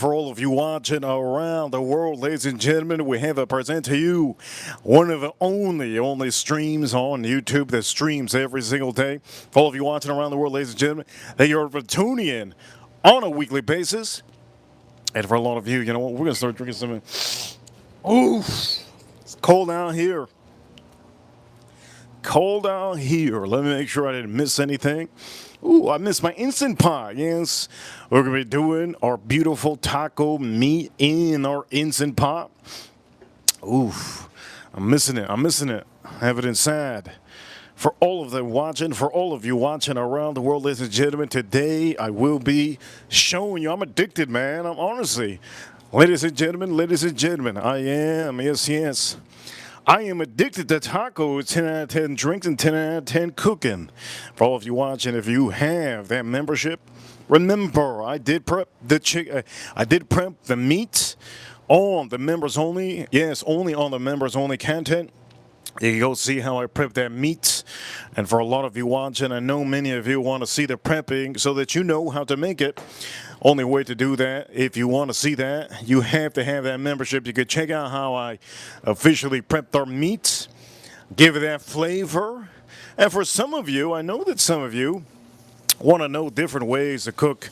for all of you watching around the world, ladies and gentlemen, we have to present to you one of the only streams on YouTube that streams every single day. For all of you watching around the world, ladies and gentlemen, that you're tuning in on a weekly basis. And for a lot of you, you know what, we're going to start drinking some. Ooh, it's cold out here. Cold out here. Let me make sure I didn't miss anything. Ooh, I missed my Instant Pot. Yes, we're going to be doing our beautiful taco meat in our Instant Pot. Ooh, I'm missing it. I have it inside. For all of them watching, for all of you watching around the world, ladies and gentlemen, today I will be showing you. I'm addicted, man. I'm honestly. Ladies and gentlemen, I am. Yes. I am addicted to tacos, 10 out of 10 drinks, and 10 out of 10 cooking. For all of you watching, if you have that membership, remember I did prep the meat on the members only. Yes, only on the members only content. You can go see how I prep that meat. And for a lot of you watching, I know many of you want to see the prepping so that you know how to make it. Only way to do that, if you want to see that, you have to have that membership. You could check out how I officially prepped our meat, give it that flavor. And for some of you, I know that some of you want to know different ways to cook.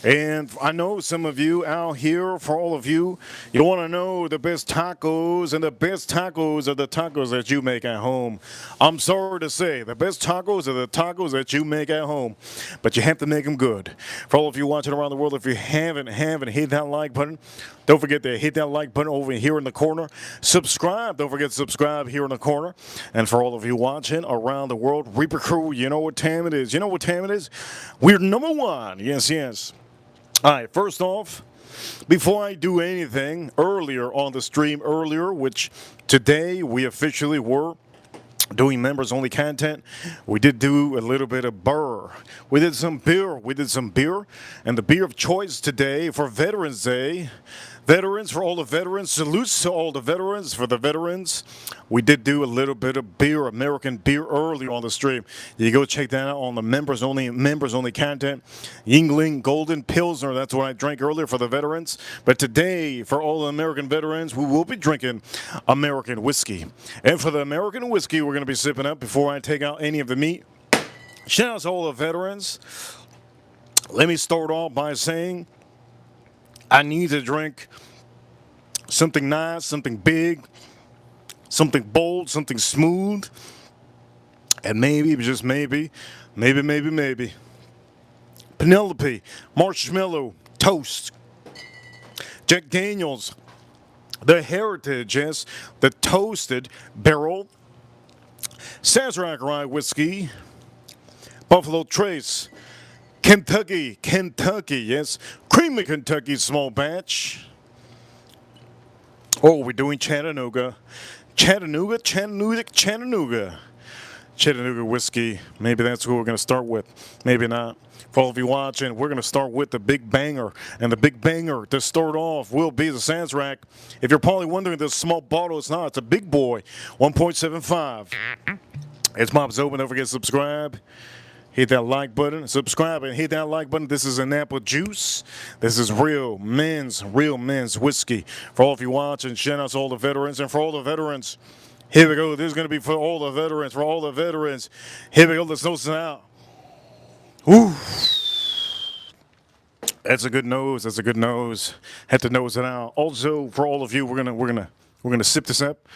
And I know some of you out here, for all of you, you want to know the best tacos, and the best tacos are the tacos that you make at home. I'm sorry to say, the best tacos are the tacos that you make at home, but you have to make them good. For all of you watching around the world, if you haven't hit that like button, don't forget to hit that like button over here in the corner. Subscribe. Don't forget to subscribe here in the corner. And for all of you watching around the world, Reaper Crew, you know what time it is. We're number one. Yes. All right, first off, before I do anything, earlier on the stream, which today we officially were doing members only content, we did do a little bit of burr. We did some beer, and the beer of choice today for Veterans Day. Veterans, for all the veterans, salutes to all the veterans. For the veterans, we did do a little bit of beer, American beer, earlier on the stream. You go check that out on the members only content. Yingling Golden Pilsner, that's what I drank earlier for the veterans. But today, for all the American veterans, we will be drinking American whiskey. And for the American whiskey, we're going to be sipping up before I take out any of the meat. Shout out to all the veterans. Let me start off by saying I need to drink something nice, something big, something bold, something smooth, and maybe, just maybe, Penelope, Marshmallow, Toast, Jack Daniels, the Heritage, yes, the Toasted Barrel, Sazerac Rye Whiskey, Buffalo Trace, Kentucky, yes, Creamy Kentucky small batch. Oh, we're doing Chattanooga whiskey. Maybe that's what we're going to start with. Maybe not. For all of you watching, we're going to start with the big banger. And the big banger to start off will be the Sazerac. If you're probably wondering, this small bottle, it's not. It's a big boy, 1.75. It's Mob's Open. Don't forget to subscribe. Hit that like button, subscribe, and hit that like button. This is an apple juice. This is real men's whiskey. For all of you watching, shout out to all the veterans. And for all the veterans, here we go. This is going to be for all the veterans. Here we go. Let's nose it out. Ooh. That's a good nose. Had to nose it out. Also, for all of you, we're gonna sip this up.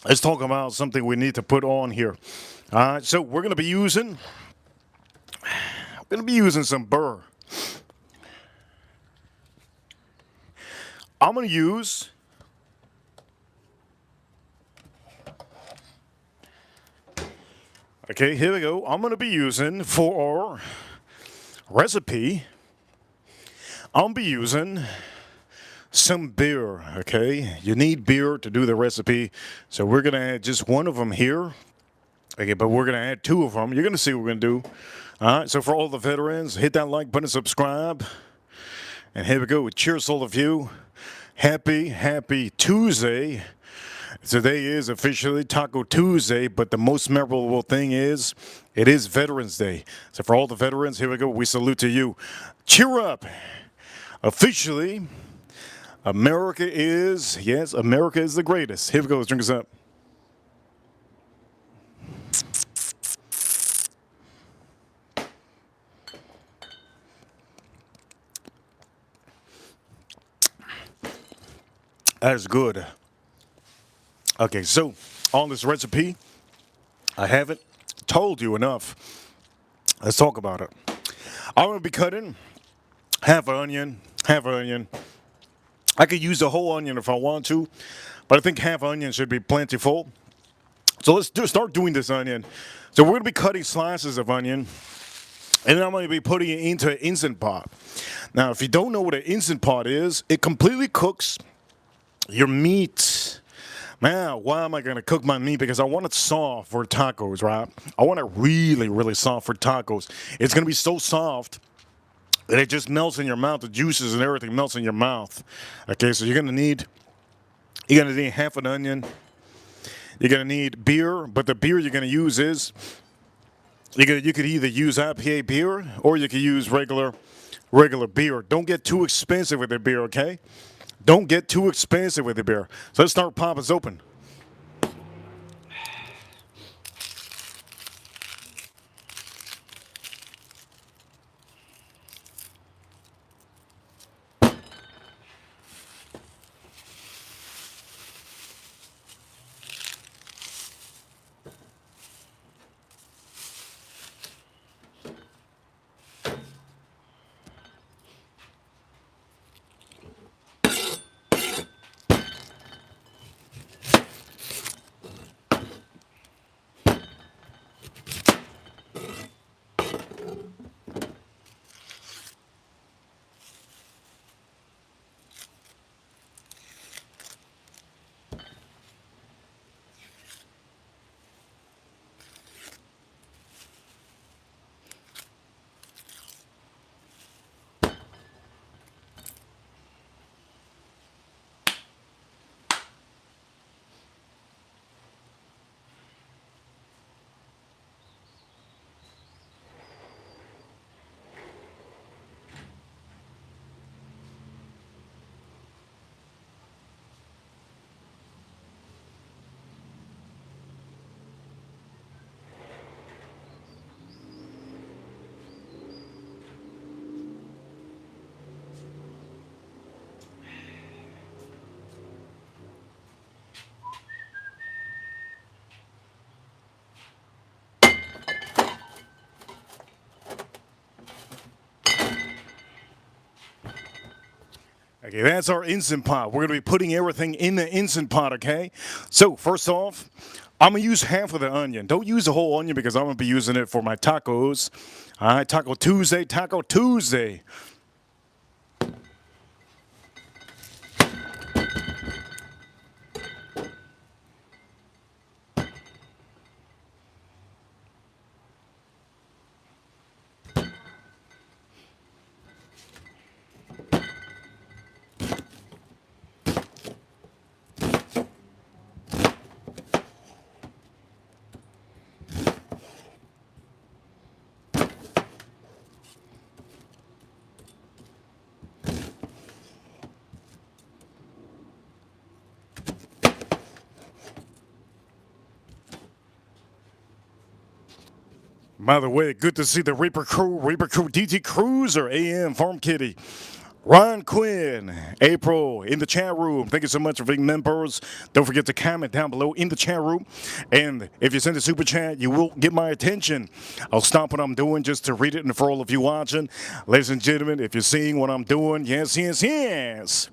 Let's talk about something we need to put on here. All right, so we're gonna be using some burr. I'm gonna use okay, here we go. I'm gonna be using for our recipe. I'll be using some beer. Okay, you need beer to do the recipe, so we're gonna add just one of them here. Okay, but we're going to add two of them. You're going to see what we're going to do. All right, so for all the veterans, hit that like button, subscribe. And here we go. Cheers to all of you. Happy Tuesday. Today is officially Taco Tuesday, but the most memorable thing is it is Veterans Day. So for all the veterans, here we go. We salute to you. Cheer up. Officially, America is, yes, America is the greatest. Here we go, let's drink us up. That is good. Okay, so on this recipe, I haven't told you enough. Let's talk about it. I'm gonna be cutting half an onion, half an onion. I could use the whole onion if I want to, but I think half onion should be plentiful. So start doing this onion. So we're gonna be cutting slices of onion, and then I'm gonna be putting it into an Instant Pot. Now, if you don't know what an Instant Pot is, it completely cooks your meat. Man, why am I gonna cook my meat? Because I want it soft for tacos, right? I want it really, really soft for tacos. It's gonna be so soft that it just melts in your mouth. The juices and everything melts in your mouth. Okay, so you're gonna need half an onion. You're gonna need beer, but the beer you're gonna use is you could either use IPA beer or you could use regular beer. Don't get too expensive with the beer, okay? Don't get too expensive with the beer. So let's start popping this open. Okay, that's our Instant Pot. We're going to be putting everything in the Instant Pot, okay? So, first off, I'm going to use half of the onion. Don't use the whole onion because I'm going to be using it for my tacos. All right, Taco Tuesday, Taco Tuesday. By the way, good to see the Reaper Crew, DT Cruiser, AM, Farm Kitty, Ron Quinn, April in the chat room. Thank you so much for being members. Don't forget to comment down below in the chat room. And if you send a super chat, you will get my attention. I'll stop what I'm doing just to read it. And for all of you watching, ladies and gentlemen, if you're seeing what I'm doing, yes, yes, yes.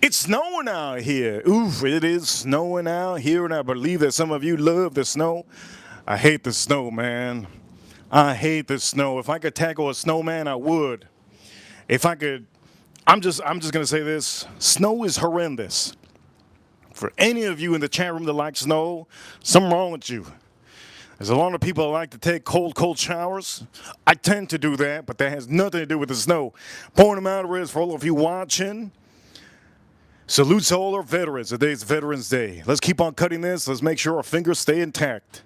It's snowing out here. Oof, it is snowing out here. And I believe that some of you love the snow. I hate the snow, man. I hate the snow. If I could tackle a snowman, I would. If I could, I'm just gonna say this. Snow is horrendous. For any of you in the chat room that like snow, something wrong with you. There's a lot of people that like to take cold showers. I tend to do that, but that has nothing to do with the snow. Point them out is for all of you watching. Salute to all our veterans. Today's Veterans Day. Let's keep on cutting this. Let's make sure our fingers stay intact.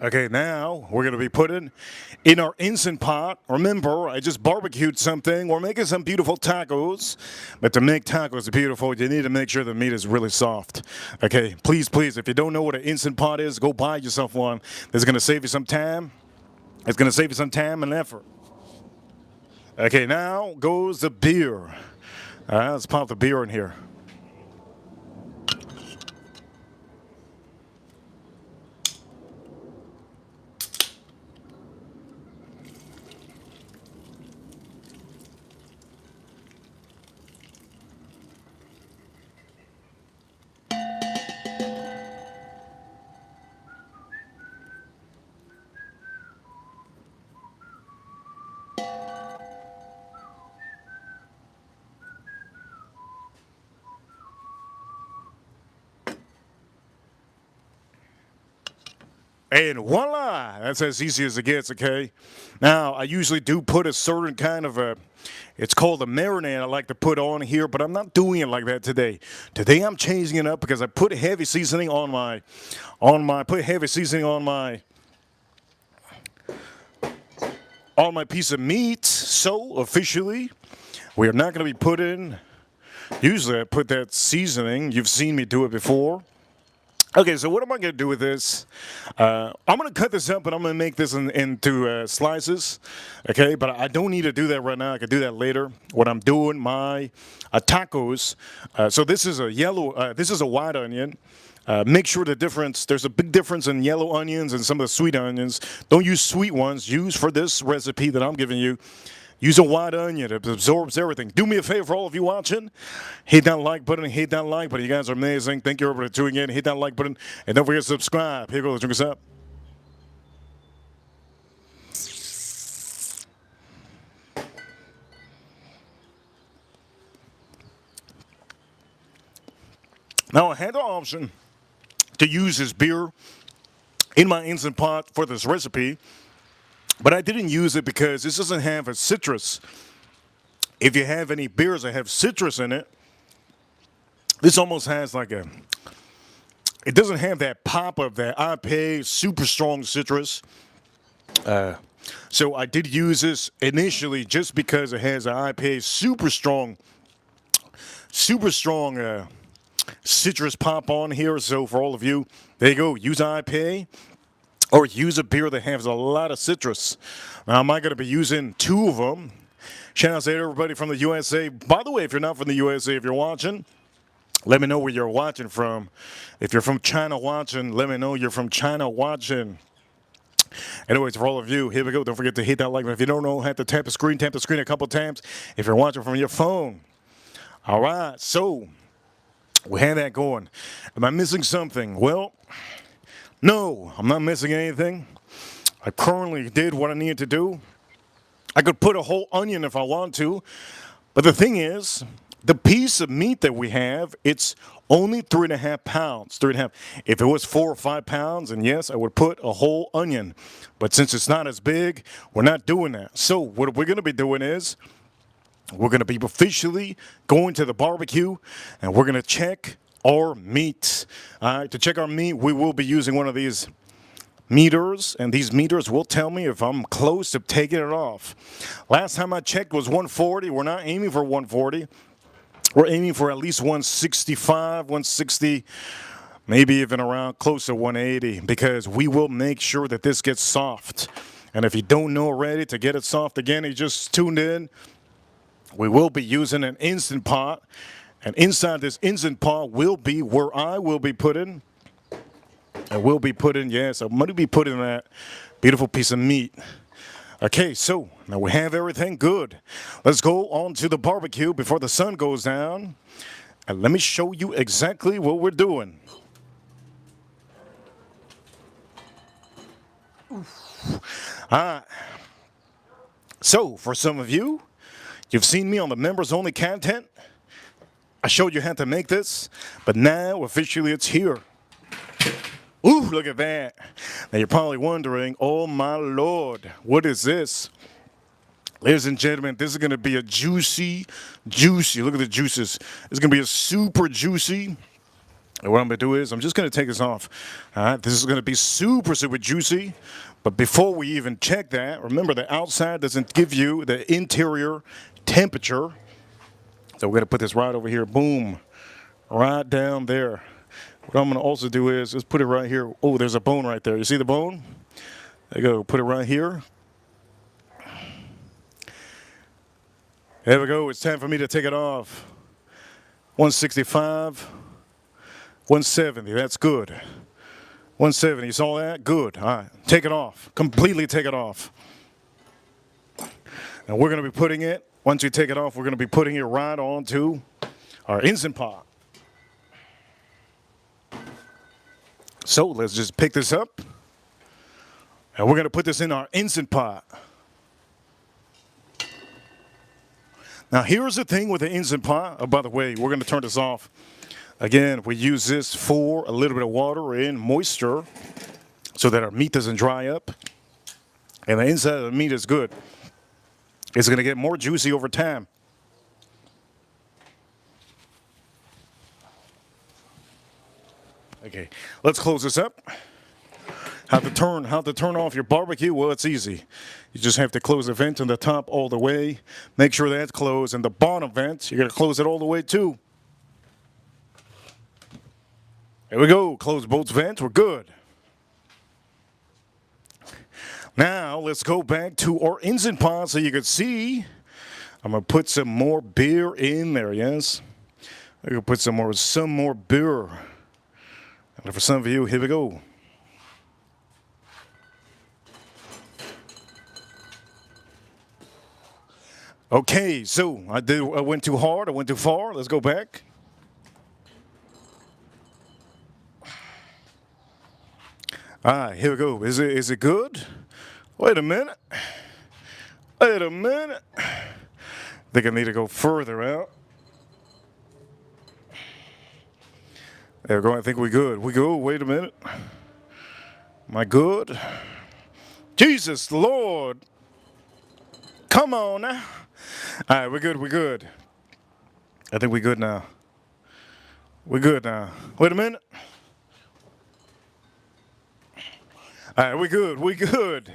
Okay, now we're going to be putting in our Instant Pot. Remember, I just barbecued something. We're making some beautiful tacos. But to make tacos beautiful, you need to make sure the meat is really soft. Okay, please, please, if you don't know what an Instant Pot is, go buy yourself one. This is going to save you some time. It's going to save you some time and effort. Okay, now goes the beer. Let's pop the beer in here. And voila, that's as easy as it gets, okay? Now, I usually do put a certain kind of it's called a marinade I like to put on here, but I'm not doing it like that today. Today I'm changing it up because I put heavy seasoning on my piece of meat. So, officially, we are not going to be putting, usually I put that seasoning. You've seen me do it before. Okay, so what am I going to do with this? I'm going to cut this up and I'm going to make this into slices. Okay, but I don't need to do that right now. I can do that later when I'm doing my tacos. So this is this is a white onion. Make sure there's a big difference in yellow onions and some of the sweet onions. Don't use sweet ones. Use for this recipe that I'm giving you. Use a white onion. It absorbs everything. Do me a favor, for all of you watching. Hit that like button. Hit that like button. You guys are amazing. Thank you everybody for tuning in. Hit that like button. And don't forget to subscribe. Here goes. Drink us up. Now, I had the option to use this beer in my Instant Pot for this recipe. But I didn't use it because this doesn't have a citrus. If you have any beers that have citrus in it, this almost has like it doesn't have that pop of that IPA super strong citrus. So I did use this initially just because it has an IPA super strong citrus pop on here. So for all of you, there you go. Use IPA. Or use a beer that has a lot of citrus. Now, am I going to be using two of them? Shout out to everybody from the USA. By the way, if you're not from the USA, if you're watching, let me know where you're watching from. If you're from China watching, let me know you're from China watching. Anyways, for all of you, here we go. Don't forget to hit that like button. If you don't know, have to tap the screen a couple times. If you're watching from your phone. All right, so we have that going. Am I missing something? Well, no, I'm not missing anything. I currently did what I needed to do. I could put a whole onion if I want to. But the thing is, the piece of meat that we have, it's only 3.5 pounds. 3.5. If it was 4 or 5 pounds, and yes, I would put a whole onion. But since it's not as big, we're not doing that. So what we're going to be doing is, we're going to be officially going to the barbecue, and we're going to check our meat. All right, to check our meat, we will be using one of these meters, and these meters will tell me if I'm close to taking it off. Last time I checked was 140. We're not aiming for 140. We're aiming for at least 165, 160, maybe even around close to 180, because we will make sure that this gets soft. And if you don't know already, to get it soft again, you just tuned in, we will be using an Instant Pot. And inside this Instant Pot will be where I will be putting, I'm going to be putting that beautiful piece of meat. Okay, so now we have everything good. Let's go on to the barbecue before the sun goes down. And let me show you exactly what we're doing. All right. So, for some of you, you've seen me on the members only content. I showed you how to make this, but now officially it's here. Ooh, look at that. Now you're probably wondering, oh my Lord, what is this? Ladies and gentlemen, this is going to be a juicy, look at the juices. It's going to be a super juicy And what I'm going to do is I'm just going to take this off. All right, this is going to be super, super juicy. But before we even check that, remember the outside doesn't give you the interior temperature. So we're going to put this right over here. Boom. Right down there. What I'm going to also do is just put it right here. Oh, there's a bone right there. You see the bone? There you go. Put it right here. There we go. It's time for me to take it off. 165. 170. That's good. 170. You saw that? Good. All right. Take it off. Completely take it off. And we're going to be putting it, once you take it off, we're going to be putting it right onto our Instant Pot. So let's just pick this up. And we're going to put this in our Instant Pot. Now, here's the thing with the Instant Pot. Oh, by the way, we're going to turn this off. Again, we use this for a little bit of water and moisture so that our meat doesn't dry up. And the inside of the meat is good. It's going to get more juicy over time. Okay, let's close this up. How to turn off your barbecue? Well, it's easy. You just have to close the vent on the top all the way. Make sure that's closed. And the bottom vent, you're going to close it all the way too. There we go. Close both vents. We're good. Now, let's go back to our Instant Pot so you can see. I'm going to put some more beer in there, yes? I'm going to put some more beer. And for some of you, here we go. Okay, so I went too hard, I went too far. Let's go back. All right, here we go. Is it good? Wait a minute. Wait a minute. I think I need to go further out. There we go. I think we're good. We go. Wait a minute. Am I good? Jesus Lord. Come on now. All right, we're good. We're good. I think we're good now. We're good now. Wait a minute. All right, we're good. We're good.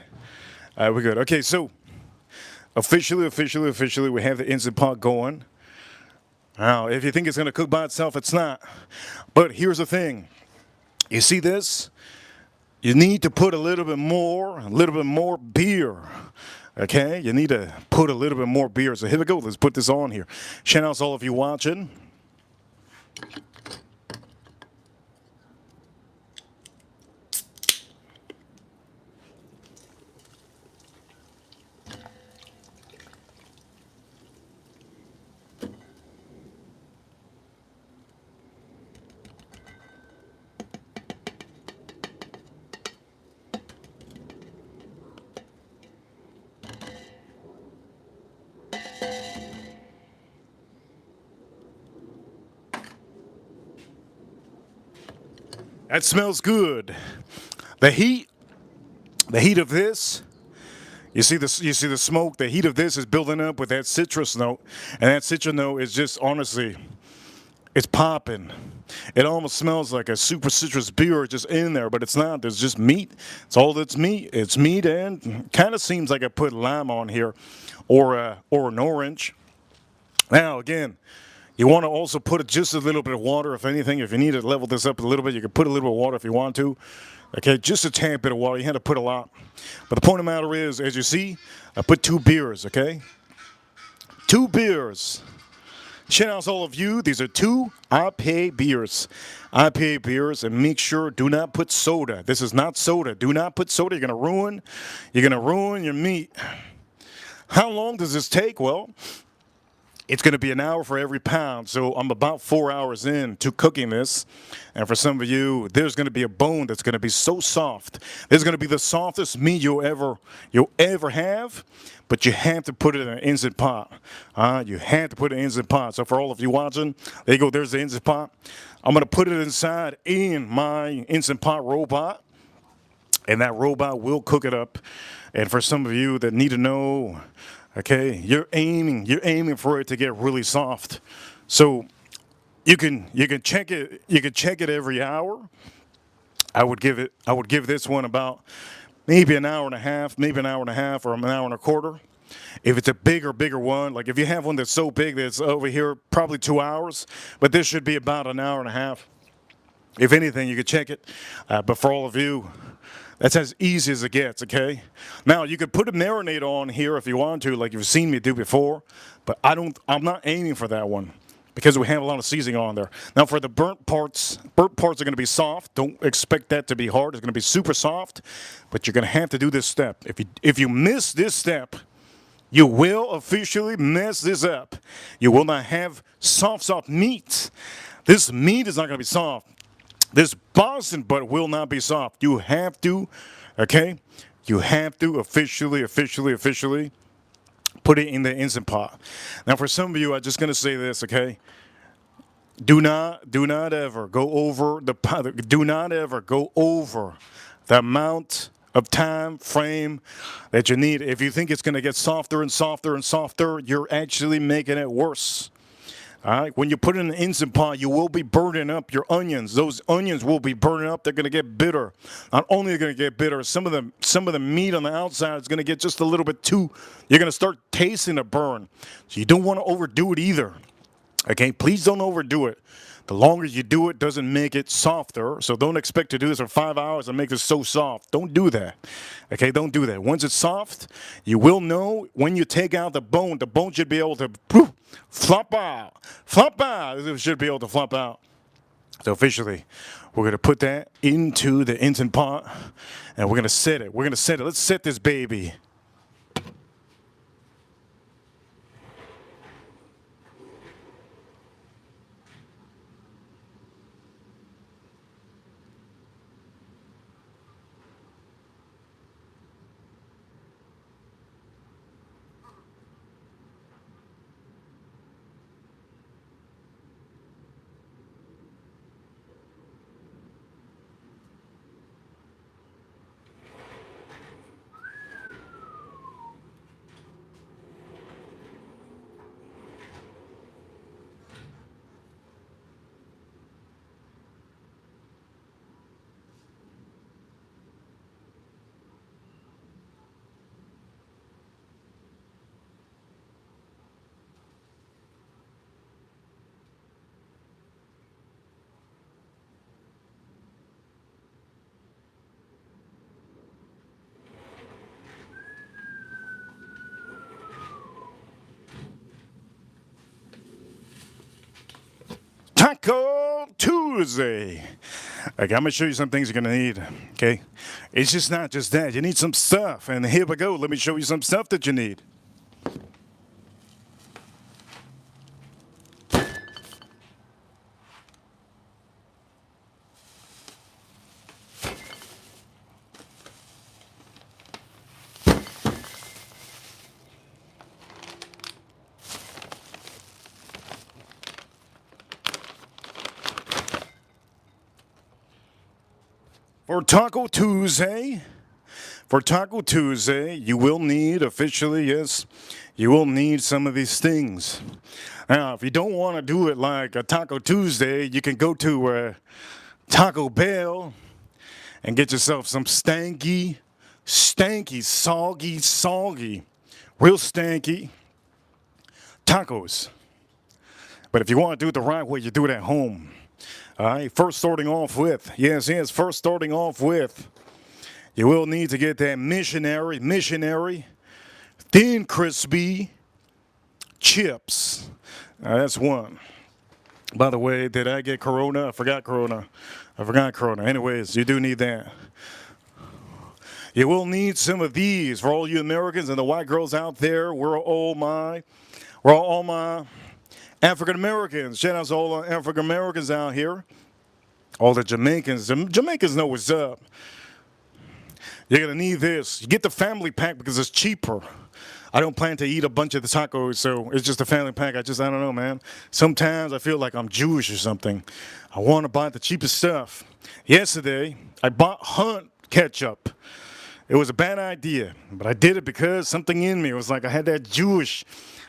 All right, we're good. Okay, so officially, we have the Instant Pot going. Now, if you think it's going to cook by itself, it's not. But here's the thing. You see this? You need to put a little bit more beer. Okay? You need to put a little bit more beer. So here we go. Let's put this on here. Shout out to all of you watching. That smells good. The heat of this, you see the smoke, the heat of this is building up with that citrus note. And that citrus note is just, honestly, it's popping. It almost smells like a super citrus beer just in there, but it's not. There's just meat. It's all that's meat. It's meat, and kind of seems like I put lime on here or an orange. Now, again, you want to also put just a little bit of water, if anything. If you need to level this up a little bit, you can put a little bit of water if you want to. Okay, just a tad bit of water. You had to put a lot. But the point of the matter is, as you see, I put 2 beers, okay? 2 beers. Shout out to all of you. These are 2 IPA beers. IPA beers, and make sure, do not put soda. This is not soda. Do not put soda. You're going to ruin your meat. How long does this take? Well, it's going to be an hour for every pound, so I'm about 4 hours into cooking this. And for some of you, there's going to be a bone that's going to be so soft. This is going to be the softest meat you'll ever have, but you have to put it in an Instant Pot. You have to put it in an Instant Pot. So for all of you watching, there you go, there's the Instant Pot. I'm going to put it inside in my Instant Pot robot, and that robot will cook it up. And for some of you that need to know, okay, you're aiming for it to get really soft. So You can check it. You can check it every hour. I would give this one about maybe an hour and a half, maybe an hour and a half, or an hour and a quarter. If it's a bigger one, like if you have one that's so big that it's over here, probably 2 hours. But this should be about an hour and a half. If anything, you could check it. But for all of you, that's as easy as it gets, okay? Now, you could put a marinade on here if you want to, like you've seen me do before, but I'm not aiming for that one because we have a lot of seasoning on there. Now, for the burnt parts are going to be soft. Don't expect that to be hard. It's going to be super soft, but you're going to have to do this step. If you miss this step, you will officially mess this up. You will not have soft meat. This meat is not going to be soft. This Boston butt will not be soft. You have to, okay? You have to officially put it in the Instant Pot. Now, for some of you, I'm just gonna say this, okay? Do not ever go over the do not ever go over the amount of time frame that you need. If you think it's gonna get softer and softer and softer, you're actually making it worse. All right, when you put it in the Instant Pot, you will be burning up your onions. Those onions will be burning up. They're going to get bitter. Not only are they going to get bitter, some of the meat on the outside is going to get just a little bit too. You're going to start tasting the burn. So you don't want to overdo it either. Okay, please don't overdo it. The longer you do it doesn't make it softer. So don't expect to do this for 5 hours and make it so soft. Don't do that. Okay, don't do that. Once it's soft, you will know when you take out the bone should be able to flop out. Flop out. It should be able to flop out. So officially, we're going to put that into the Instant Pot and we're going to set it. Let's set this baby. Taco Tuesday. Okay, I'm gonna show you some things you're gonna need. Okay, it's just not just that. You need some stuff, and here we go. Let me show you some stuff that you need. For Taco Tuesday, you will need officially, yes, you will need some of these things. Now, if you don't want to do it like a Taco Tuesday, you can go to Taco Bell and get yourself some soggy, real stanky tacos. But if you want to do it the right way, you do it at home. All right, first starting off with, you will need to get that missionary, thin crispy chips. That's one. By the way, did I get Corona? I forgot Corona. Anyways, you do need that. You will need some of these for all you Americans and the white girls out there. We're all my African Americans. Shout out to all the African Americans out here. All the Jamaicans. The Jamaicans know what's up. You're going to need this. You get the family pack because it's cheaper. I don't plan to eat a bunch of the tacos, so it's just a family pack. I don't know, man. Sometimes I feel like I'm Jewish or something. I want to buy the cheapest stuff. Yesterday, I bought Hunt ketchup. It was a bad idea, but I did it because something in me was like I had that Jewish,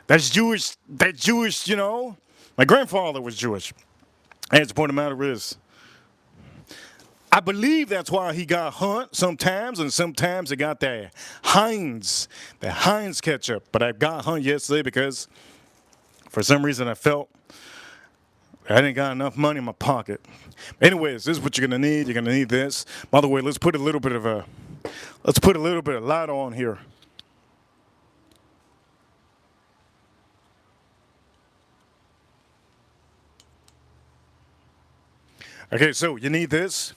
you know. My grandfather was Jewish. As the point of the matter is, I believe that's why he got Hunt sometimes, and sometimes he got the Heinz ketchup. But I got Hunt yesterday because for some reason I felt I didn't got enough money in my pocket. Anyways, this is what you're gonna need. You're gonna need this. By the way, let's put a little bit of light on here. Okay, so you need this.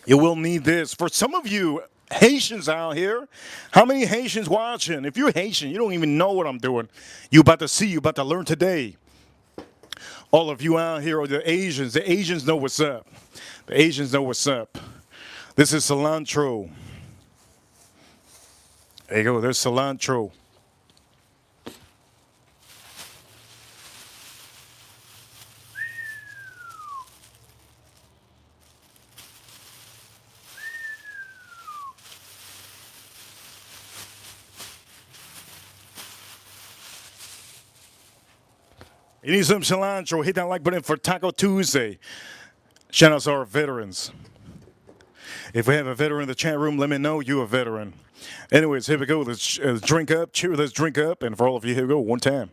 You will need this. For some of you Haitians out here, how many Haitians watching? If you're Haitian, you don't even know what I'm doing. You about to see, you about to learn today. All of you out here are the Asians. The Asians know what's up. The Asians know what's up. This is cilantro. There you go, there's cilantro. You need some cilantro. Hit that like button for Taco Tuesday. Shout out to our veterans. If we have a veteran in the chat room, let me know you're a veteran. Anyways, here we go. Let's drink up. Cheers, let's drink up. And for all of you, here we go. One time.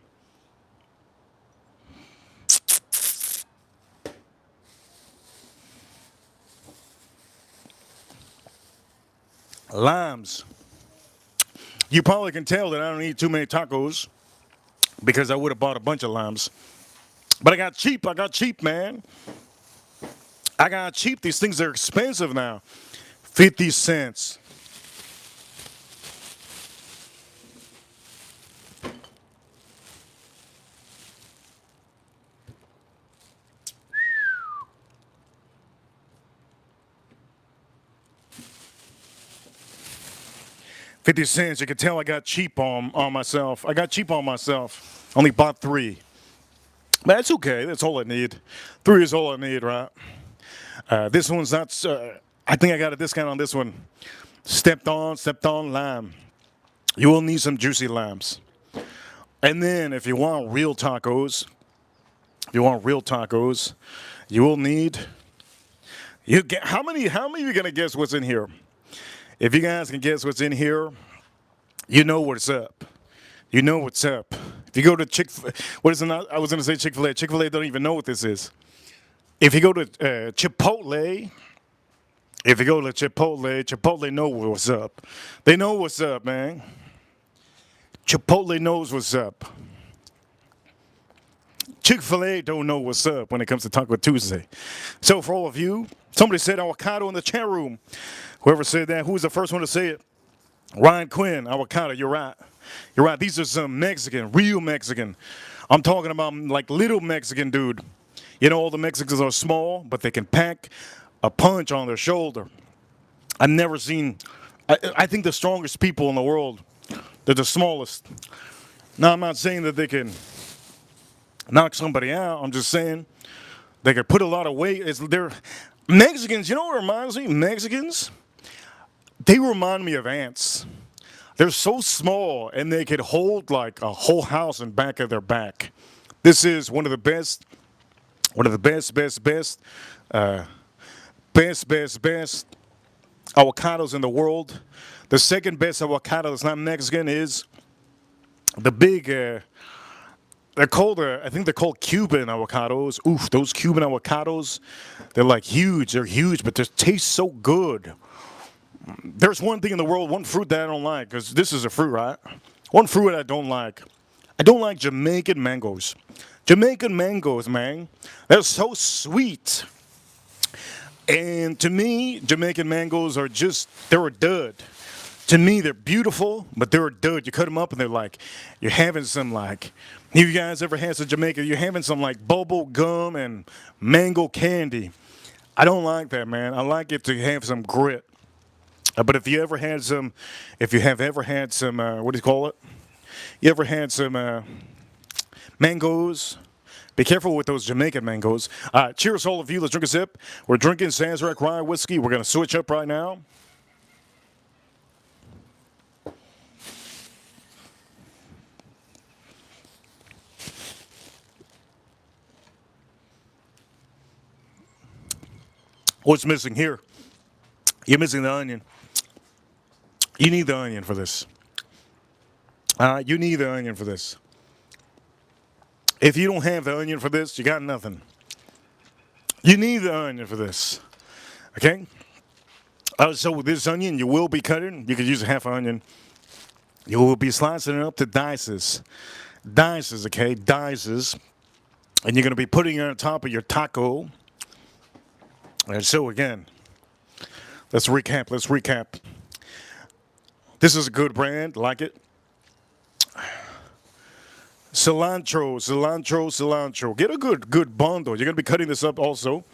Limes. You probably can tell that I don't eat too many tacos because I would have bought a bunch of limes. But I got cheap, man. I got cheap. These things are expensive now. 50 cents. $0.50. You can tell I got cheap on myself. I got cheap on myself. Only bought 3. But that's okay. That's all I need. 3 is all I need, right? This one's not. I think I got a discount on this one. Stepped on lime. You will need some juicy limes. And then if you want real tacos, you will need. How many of you gonna guess what's in here? If you guys can guess what's in here, you know what's up. You know what's up. If you go to what is it? I was gonna say Chick-fil-A. Chick-fil-A don't even know what this is. If you go to Chipotle, Chipotle know what's up. They know what's up, man. Chipotle knows what's up. Chick-fil-A don't know what's up when it comes to Taco Tuesday. So for all of you, somebody said avocado in the chat room. Whoever said that, who was the first one to say it? Ryan Quinn, avocado, you're right. You're right. These are some Mexican, real Mexican. I'm talking about like little Mexican dude. You know, all the Mexicans are small, but they can pack a punch on their shoulder. I've never seen, I think the strongest people in the world, they're the smallest. Now, I'm not saying that they can knock somebody out. I'm just saying they can put a lot of weight. They're Mexicans, you know what reminds me? Mexicans, they remind me of ants. They're so small and they could hold like a whole house in back of their back. This is one of the best avocados in the world. The second best avocado that's not Mexican is the big, I think they're called Cuban avocados. Oof, those Cuban avocados, they're like huge. They're huge, but they taste so good. There's one thing in the world, one fruit that I don't like, because this is a fruit, right? One fruit I don't like. I don't like Jamaican mangoes. Jamaican mangoes, man. They're so sweet. And to me, Jamaican mangoes are they're a dud. To me, they're beautiful, but they're a dud. You cut them up and they're like, you're having some like, you guys ever had some Jamaica? You're having some like bubble gum and mango candy. I don't like that, man. I like it to have some grit. But if you have ever had some, what do you call it? You ever had some mangoes? Be careful with those Jamaican mangoes. Cheers, all of you. Let's drink a sip. We're drinking Sazerac Rye whiskey. We're going to switch up right now. What's missing here? You're missing the onion. You need the onion for this. You need the onion for this. If you don't have the onion for this, you got nothing. You need the onion for this. Okay? So with this onion, you will be cutting. You could use a half onion. You will be slicing it up to dices. Dices, okay? Dices. And you're going to be putting it on top of your taco. And so again, let's recap. This is a good brand. Like it. Cilantro. Get a good bundle. You're going to be cutting this up also.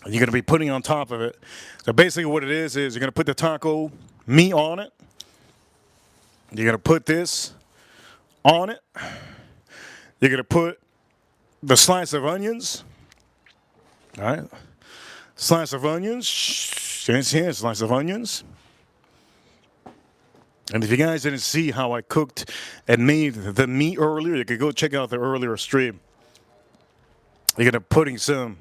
You're going to be putting on top of it. So basically what it is you're going to put the taco meat on it. You're going to put this on it. You're going to put the slice of onions. All right. Slice of onions. Slice of onions. And if you guys didn't see how I cooked and made the meat earlier, you could go check out the earlier stream. You're going to putting some.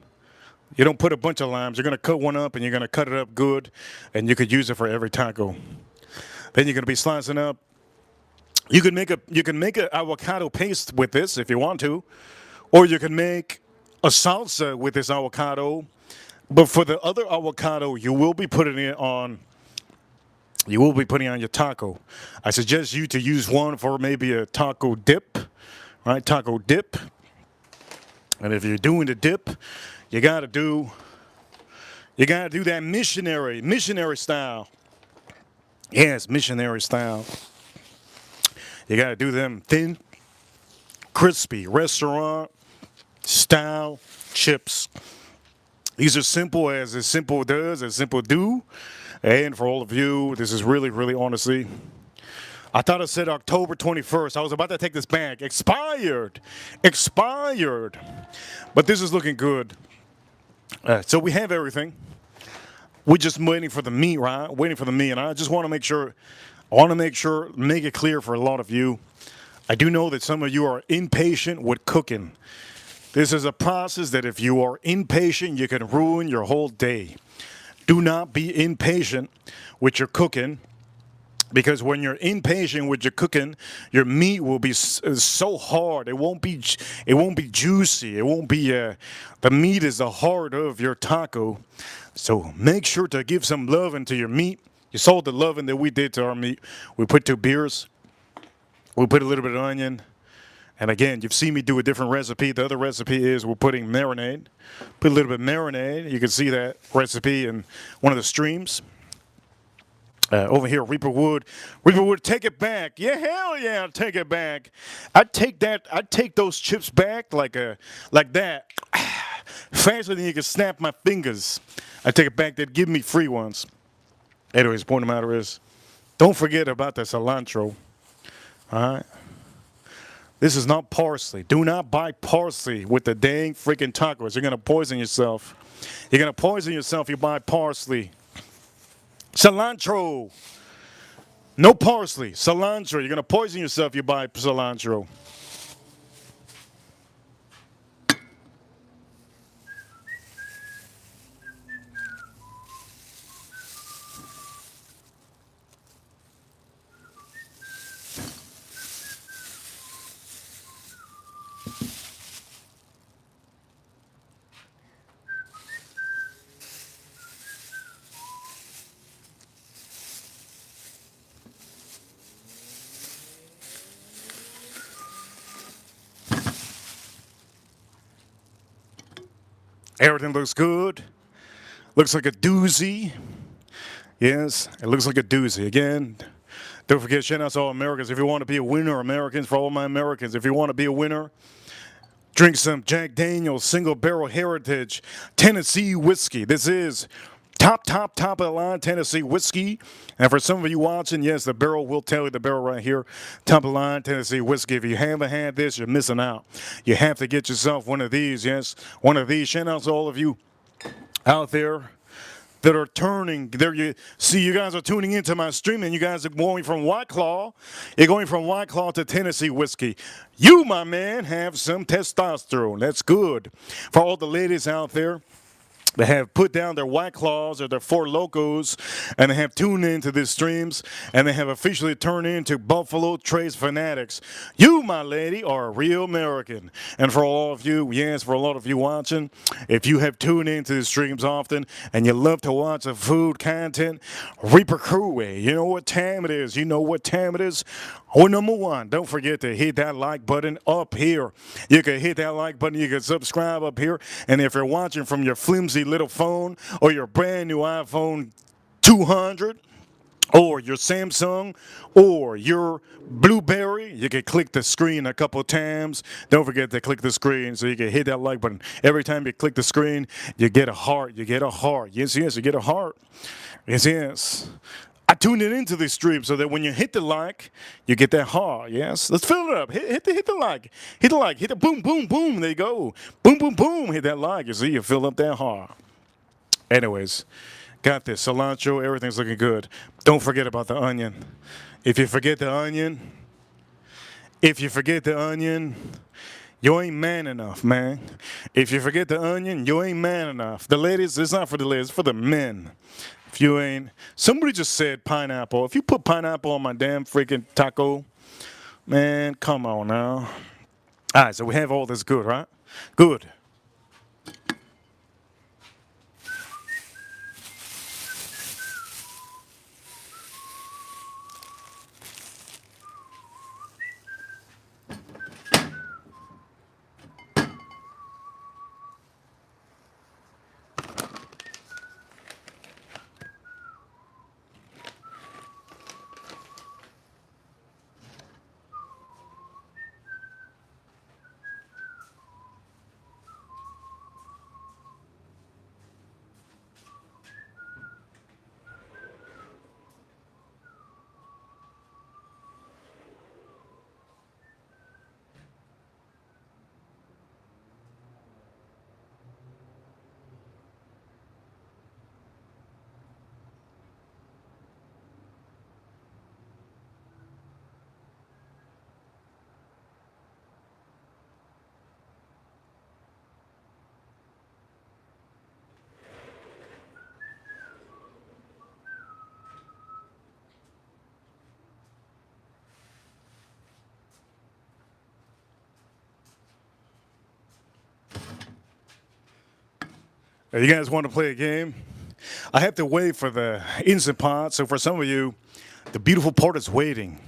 You don't put a bunch of limes. You're going to cut one up and you're going to cut it up good. And you could use it for every taco. Then you're going to be slicing up. You can make a avocado paste with this if you want to. Or you can make a salsa with this avocado. But for the other avocado, you will be putting on your taco. I suggest you to use one for maybe a taco dip. Right? Taco dip. And if you're doing the dip, you gotta do that missionary style. Yes, missionary style. You gotta do them thin, crispy, restaurant style chips. These are simple as simple does, as simple do. And for all of you, this is really, really honestly. I thought it said October 21st. I was about to take this back. Expired. But this is looking good. So we have everything. We're just waiting for the meat, right? Waiting for the meat. And I just want to make sure, make it clear for a lot of you. I do know that some of you are impatient with cooking. This is a process that if you are impatient, you can ruin your whole day. Do not be impatient with your cooking. Because when you're impatient with your cooking, your meat will be so hard. It won't be juicy. It won't be. The meat is the heart of your taco. So make sure to give some love into your meat. You saw the loving that we did to our meat. We put 2 beers. We put a little bit of onion. And again, you've seen me do a different recipe. The other recipe is we're putting marinade. Put a little bit of marinade. You can see that recipe in one of the streams. Over here, Reaper Wood, take it back. Yeah, hell yeah, take it back. I'd take those chips back like that, faster than you can snap my fingers. I take it back. They'd give me free ones. Anyways, the point of the matter is, don't forget about the cilantro. All right. This is not parsley. Do not buy parsley with the dang freaking tacos. You're gonna poison yourself. You're gonna poison yourself if you buy parsley. Cilantro. No parsley. Cilantro. You're going to poison yourself if you buy cilantro. Everything looks good. Looks like a doozy. Yes, it looks like a doozy. Again, don't forget, shout out to all Americans. If you want to be a winner, Americans, for all my Americans, if you want to be a winner, drink some Jack Daniel's Single Barrel Heritage Tennessee whiskey. This is top of the line Tennessee whiskey. And for some of you watching, yes, the barrel will tell you, the barrel right here, top of the line Tennessee whiskey. If you haven't had this, you're missing out. You have to get yourself one of these, yes, one of these. Shout out to all of you out there that are turning. There you see, you guys are tuning into my stream, and you guys are going from White Claw. You're going from White Claw to Tennessee whiskey. You, my man, have some testosterone. That's good. For all the ladies out there They have put down their White Claws or their Four Locos, and they have tuned into these streams, and they have officially turned into Buffalo Trace fanatics. You, my lady, are a real American. And for all of you, yes, for a lot of you watching, if you have tuned into the streams often, and you love to watch the food content, Reaper Crew, you know what time it is. You know what time it is. Oh, number one, don't forget to hit that like button up here. You can hit that like button. You can subscribe up here. And if you're watching from your flimsy little phone or your brand new iPhone 200 or your Samsung or your Blueberry, you can click the screen a couple times. Don't forget to click the screen so you can hit that like button. Every time you click the screen, you get a heart. You get a heart. Yes, yes, you get a heart. Yes, yes. I tuned it into this stream so that when you hit the like, you get that heart. Yes, let's fill it up. Hit the like. Hit the like. Hit the boom, boom, boom. There you go. Boom, boom, boom. Hit that like. You see, you fill up that heart. Anyways, got this cilantro. Everything's looking good. Don't forget about the onion. If you forget the onion, you ain't man enough, man. If you forget the onion, you ain't man enough. The ladies, it's not for the ladies, it's for the men. If you ain't, somebody just said pineapple. If you put pineapple on my damn freaking taco, man, come on now. All right, so we have all this good, right? Good. You guys want to play a game? I have to wait for the instant pot, so for some of you, the beautiful part is waiting.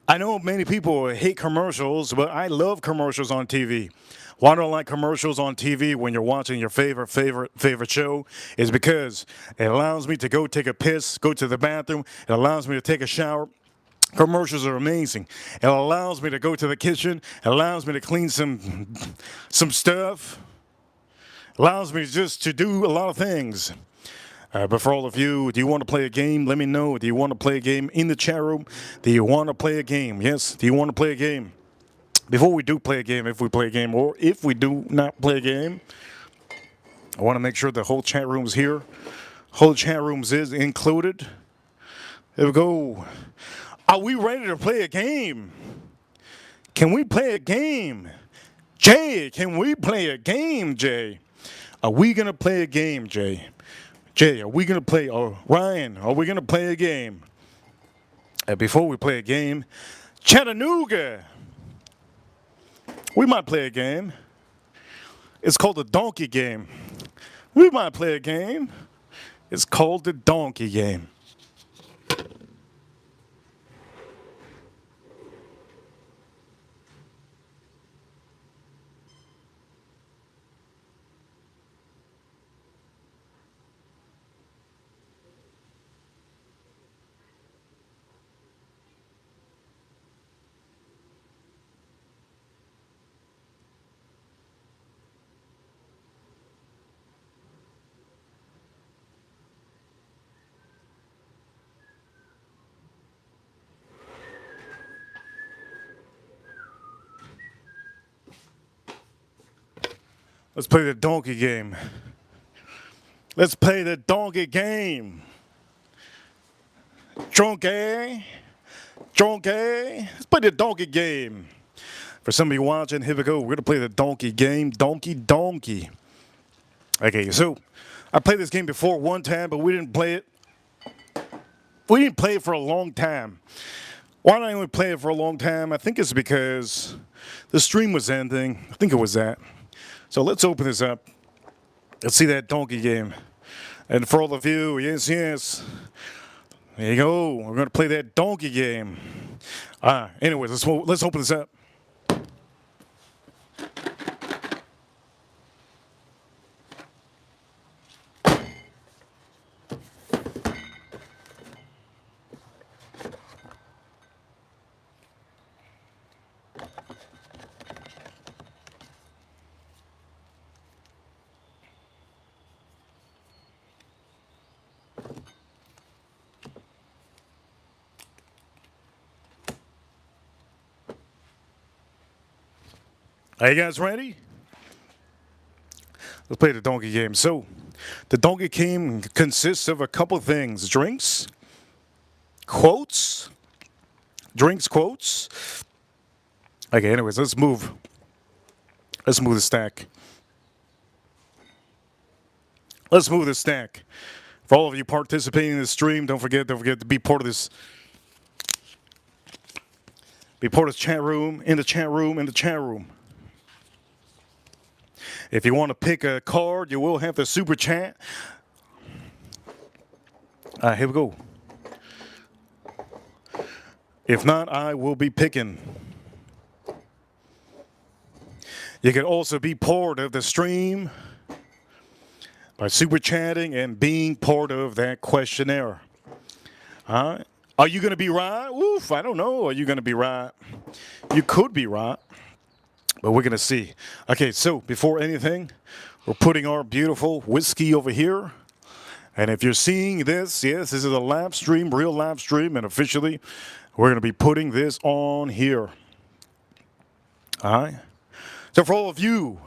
I know many people hate commercials, but I love commercials on TV. Why do I like commercials on TV when you're watching your favorite show? Is because it allows me to go take a piss, go to the bathroom. It allows me to take a shower. Commercials are amazing. It allows me to go to the kitchen. It allows me to clean some stuff. Allows me just to do a lot of things. But for all of you, do you want to play a game? Let me know. Do you want to play a game in the chat room? Do you want to play a game? Yes. Do you want to play a game? Before we do play a game, if we play a game, or if we do not play a game, I want to make sure the whole chat room's here. Whole chat rooms is included. There we go. Are we ready to play a game? Can we play a game? Jay, can we play a game, Jay? Are we going to play a game, Jay? Jay, are we going to play, or Ryan, are we going to play a game? Before we play a game, Chattanooga, we might play a game. It's called the Donkey Game. We might play a game. It's called the Donkey Game. Let's play the donkey game. Let's play the donkey game. Donkey. Donkey. Let's play the donkey game. For some of you watching, here we go. We're going to play the donkey game. Donkey. Okay, so I played this game before one time, but we didn't play it. We didn't play it for a long time. Why did I only play it for a long time? I think it's because the stream was ending. I think it was that. So let's open this up. Let's see that donkey game. And for all of you, yes, yes. There you go. We're going to play that donkey game. Anyways, let's open this up. Are you guys ready? Let's play the donkey game. So, the donkey game consists of a couple things: drinks, quotes, quotes. Okay, anyways, let's move. Let's move the stack. Let's move the stack. For all of you participating in the stream, don't forget to be part of this. Be part of the chat room, in the chat room. If you want to pick a card, you will have to super chat. Here we go. If not, I will be picking. You can also be part of the stream by super chatting and being part of that questionnaire. Are you going to be right? Oof, I don't know. Are you going to be right? You could be right. But we're going to see. Okay, so before anything, we're putting our beautiful whiskey over here. And if you're seeing this, yes, this is a live stream, real live stream, and officially, we're going to be putting this on here. All right? So for all of you,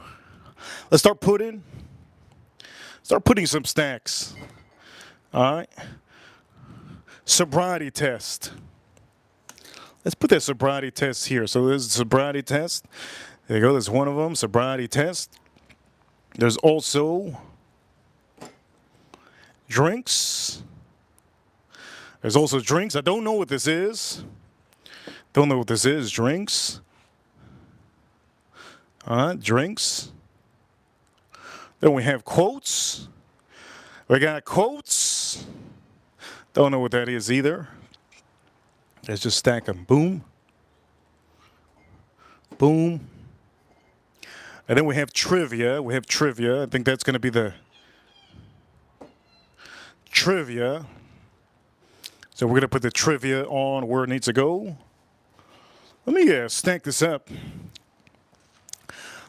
let's start putting some stacks. All right? Sobriety test. Let's put that sobriety test here. So there's a sobriety test. There you go. There's one of them, sobriety test. There's also drinks. There's also drinks. I don't know what this is. Don't know what this is. Drinks. Drinks. Then we have quotes. We got quotes. Don't know what that is either. Let's just stack them. Boom. Boom. And then we have trivia. I think that's going to be the trivia. So we're going to put the trivia on where it needs to go. Let me stack this up.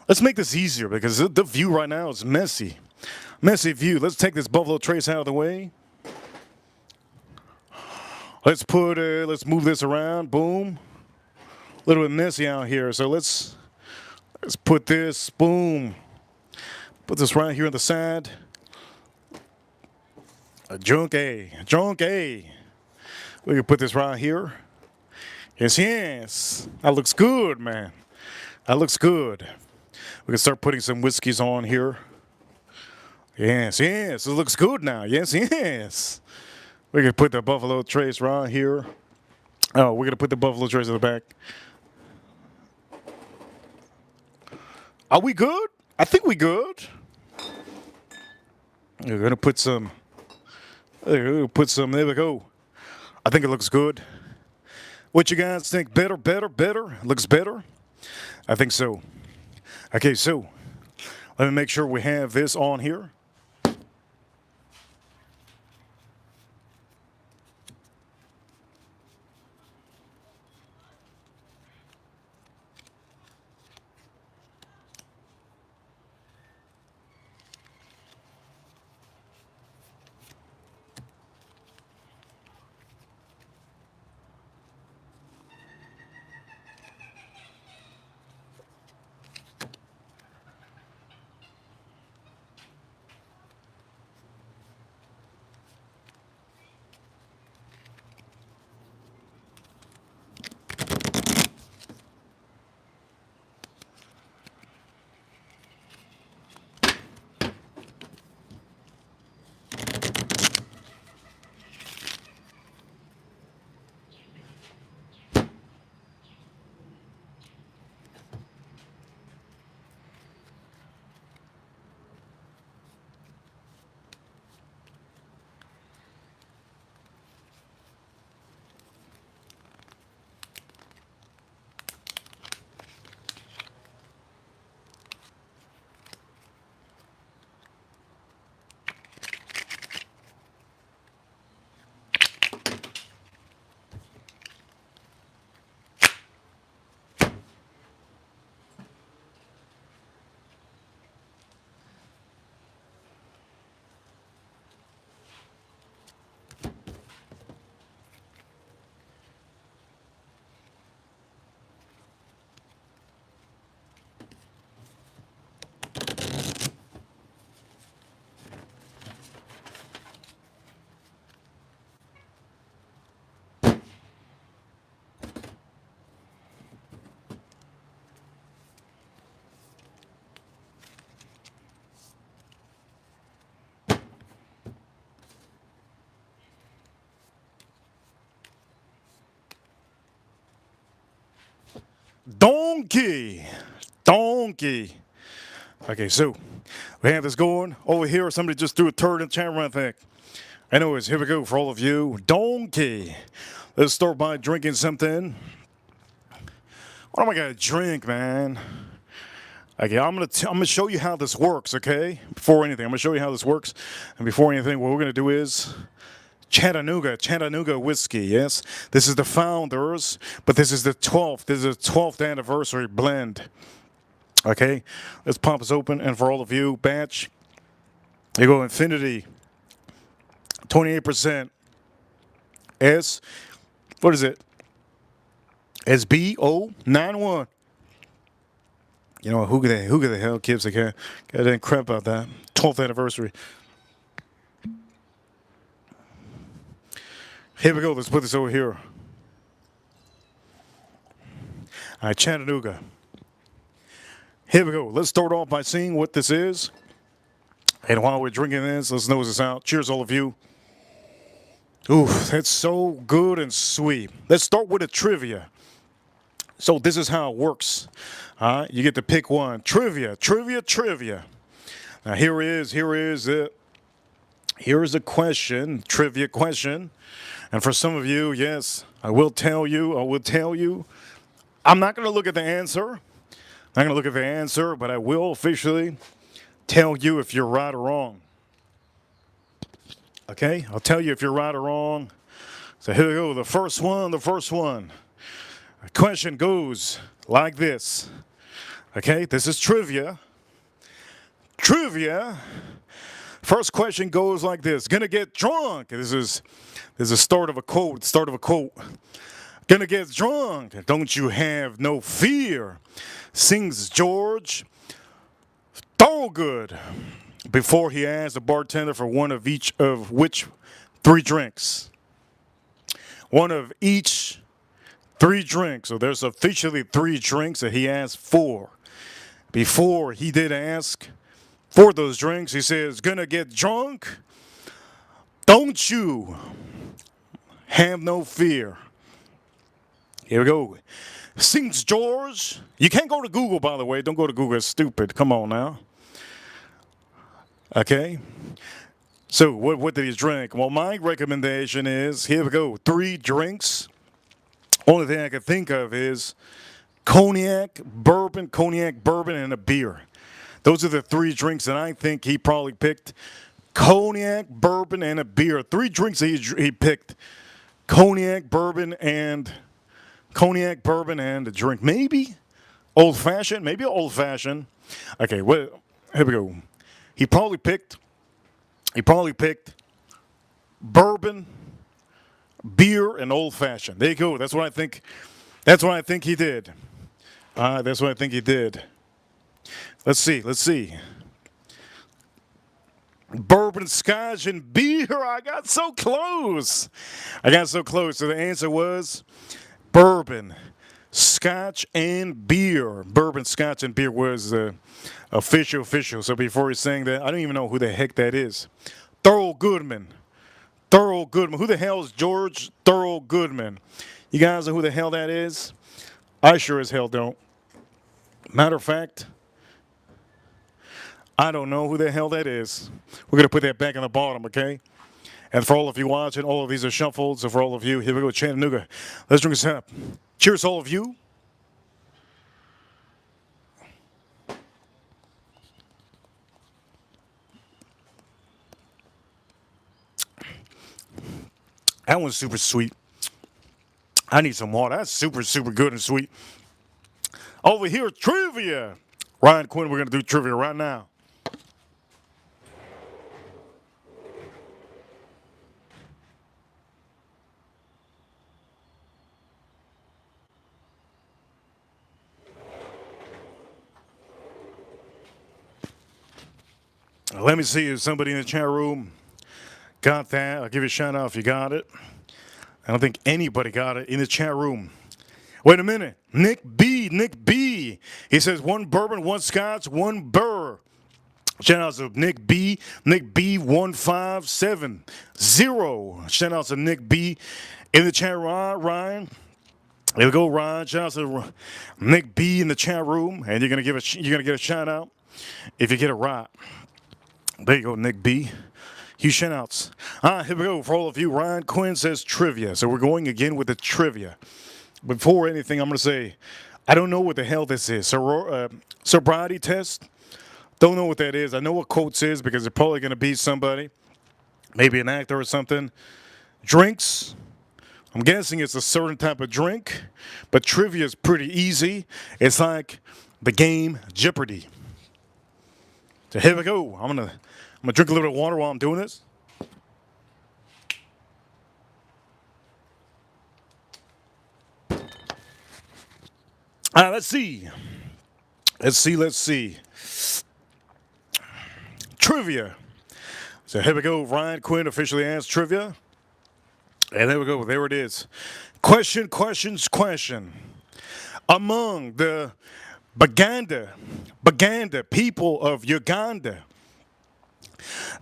Let's make this easier because the view right now is messy. Messy view. Let's take this Buffalo Trace out of the way. Let's move this around. Boom. A little bit messy out here. So let's put this, boom. Put this right here on the side. A junk A. We can put this right here. Yes. That looks good, man. That looks good. We can start putting some whiskeys on here. Yes. It looks good now. Yes. We can put the Buffalo Trace right here. Oh, we're going to put the Buffalo Trace in the back. Are we good? I think we good. We're going to put some. There we go. I think it looks good. What you guys think? Better? Looks better? I think so. Okay, so let me make sure we have this on here. Donkey. Donkey. Okay, so we have this going over here. Somebody just threw a turd in the chat room, I think. Anyways, here we go for all of you. Donkey. Let's start by drinking something. What am I gonna drink, man? Okay, I'm gonna show you how this works. Okay, before anything, I'm gonna show you how this works. And before anything, what we're gonna do is Chattanooga whiskey. Yes, this is the founders, but this is the 12th. This is the 12th anniversary blend. Okay, let's pop this open, and for all of you, batch. You go Infinity. 28%. S. What is it? SBO91. You know, who the hell gives a goddamn crap about that? 12th anniversary. Here we go. Let's put this over here. All right, Chattanooga. Here we go. Let's start off by seeing what this is. And while we're drinking this, let's nose this out. Cheers, all of you. Ooh, that's so good and sweet. Let's start with a trivia. So this is how it works. You get to pick one. Trivia. Now here is the question, trivia question. And for some of you, yes, I will tell you. I'm not going to look at the answer. But I will officially tell you if you're right or wrong. Okay? I'll tell you if you're right or wrong. So here we go. The first one. The question goes like this. Okay? This is trivia. First question goes like this. Gonna get drunk. This is the start of a quote. Gonna get drunk. Don't you have no fear. Sings George Thorogood before he asked the bartender for one of each of which 3 drinks. One of each 3 drinks. So there's officially 3 drinks that he asked for. Before he did ask for those drinks, he says, gonna get drunk. Don't you have no fear. Here we go. Sings George. You can't go to Google, by the way. Don't go to Google. It's stupid. Come on now. Okay. So what did he drink? Well, my recommendation is, here we go, 3 drinks. Only thing I can think of is cognac, bourbon, and a beer. Those are the 3 drinks that I think he probably picked. Cognac, bourbon, and a beer. 3 drinks he picked. Cognac, bourbon, and a drink. Maybe old fashioned. Okay, well, here we go. He probably picked bourbon, beer, and old fashioned. There you go. That's what I think he did. Let's see. Bourbon, scotch, and beer. I got so close. So the answer was bourbon, scotch, and beer. Bourbon, scotch, and beer was official. So before he's saying that, I don't even know who the heck that is. Thorogood. Who the hell is George Thorogood? You guys know who the hell that is? I sure as hell don't. Matter of fact, I don't know who the hell that is. We're going to put that back in the bottom, okay? And for all of you watching, all of these are shuffled. So for all of you, here we go, Chattanooga. Let's drink this up. Cheers, all of you. That one's super sweet. I need some water. That's super good and sweet. Over here, trivia. Ryan Quinn, we're going to do trivia right now. Let me see if somebody in the chat room got that. I'll give you a shout out if you got it. I don't think anybody got it in the chat room. Wait a minute. Nick B. He says 1 bourbon, 1 scotch, 1 burr. Shout out to Nick B. Nick B1570. Shout out to Nick B in the chat, Ryan. There we go, Ron. Shout out to Nick B in the chat room, and you're gonna get a shout out if you get it right. There you go, Nick B. Huge shout outs. Here we go for all of you. Ryan Quinn says trivia, so we're going again with the trivia. Before anything, I'm gonna say I don't know what the hell this is. Sobriety test. Don't know what that is. I know what quotes is because it's probably gonna be somebody, maybe an actor or something. Drinks. I'm guessing it's a certain type of drink, but trivia is pretty easy. It's like the game Jeopardy. So here we go. I'm gonna drink a little bit of water while I'm doing this. Let's see. Let's see. Trivia. So here we go. Ryan Quinn officially asked trivia. And there we go. There it is. Question. Among the Baganda people of Uganda,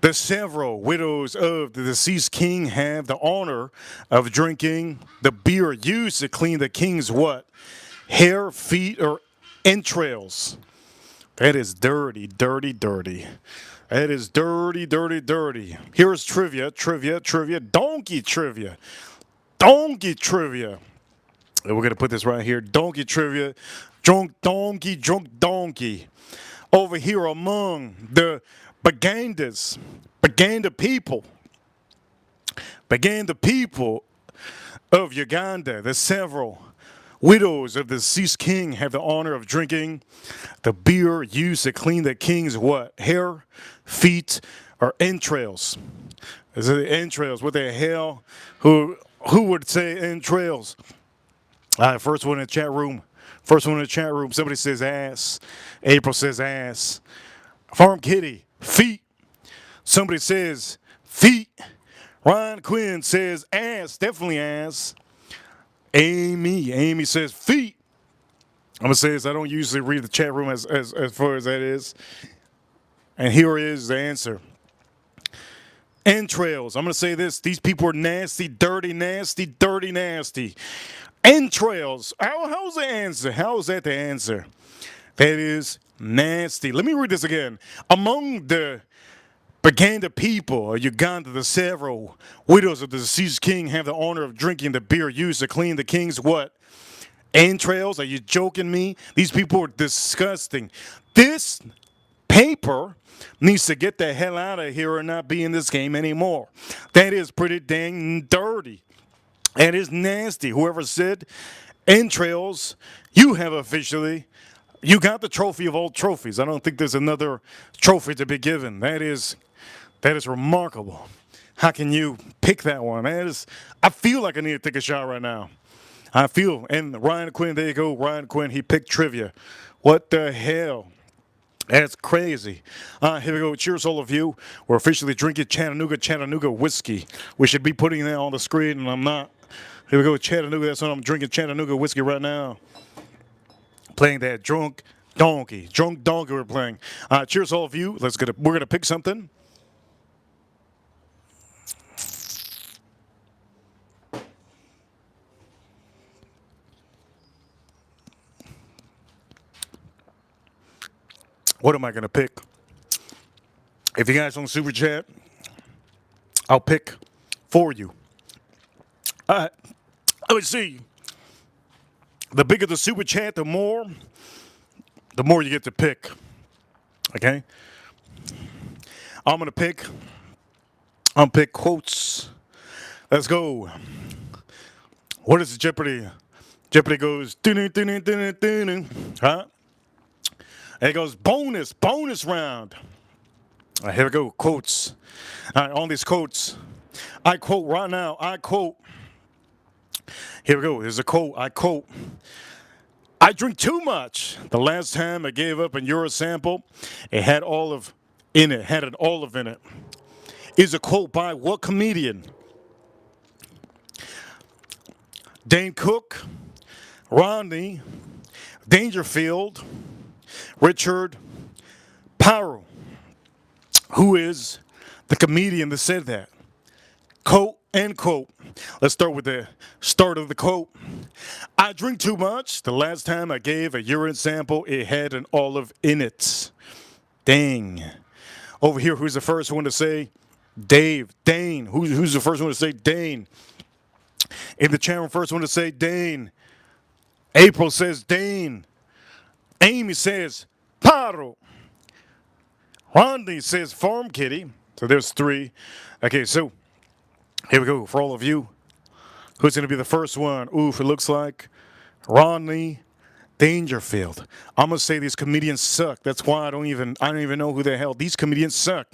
the several widows of the deceased king have the honor of drinking the beer used to clean the king's what? Hair, feet, or entrails. That is dirty. That is dirty. Here's trivia. Donkey trivia. And we're going to put this right here. Donkey trivia. Drunk donkey. Over here among the Baganda people of Uganda, the several widows of the deceased king have the honor of drinking the beer used to clean the king's what? Hair, feet, or entrails. Is it entrails? What the hell? Who would say entrails? All right, first one in the chat room. Somebody says ass. April says ass. Farm Kitty, feet. Somebody says feet. Ryan Quinn says ass. Definitely ass. Amy says feet. I'm gonna say this. I don't usually read the chat room as far as that is. And here is the answer. Entrails. I'm gonna say this. These people are nasty, dirty. Entrails. How's the answer? How is that the answer? That is nasty. Let me read this again. Among the Baganda people of Uganda, the several widows of the deceased king have the honor of drinking the beer used to clean the king's what? Entrails? Are you joking me? These people are disgusting. This paper needs to get the hell out of here and not be in this game anymore. That is pretty dang dirty. That is nasty. Whoever said entrails, you got the trophy of all trophies. I don't think there's another trophy to be given. That is remarkable. How can you pick that one? I feel like I need to take a shot right now. And Ryan Quinn, there you go. Ryan Quinn, he picked trivia. What the hell? That's crazy. Here we go. Cheers, all of you. We're officially drinking Chattanooga whiskey. We should be putting that on the screen, and I'm not. Here we go. Chattanooga. That's what I'm drinking. Chattanooga whiskey right now. Playing that drunk donkey. We're playing. Cheers, all of you. We're gonna pick something. What am I gonna pick? If you guys don't super chat, I'll pick for you. Let me see. The bigger the super chat, the more you get to pick. Okay? I'm gonna pick quotes. Let's go. What is the Jeopardy? Jeopardy goes huh? And it goes bonus round. All right, here we go. Quotes. All right, on these quotes. I quote right now. Here we go. Here's a quote. I quote. I drink too much. The last time I gave up an Euro sample, it had olive in it. Had an olive in it. Is a quote by what comedian? Dane Cook, Rodney Dangerfield, Richard Pryor. Who is the comedian that said that? Quote End quote. Let's start with the start of the quote. I drink too much. The last time I gave a urine sample, it had an olive in it. Dang. Over here, who's the first one to say? Dave. Dane. Who's the first one to say Dane? In the channel, first one to say Dane. April says Dane. Amy says Paro. Rodney says Farm Kitty. So there's three. Okay, so here we go. For all of you, who's going to be the first one? Oof, it looks like Rodney Dangerfield. I'm going to say these comedians suck. That's why I don't even know who the hell. These comedians suck.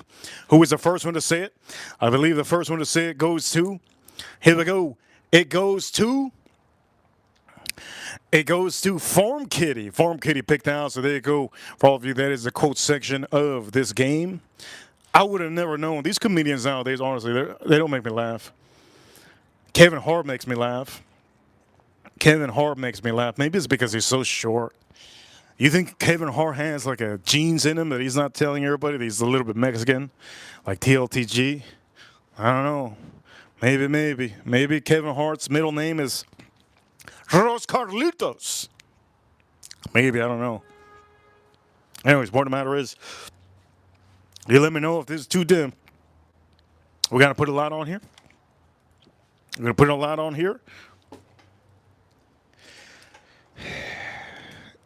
Who was the first one to say it? I believe the first one to say it goes to, here we go. It goes to Farm Kitty. Farm Kitty picked out, so there you go. For all of you, that is the quote section of this game. I would have never known. These comedians nowadays, honestly, they don't make me laugh. Kevin Hart makes me laugh. Kevin Hart makes me laugh. Maybe it's because he's so short. You think Kevin Hart has like a genes in him that he's not telling everybody that he's a little bit Mexican? Like TLTG? I don't know. Maybe Kevin Hart's middle name is Ros Carlitos. Maybe, I don't know. Anyways, point of the matter is, you let me know if this is too dim. We got to put a lot on here. We're going to put a lot on here.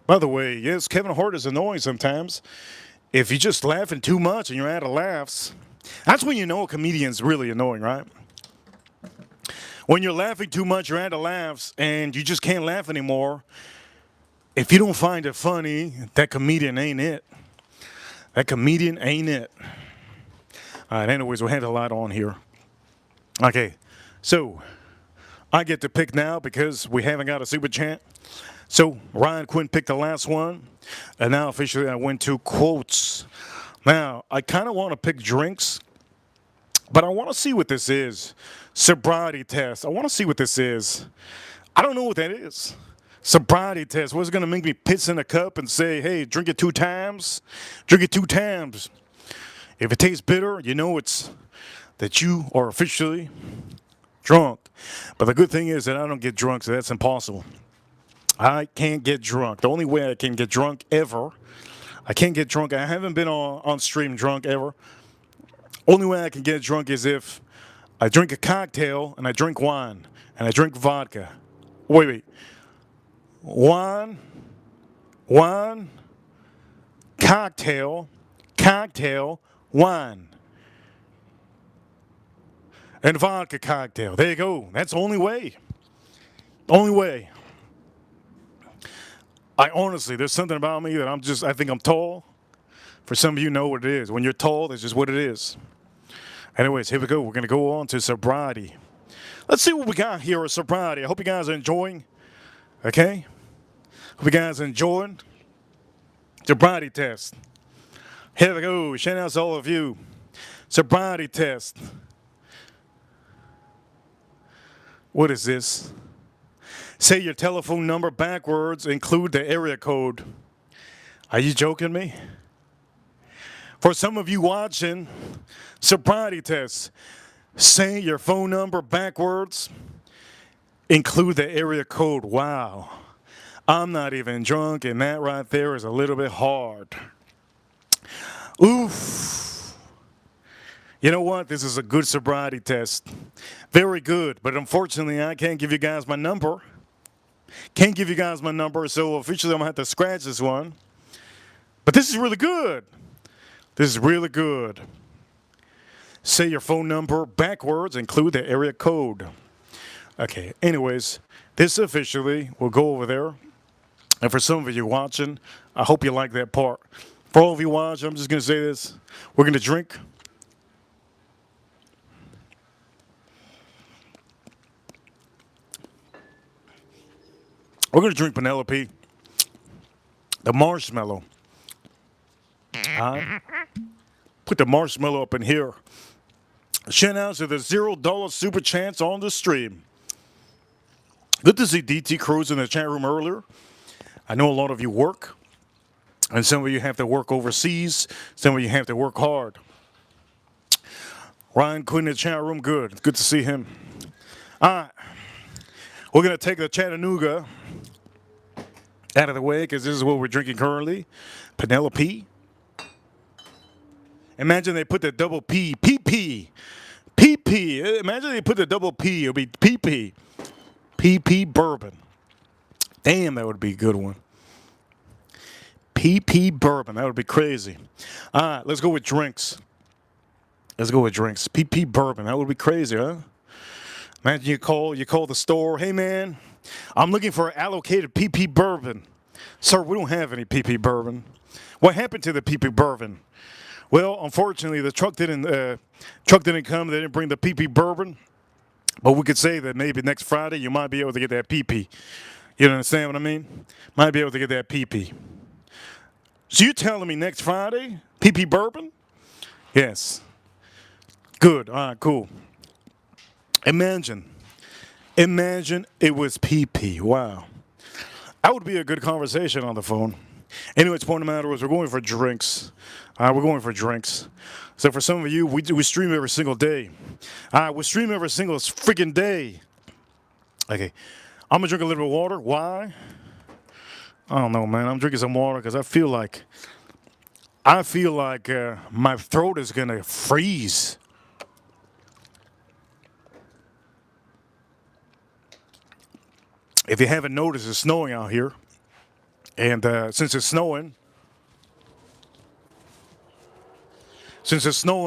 By the way, yes, Kevin Hart is annoying sometimes. If you're just laughing too much and you're out of laughs, that's when you know a comedian's really annoying, right? When you're laughing too much, you're out of laughs, and you just can't laugh anymore. If you don't find it funny, that comedian ain't it. That comedian ain't it. All right, anyways, we had a lot on here. Okay, so I get to pick now because we haven't got a super chat. So Ryan Quinn picked the last one, and now officially I went to quotes. Now, I kind of want to pick drinks, but I want to see what this is. Sobriety test. I want to see what this is. I don't know what that is. Sobriety test. What's it going to make me piss in a cup and say, hey, drink it 2 times? Drink it 2 times. If it tastes bitter, you know it's that you are officially drunk. But the good thing is that I don't get drunk, so that's impossible. I can't get drunk. The only way I can get drunk ever, I can't get drunk. I haven't been on stream drunk ever. Only way I can get drunk is if I drink a cocktail and I drink wine and I drink vodka. Wait. Wine, cocktail, wine. And vodka cocktail. There you go. That's the only way. Only way. I honestly, there's something about me that I think I'm tall. For some of you know what it is. When you're tall, that's just what it is. Anyways, here we go. We're going to go on to sobriety. Let's see what we got here with sobriety. I hope you guys are enjoying. Okay? Hope you guys are enjoying. Sobriety test. Here we go. Shout out to all of you. Sobriety test. What is this? Say your telephone number backwards, include the area code. Are you joking me? For some of you watching, sobriety test. Say your phone number backwards, include the area code. Wow. I'm not even drunk, and that right there is a little bit hard. Oof. You know what? This is a good sobriety test. Very good, but unfortunately, I can't give you guys my number. Can't give you guys my number, so officially I'm going to have to scratch this one. But this is really good. This is really good. Say your phone number backwards, include the area code. Okay, anyways, this officially will go over there. And for some of you watching, I hope you like that part. For all of you watching, I'm just going to say this. We're going to drink. We're going to drink Penelope, the marshmallow. Put the marshmallow up in here. Shout out to the $0 super chats on the stream. Good to see DT Cruz in the chat room earlier. I know a lot of you work, and some of you have to work overseas. Some of you have to work hard. Ryan Quinn in the chat room, good. It's good to see him. All right. We're going to take the Chattanooga out of the way because this is what we're drinking currently. Penelope. Imagine they put the double P. PP. PP. Imagine they put the double P. It would be PP. PP bourbon. Damn, that would be a good one. PP bourbon. That would be crazy. All right, let's go with drinks. PP bourbon. That would be crazy, huh? Imagine you call the store. Hey, man, I'm looking for allocated PP bourbon. Sir, we don't have any PP bourbon. What happened to the PP bourbon? Well, unfortunately, the truck didn't come. They didn't bring the PP bourbon. But we could say that maybe next Friday you might be able to get that PP. You understand what I mean? Might be able to get that PP. So you're telling me next Friday, PP bourbon? Yes. Good. All right, cool. Imagine it was PP. Wow. That would be a good conversation on the phone. Anyways, point of the matter is we're going for drinks. So for some of you, we stream every single day. We stream every single freaking day. Okay. I'm going to drink a little bit of water. Why? I don't know, man. I'm drinking some water because I feel like my throat is going to freeze. If you haven't noticed, it's snowing out here. And since it's snowing,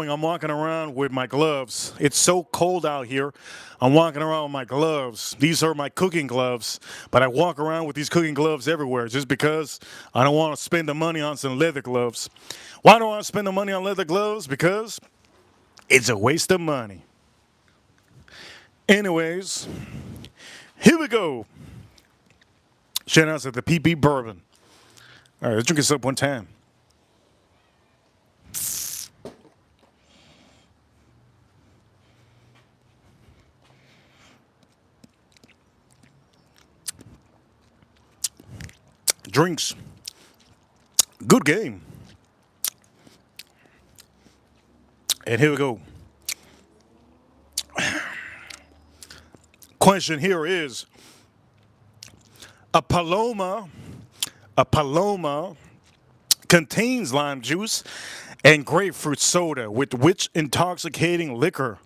I'm walking around with my gloves. It's so cold out here. I'm walking around with my gloves. These are my cooking gloves, but I walk around with these cooking gloves everywhere just because I don't want to spend the money on some leather gloves. Why don't I spend the money on leather gloves? Because it's a waste of money. Anyways, here we go. Shout out to the PP bourbon. All right, let's drink this up one time. Drinks. Good game. And here we go. Question here is, a Paloma contains lime juice and grapefruit soda with which intoxicating liquor?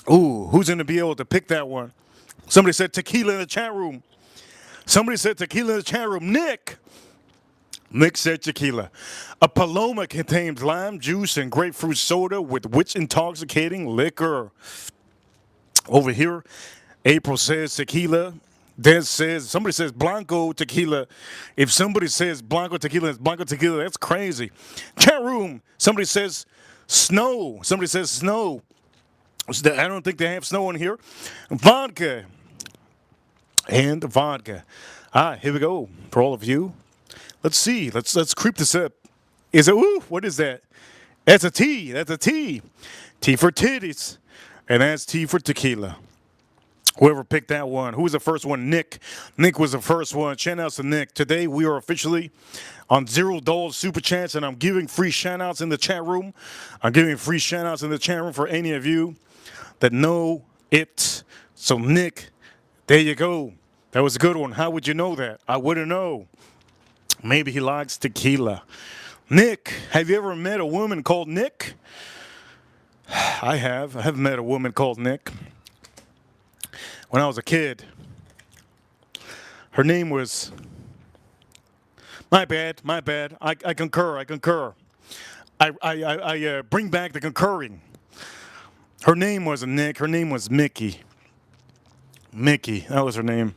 Ooh, who's going to be able to pick that one? Somebody said tequila in the chat room. Nick. Nick said tequila. A Paloma contains lime juice and grapefruit soda with which intoxicating liquor? Over here, April says tequila. Somebody says Blanco tequila. If somebody says Blanco tequila, it's Blanco tequila. That's crazy. Chat room. Somebody says snow. I don't think they have snow in here. Vodka. And vodka. All right, here we go for all of you. Let's see. Let's creep this up. What is that? That's a T. T for titties. And that's T for tequila. Whoever picked that one. Who was the first one? Nick. Nick was the first one. Shout outs to Nick. Today we are officially on $0 Super Chats, and I'm giving free shout outs in the chat room. For any of you that know it. So Nick, there you go. That was a good one. How would you know that? I wouldn't know. Maybe he likes tequila. Nick, have you ever met a woman called Nick? I have. I have met a woman called Nick. When I was a kid, her name was... My bad. I concur. I bring back the concurring. Her name wasn't Nick. Her name was Mickey. That was her name.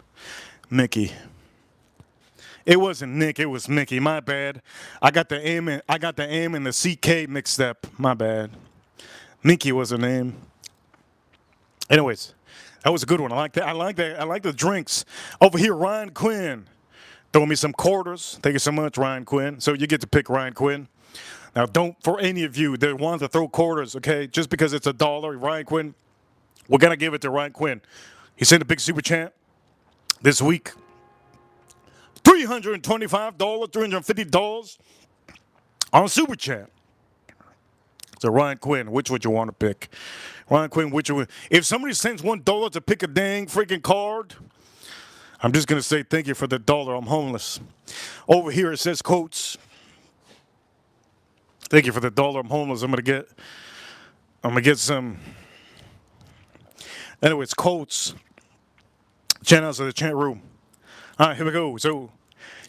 Mickey. It wasn't Nick. It was Mickey. My bad. I got the M and the CK mixed up. My bad. Mickey was her name. Anyways, that was a good one. I like that. I like the drinks. Over here, Ryan Quinn. Throw me some quarters. Thank you so much, Ryan Quinn. So you get to pick Ryan Quinn. Now, don't, for any of you that want to throw quarters, okay, just because it's $1, Ryan Quinn, we're going to give it to Ryan Quinn. He sent a big super chat this week. $325, $350 on super chat. So Ryan Quinn, which would you want to pick? Ryan Quinn, which would? If somebody sends $1 to pick a dang freaking card, I'm just gonna say thank you for the dollar. I'm homeless. Over here it says quotes. Thank you for the dollar. I'm homeless. I'm gonna get some. Anyway, it's quotes. Channels of the chat room. All right, here we go. So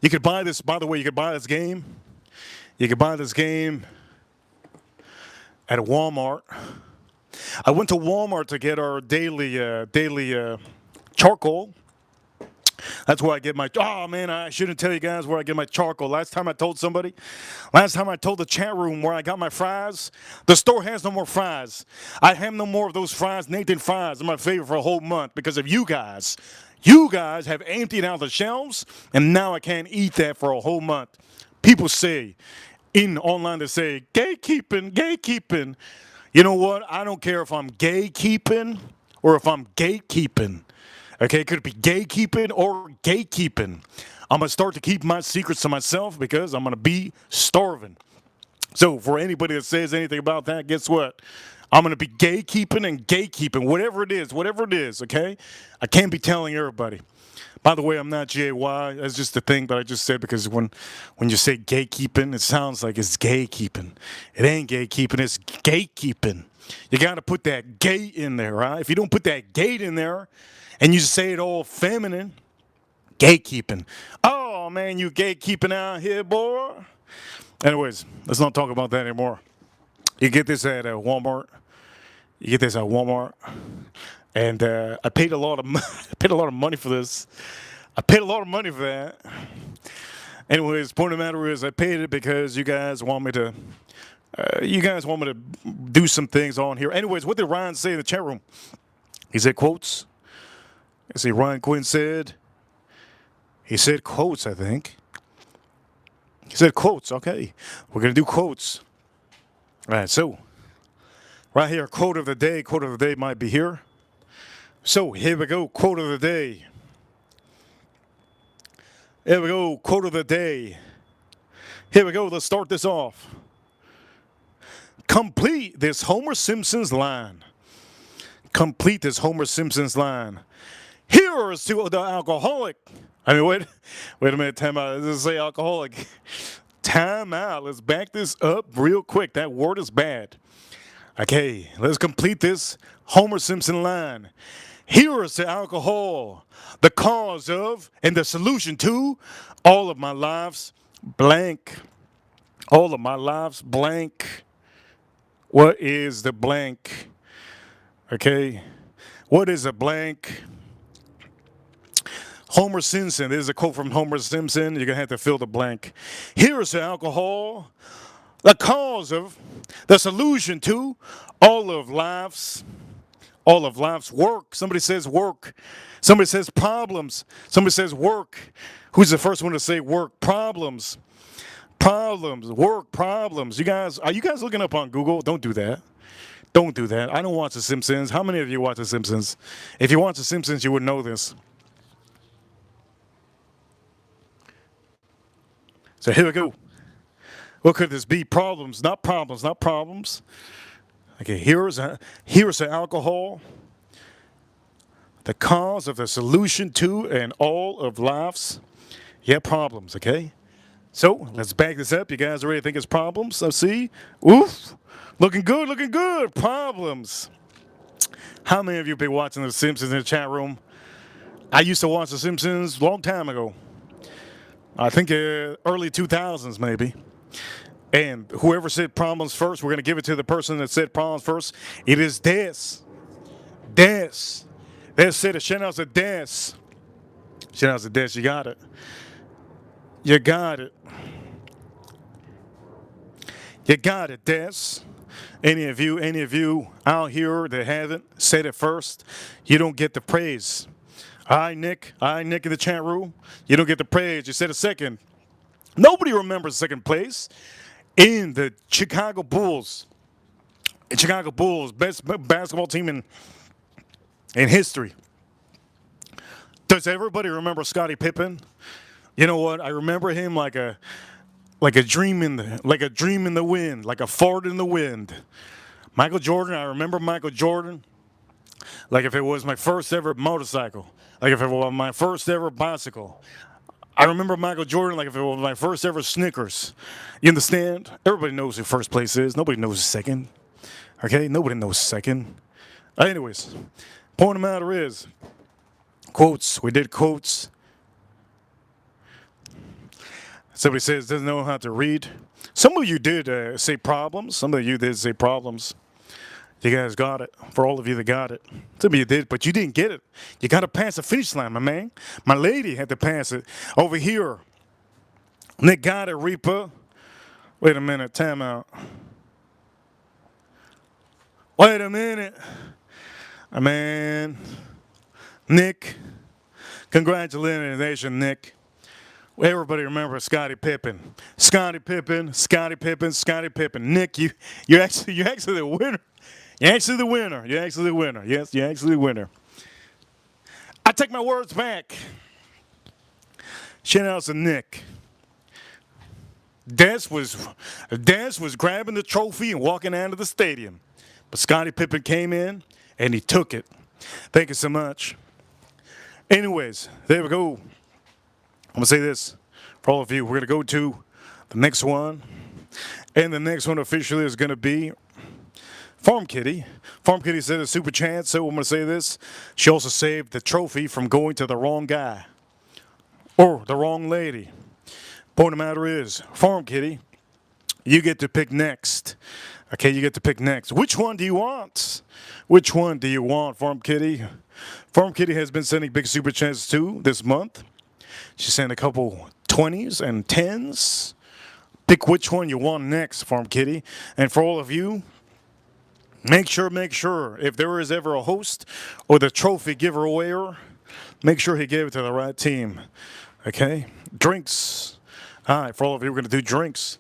you could buy this. By the way, you could buy this game. You could buy this game at Walmart. I went to Walmart to get our daily charcoal. That's where I get my. Oh man, I shouldn't tell you guys where I get my charcoal. Last time I told the chat room where I got my fries. The store has no more fries. I have no more of those fries. Nathan fries are my favorite for a whole month because of you guys. You guys have emptied out the shelves, and now I can't eat that for a whole month. People say in online they say gatekeeping, gatekeeping. You know what? I don't care if I'm gatekeeping or if I'm gatekeeping. Okay, it could be gatekeeping or gatekeeping. I'm going to start to keep my secrets to myself because I'm going to be starving. So for anybody that says anything about that, guess what? I'm going to be gatekeeping and gatekeeping, whatever it is, okay? I can't be telling everybody. By the way, I'm not GAY. That's just the thing that I just said because when you say gatekeeping, it sounds like it's gatekeeping. It ain't gatekeeping, it's gatekeeping. You got to put that gate in there, right? If you don't put that gate in there and you say it all feminine, gatekeeping. Oh, man, you gatekeeping out here, boy. Anyways, let's not talk about that anymore. You get this at Walmart. And I paid a lot of money for this. I paid a lot of money for that. Anyways, point of the matter is, I paid it because you guys want me to. Do some things on here. Anyways, what did Ryan say in the chat room? He said quotes. I see Ryan Quinn said. He said quotes. I think. He said quotes. Okay, we're gonna do quotes. All right, so right here, quote of the day. Quote of the day might be here. So here we go. Quote of the day. Here we go. Quote of the day. Here we go. Let's start this off. Complete this Homer Simpson's line. Complete this Homer Simpson's line. Here's to the alcoholic. I mean, wait a minute. Time out. Does it say alcoholic? Time out. Let's back this up real quick. That word is bad. Okay, let's complete this Homer Simpson line. Here is to alcohol, the cause of and the solution to all of my lives blank. All of my lives blank. What is the blank? Okay, what is a blank? Homer Simpson. There's a quote from Homer Simpson. You're going to have to fill the blank. Here is the alcohol, the cause of, the solution to all of life's work. Somebody says work. Somebody says problems. Somebody says work. Who's the first one to say work? Problems. Problems. Work problems. Are you guys looking up on Google? Don't do that. Don't do that. I don't watch The Simpsons. How many of you watch The Simpsons? If you watch The Simpsons, you would know this. So here we go. What could this be? Problems, not problems, not problems. Okay, here's the alcohol, the cause of the solution to and all of life's problems. Okay, so let's back this up. You guys already think it's problems? I see. Oof, looking good, looking good. Problems. How many of you have been watching The Simpsons in the chat room? I used to watch The Simpsons a long time ago. I think early 2000s maybe. And whoever said problems first, we're going to give it to the person that said problems first. It is Des. Des. Des said it. Shout out to Des. Shout out to Des. You got it. You got it. You got it, Des. Any of you out here that haven't said it first, you don't get the praise. Hi, Nick. Hi, Nick in the chat room. You don't get the praise. You said a second. Nobody remembers second place in the Chicago Bulls. Chicago Bulls, best basketball team in history. Does everybody remember Scottie Pippen? You know what? I remember him like a like a dream in the wind, like a fart in the wind. Michael Jordan, I remember Michael Jordan like if it was my first ever motorcycle, like if it was my first ever bicycle. I remember Michael Jordan like if it was my first ever Snickers. You understand? Everybody knows who first place is. Nobody knows second. Okay? Nobody knows second. Anyways, point of the matter is, quotes. We did quotes. Somebody says doesn't know how to read. Some of you did say problems. Some of you did say problems. You guys got it. For all of you that got it. Some of you did, but you didn't get it. You got to pass the finish line, my man. My lady had to pass it. Over here, Nick got it, Reaper. Wait a minute, time out. Wait a minute. Man, Nick. Congratulations, Nick. Everybody remember Scottie Pippen. Scottie Pippen, Scottie Pippen, Scottie Pippen. Nick, you're actually the winner. You're actually the winner. You're actually the winner. Yes, you're actually the winner. I take my words back. Shout out to Nick. Des was grabbing the trophy and walking out of the stadium. But Scottie Pippen came in and he took it. Thank you so much. Anyways, there we go. I'm going to say this for all of you. We're going to go to the next one. And the next one officially is going to be Farm Kitty. Farm Kitty said a super chance, so I'm going to say this. She also saved the trophy from going to the wrong guy or the wrong lady. Point of the matter is, Farm Kitty, you get to pick next. Okay, you get to pick next. Which one do you want? Which one do you want, Farm Kitty? Farm Kitty has been sending big super chances too this month. She sent a couple 20s and 10s. Pick which one you want next, Farm Kitty. And for all of you, make sure, if there is ever a host or the trophy giveawayer, make sure he gave it to the right team. Okay? Drinks. All right, for all of you, we're going to do drinks.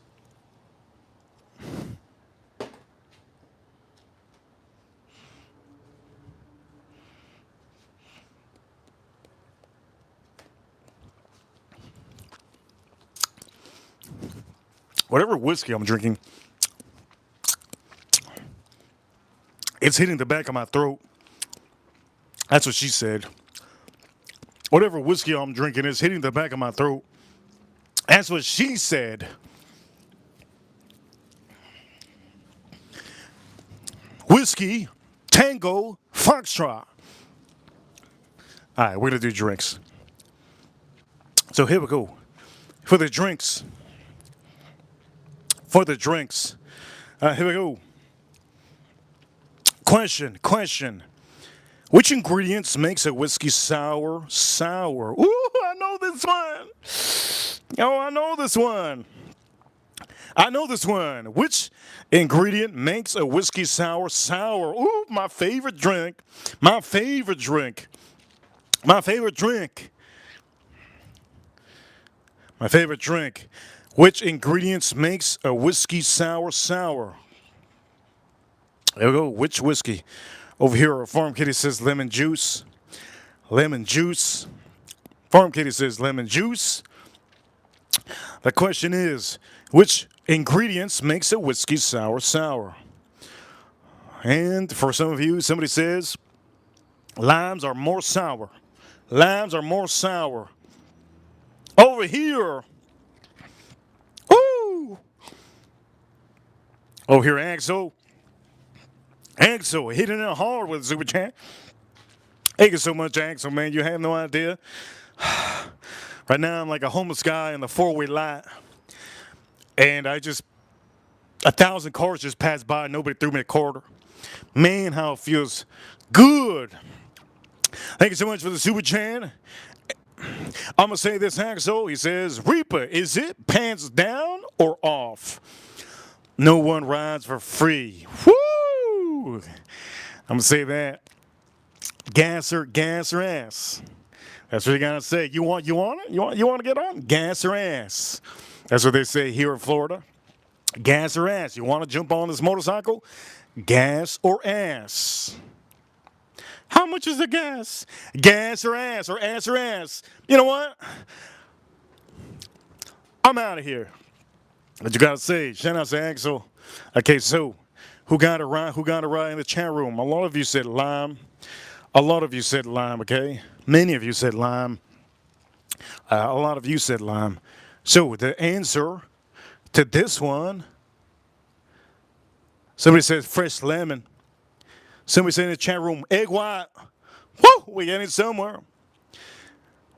Whatever whiskey I'm drinking, it's hitting the back of my throat. That's what she said. Whatever whiskey I'm drinking is hitting the back of my throat. That's what she said. Whiskey, Tango, Foxtrot. All right, we're going to do drinks. So here we go. For the drinks. Here we go. Question. Which ingredients makes a whiskey sour? Ooh, I know this one. Oh, I know this one. Which ingredient makes a whiskey sour? Ooh, my favorite drink. Which ingredients makes a whiskey sour? There we go. Which whiskey? Over here, Farm Kitty says lemon juice. Farm Kitty says lemon juice. The question is, which ingredients makes a whiskey sour? And for some of you, somebody says limes are more sour. Over here. Ooh. Over here, Axel hitting it hard with Super Chat. Thank you so much, Axel, man. You have no idea. Right now, I'm like a homeless guy in the four-way lot. And 1,000 cars just passed by. Nobody threw me a quarter. Man, how it feels good. Thank you so much for the Super Chat. I'm going to say this, Axel. He says, Reaper, is it pants down or off? No one rides for free. Woo! I'm going to say that. Gas or ass. That's what you got to say. You want it? You want to get on? Gas or ass. That's what they say here in Florida. Gas or ass. You want to jump on this motorcycle? Gas or ass. How much is the gas? Gas or ass or ass or ass? You know what? I'm out of here. What you gotta say? Shout out to Axel. Okay, so who got it right? Who got it right in the chat room? A lot of you said lime. A lot of you said lime. Okay, many of you said lime. A lot of you said lime. So the answer to this one, somebody says fresh lemon. Somebody said in the chat room, egg white. Woo, we getting it somewhere.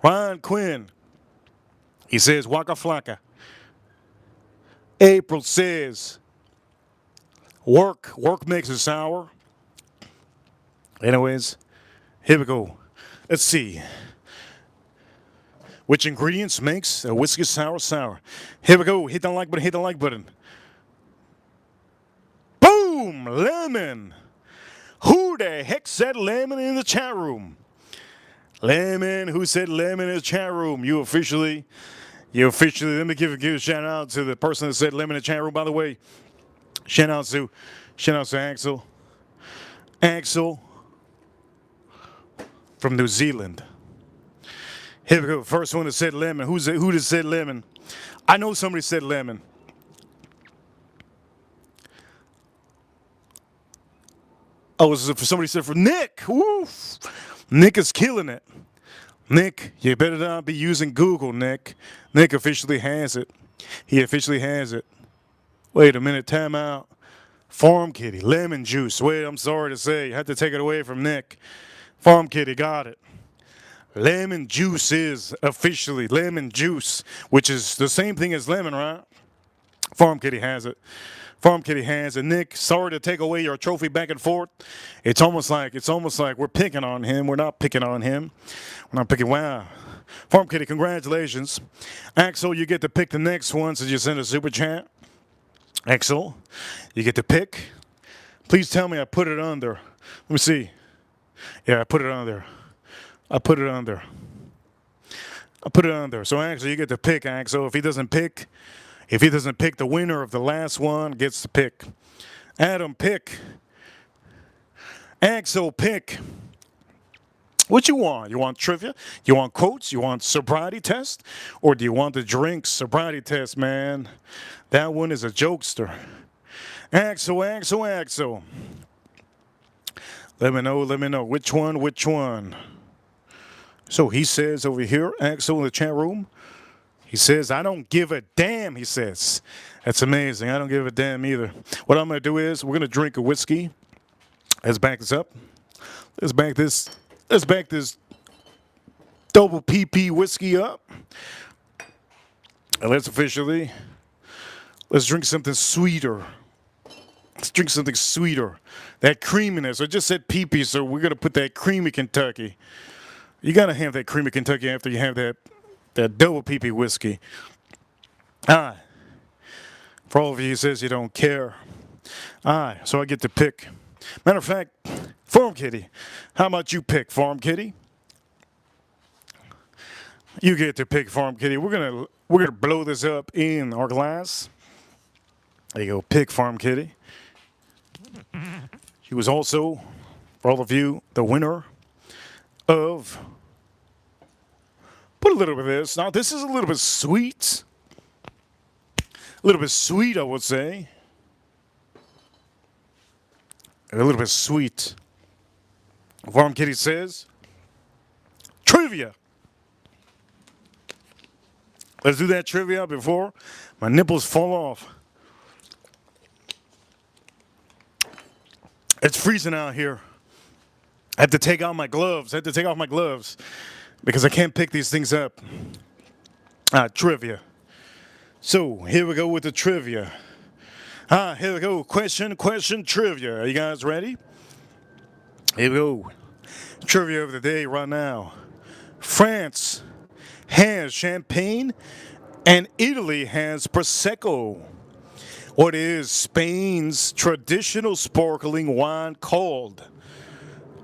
Ryan Quinn, he says Waka Flocka. April says work makes it sour. Anyways, here we go. Let's see. Which ingredients makes a whiskey sour? Here we go. Hit the like button. Hit the like button. Boom! Lemon. Who the heck said lemon in the chat room? Lemon. Who said lemon in the chat room? You officially. Let me give a shout out to the person that said lemon in the chat room. By the way, shout out to Axel. Axel from New Zealand. Here we go. First one that said lemon. Who just said lemon? I know somebody said lemon. Oh, somebody said for Nick. Woo! Nick is killing it. Nick, you better not be using Google, Nick. Nick officially has it. He officially has it. Wait a minute, time out. Farm Kitty, lemon juice. Wait, I'm sorry to say, you had to take it away from Nick. Farm Kitty got it. Lemon juice is officially lemon juice, which is the same thing as lemon, right? Farm Kitty has it. Farm Kitty has it. Nick, sorry to take away your trophy back and forth. It's almost like we're picking on him. We're not picking on him. We're not picking. Wow. Farm Kitty, congratulations. Axel, you get to pick the next one since you sent a super chat. Axel, you get to pick. Please tell me I put it on there. Let me see. Yeah, I put it on there. I put it on there. So Axel, you get to pick, Axel. If he doesn't pick, the winner of the last one gets to pick. Adam, pick. Axel, pick. What you want? You want trivia? You want quotes? You want sobriety test? Or do you want the drink sobriety test, man? That one is a jokester. Axel. Let me know. Which one? So he says over here, Axel in the chat room, he says, I don't give a damn, he says. That's amazing. I don't give a damn either. What I'm going to do is we're going to drink a whiskey. Let's back this up. Let's back this double PP whiskey up. And let's drink something sweeter. That creaminess. I just said PP, so we're going to put that creamy Kentucky. You got to have that creamy Kentucky after you have that double PP whiskey. For all of you who says you don't care. So I get to pick. Matter of fact, Farm Kitty, how about you pick, Farm Kitty? You get to pick, Farm Kitty. We're gonna blow this up in our glass. There you go, pick, Farm Kitty. She was also, for all of you, the winner of. Put a little bit of this. Now, this is a little bit sweet. I would say. A little bit sweet. Farm Kitty says, trivia. Let's do that trivia before my nipples fall off. It's freezing out here. I have to take off my gloves. Because I can't pick these things up. Trivia. So, here we go with the trivia. Here we go. Question, trivia. Are you guys ready? Here we go. Trivia of the day right now. France has champagne and Italy has Prosecco. What is Spain's traditional sparkling wine called?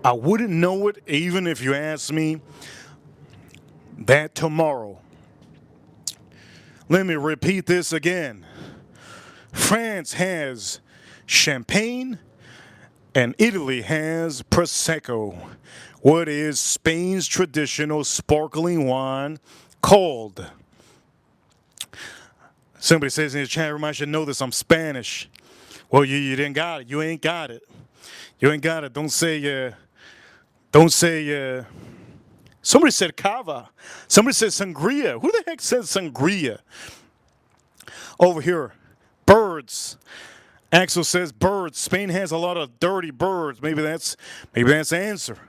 I wouldn't know it even if you asked me that tomorrow. Let me repeat this again. France has champagne and Italy has Prosecco. What is Spain's traditional sparkling wine called? Somebody says in the chat room, I should know this. I'm Spanish. Well, you didn't got it. You ain't got it. You ain't got it. Don't say. Don't say. Somebody said cava. Somebody said sangria. Who the heck says sangria? Over here, birds. Axel says birds. Spain has a lot of dirty birds. Maybe that's the answer.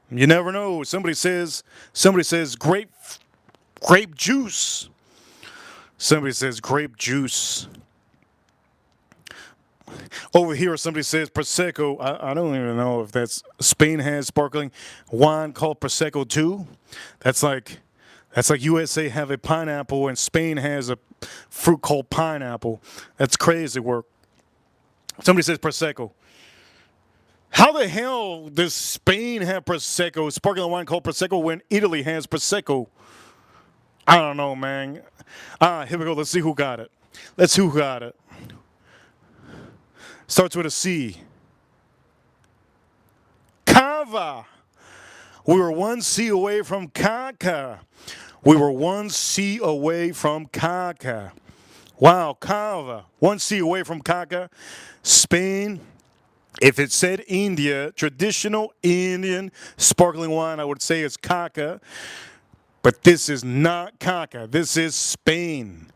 You never know. Somebody says grape juice. Somebody says grape juice. Over here, somebody says Prosecco. I don't even know if that's Spain has sparkling wine called Prosecco too. That's like USA have a pineapple and Spain has a fruit called pineapple. That's crazy work. Somebody says Prosecco. How the hell does Spain have Prosecco, sparkling wine called Prosecco, when Italy has Prosecco? I don't know, man. Here we go. Let's see who got it. Let's see who got it. Starts with a C. Cava. We were one C away from caca. We were one C away from caca. Wow, cava. One C away from caca. Spain. If it said India, traditional Indian sparkling wine, I would say it's caca. But this is not caca. This is Spain.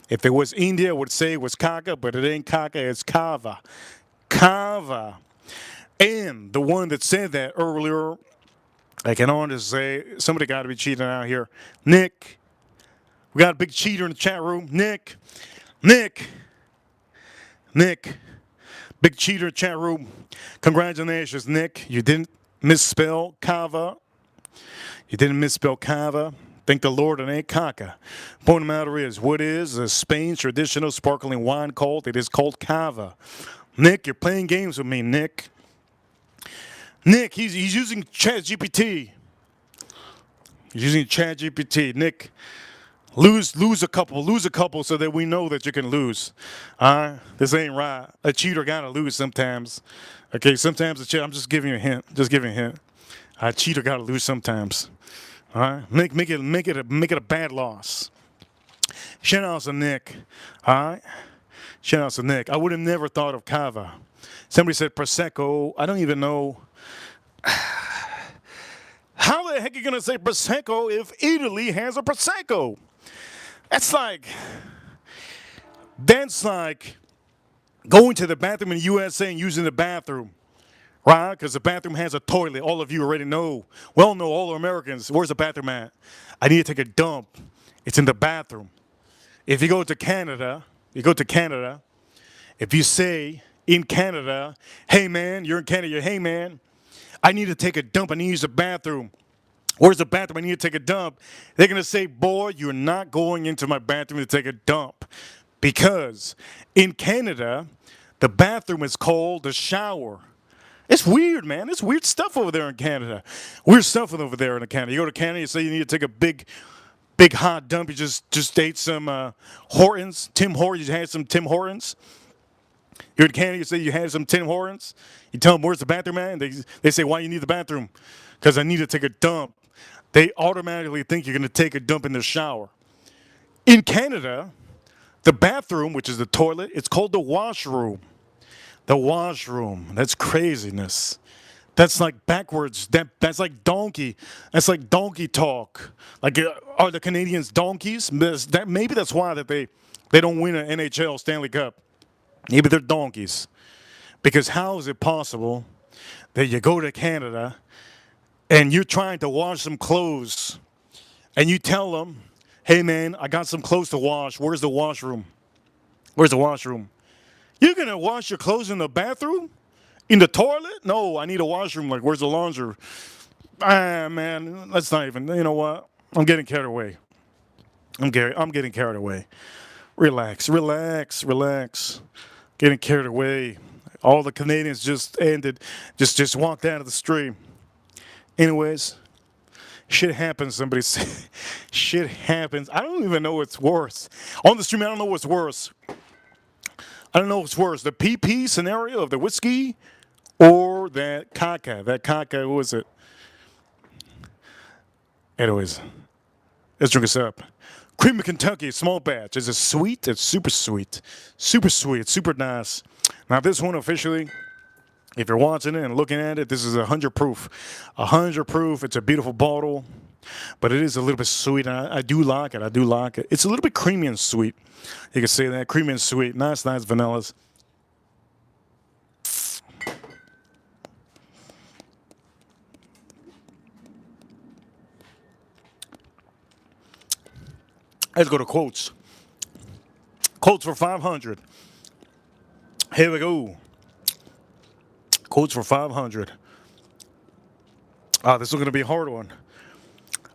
If it was India, I would say it was caca, but it ain't caca, it's cava. Cava. And the one that said that earlier, I can honestly say, somebody got to be cheating out here. Nick. We got a big cheater in the chat room. Nick. Big cheater in the chat room. Congratulations, Nick. You didn't misspell cava. Thank the Lord it ain't caca. Point of the matter is, what is Spain's traditional sparkling wine called? It is called cava. Nick, you're playing games with me, Nick. Nick, he's using ChatGPT. Nick, lose a couple so that we know that you can lose. This ain't right. A cheater gotta lose sometimes. Okay, sometimes I'm just giving you a hint. A cheater gotta lose sometimes. All right, make it a bad loss. Shout out to Nick. All right, shout out to Nick. I would have never thought of cava. Somebody said Prosecco. I don't even know. How the heck are you gonna say Prosecco if Italy has a Prosecco? That's like going to the bathroom in the USA and using the bathroom. Right? Because the bathroom has a toilet. All of you already know. Well, no, all Americans. Where's the bathroom at? I need to take a dump. It's in the bathroom. If you go to Canada, if you say in Canada, hey man, you're in Canada, hey man, I need to take a dump. I need to use the bathroom. Where's the bathroom? I need to take a dump. They're going to say, boy, you're not going into my bathroom to take a dump. Because in Canada, the bathroom is called the shower. It's weird, man. It's weird stuff over there in Canada. Weird stuff over there in Canada. You go to Canada, you say you need to take a big hot dump. You just ate some Hortons, Tim Hortons. You had some Tim Hortons. You're in Canada, you say you had some Tim Hortons. You tell them, where's the bathroom, man? They say, why you need the bathroom? Because I need to take a dump. They automatically think you're going to take a dump in the shower. In Canada, the bathroom, which is the toilet, it's called the washroom. The washroom. That's craziness. That's like backwards. That's like donkey. That's like donkey talk. Like, are the Canadians donkeys? Maybe that's why that they don't win an NHL Stanley Cup. Maybe they're donkeys. Because how is it possible that you go to Canada and you're trying to wash some clothes and you tell them, hey man, I got some clothes to wash. Where's the washroom? You're going to wash your clothes in the bathroom? In the toilet? No, I need a washroom. Like, where's the laundry? Man, let's not even, you know what? I'm getting carried away. I'm getting carried away. Relax. Getting carried away. All the Canadians just walked out of the stream. Anyways, shit happens, somebody said. Shit happens. I don't even know what's worse. On the stream, I don't know what's worse. The PP scenario of the whiskey or that caca. What was it? Anyways, let's drink this up. Creamy Kentucky, small batch. Is it sweet? It's super sweet. Super sweet. Super nice. Now, this one officially, if you're watching it and looking at it, this is 100 proof. 100 proof. It's a beautiful bottle, but it is a little bit sweet. And I do like it. I do like it. It's a little bit creamy and sweet. You can say that. Creamy and sweet. Nice, nice vanillas. Let's go to quotes. Quotes for 500. Here we go. Quotes for 500. This is going to be a hard one.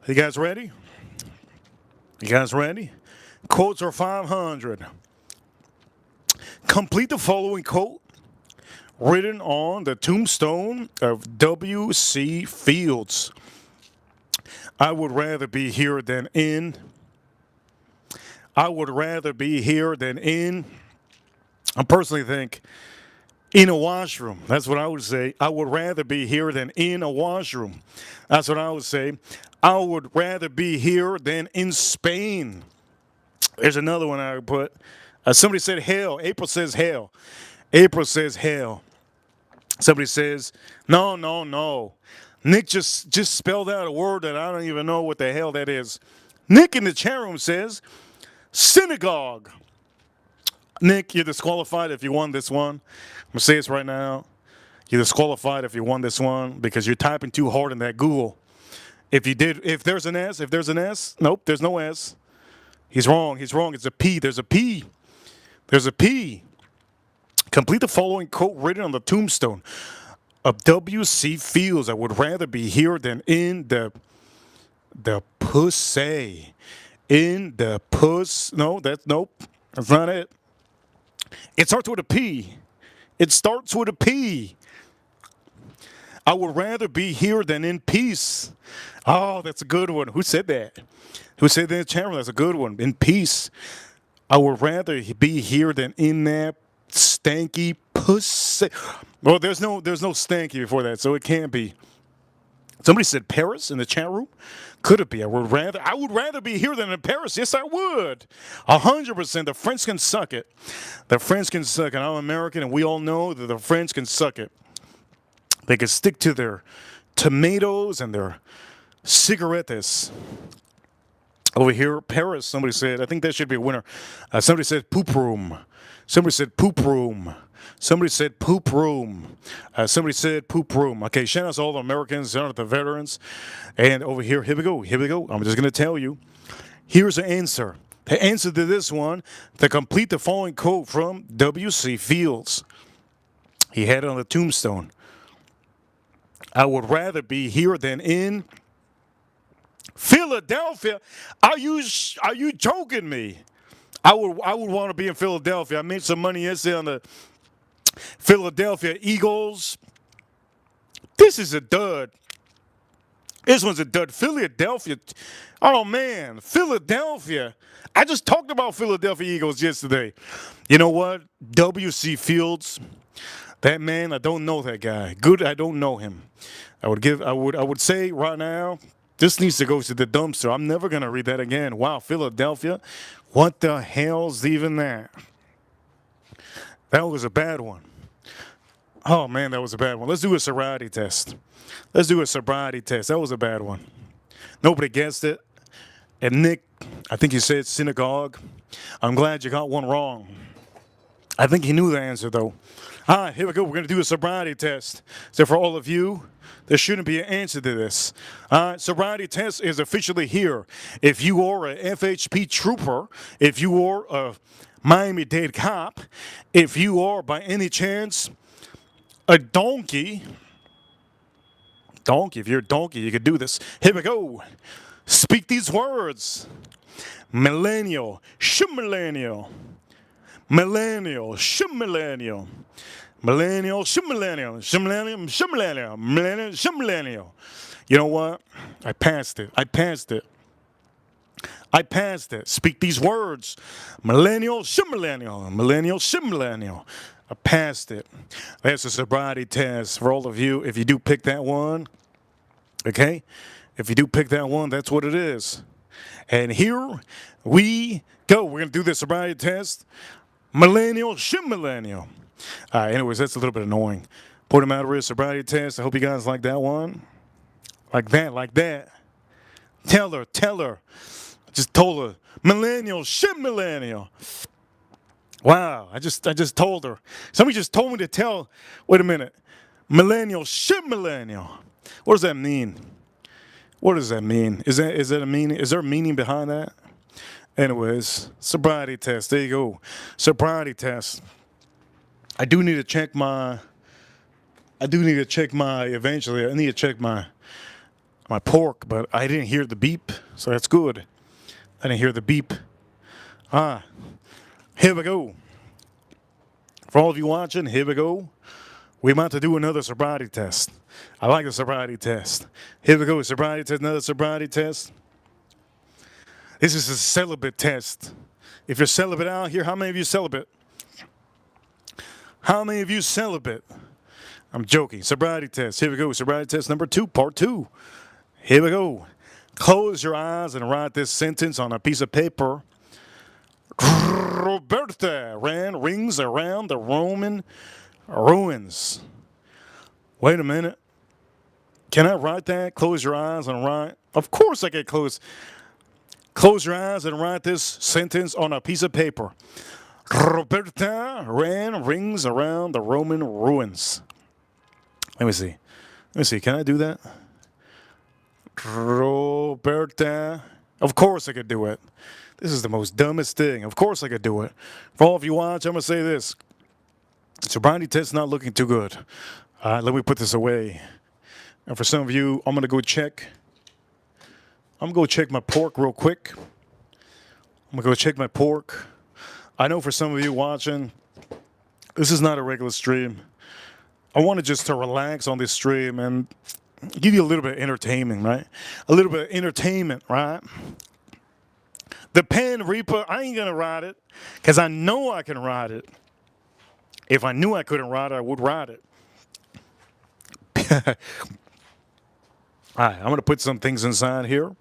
You guys ready? You guys ready? Quotes for 500. Complete the following quote written on the tombstone of W.C. Fields. I would rather be here than in. I would rather be here than in. I personally think in a washroom. That's what I would say. I would rather be here than in a washroom. That's what I would say. I would rather be here than in Spain. There's another one I would put. Somebody said hell. April says hell. April says hell. Somebody says, no, no, no. Nick just spelled out a word that I don't even know what the hell that is. Nick in the chat room says, synagogue. Nick, you're disqualified if you won this one. I'm going to say this right now. You're disqualified if you won this one because you're typing too hard in that Google. If there's an S, nope, there's no S. He's wrong. It's a P. There's a P. There's a P. Complete the following quote written on the tombstone of W.C. Fields. I would rather be here than in the pussy. In the puss. No, nope. That's not it. It starts with a P. It starts with a P. I would rather be here than in peace. Oh, that's a good one. Who said that? Who said that in the channel? That's a good one. In peace. I would rather be here than in that stanky pussy. Well, there's no stanky before that, so it can't be. Somebody said Paris in the chat room. Could it be? I would rather be here than in Paris. Yes, I would. 100%. The French can suck it. The French can suck it. I'm American, and we all know that the French can suck it. They can stick to their tomatoes and their cigarettes. Over here, Paris, somebody said, I think that should be a winner. Somebody said poop room. Somebody said poop room. Somebody said poop room. Somebody said poop room. Okay, shout out to all the Americans, shout out to the veterans. And over here, here we go. I'm just going to tell you. Here's the answer. The answer to this one, to complete the following quote from W.C. Fields. He had it on the tombstone. I would rather be here than in Philadelphia. Are you joking me? I would want to be in Philadelphia. I made some money yesterday on the Philadelphia Eagles. This is a dud. This one's a dud. Philadelphia. Oh, man. Philadelphia. I just talked about Philadelphia Eagles yesterday. You know what? W.C. Fields. That man, I don't know that guy. Good, I don't know him. I would say right now, this needs to go to the dumpster. I'm never going to read that again. Wow, Philadelphia. What the hell's even that? That was a bad one. Oh, man, that was a bad one. Let's do a sobriety test. That was a bad one. Nobody guessed it. And Nick, I think you said synagogue. I'm glad you got one wrong. I think he knew the answer, though. All right, here we go. We're going to do a sobriety test. So for all of you, there shouldn't be an answer to this. Sobriety test is officially here. If you are a FHP trooper, if you are a Miami-Dade cop, if you are by any chance a donkey, if you're a donkey, you can do this. Here we go. Speak these words. Millennial, shmillennial. Millennial, shmillennial. Millennial, shmillennial. Shmillennial, shmillennial. Millennial, shmillennial. You know what? I passed it. Speak these words. Millennial, shmillennial. Millennial, shmillennial. I passed it. That's a sobriety test for all of you. If you do pick that one, okay? If you do pick that one, that's what it is. And here we go. We're going to do the sobriety test. Millennial, shit millennial. Anyways, that's a little bit annoying. Point of matter is sobriety test. I hope you guys like that one. Like that, like that. Tell her. I just told her. Millennial, shit millennial. Wow, I just told her. Somebody just told me to tell. Wait a minute. Millennial, shit millennial. What does that mean? What does that mean? Is that a meaning? Is there a meaning behind that? Anyways, sobriety test. There you go. Sobriety test. I do need to check my. Eventually, I need to check my pork, but I didn't hear the beep, so that's good. I didn't hear the beep. Here we go. For all of you watching, here we go. We're about to do another sobriety test. I like the sobriety test. Here we go. Sobriety test, another sobriety test. This is a celibate test. If you're celibate out here, how many of you celibate? How many of you celibate? I'm joking. Sobriety test. Here we go. Sobriety test number 2, part 2. Here we go. Close your eyes and write this sentence on a piece of paper. Roberta ran rings around the Roman ruins. Wait a minute. Can I write that? Close your eyes and write. Of course I can close. Close your eyes and write this sentence on a piece of paper. Roberta ran rings around the Roman ruins. Let me see. Can I do that? Roberta. Of course I could do it. This is the most dumbest thing. Of course I could do it. For all of you watch, I'm going to say this. Sobriety test not looking too good. Let me put this away. And for some of you, I'm going to go check. I'm going to go check my pork real quick. I'm going to go check my pork. I know for some of you watching, this is not a regular stream. I wanted just to relax on this stream and give you a little bit of entertainment, right? A little bit of entertainment, right? The Pen Reaper, I ain't going to ride it because I know I can ride it. If I knew I couldn't ride it, I would ride it. All right, I'm going to put some things inside here.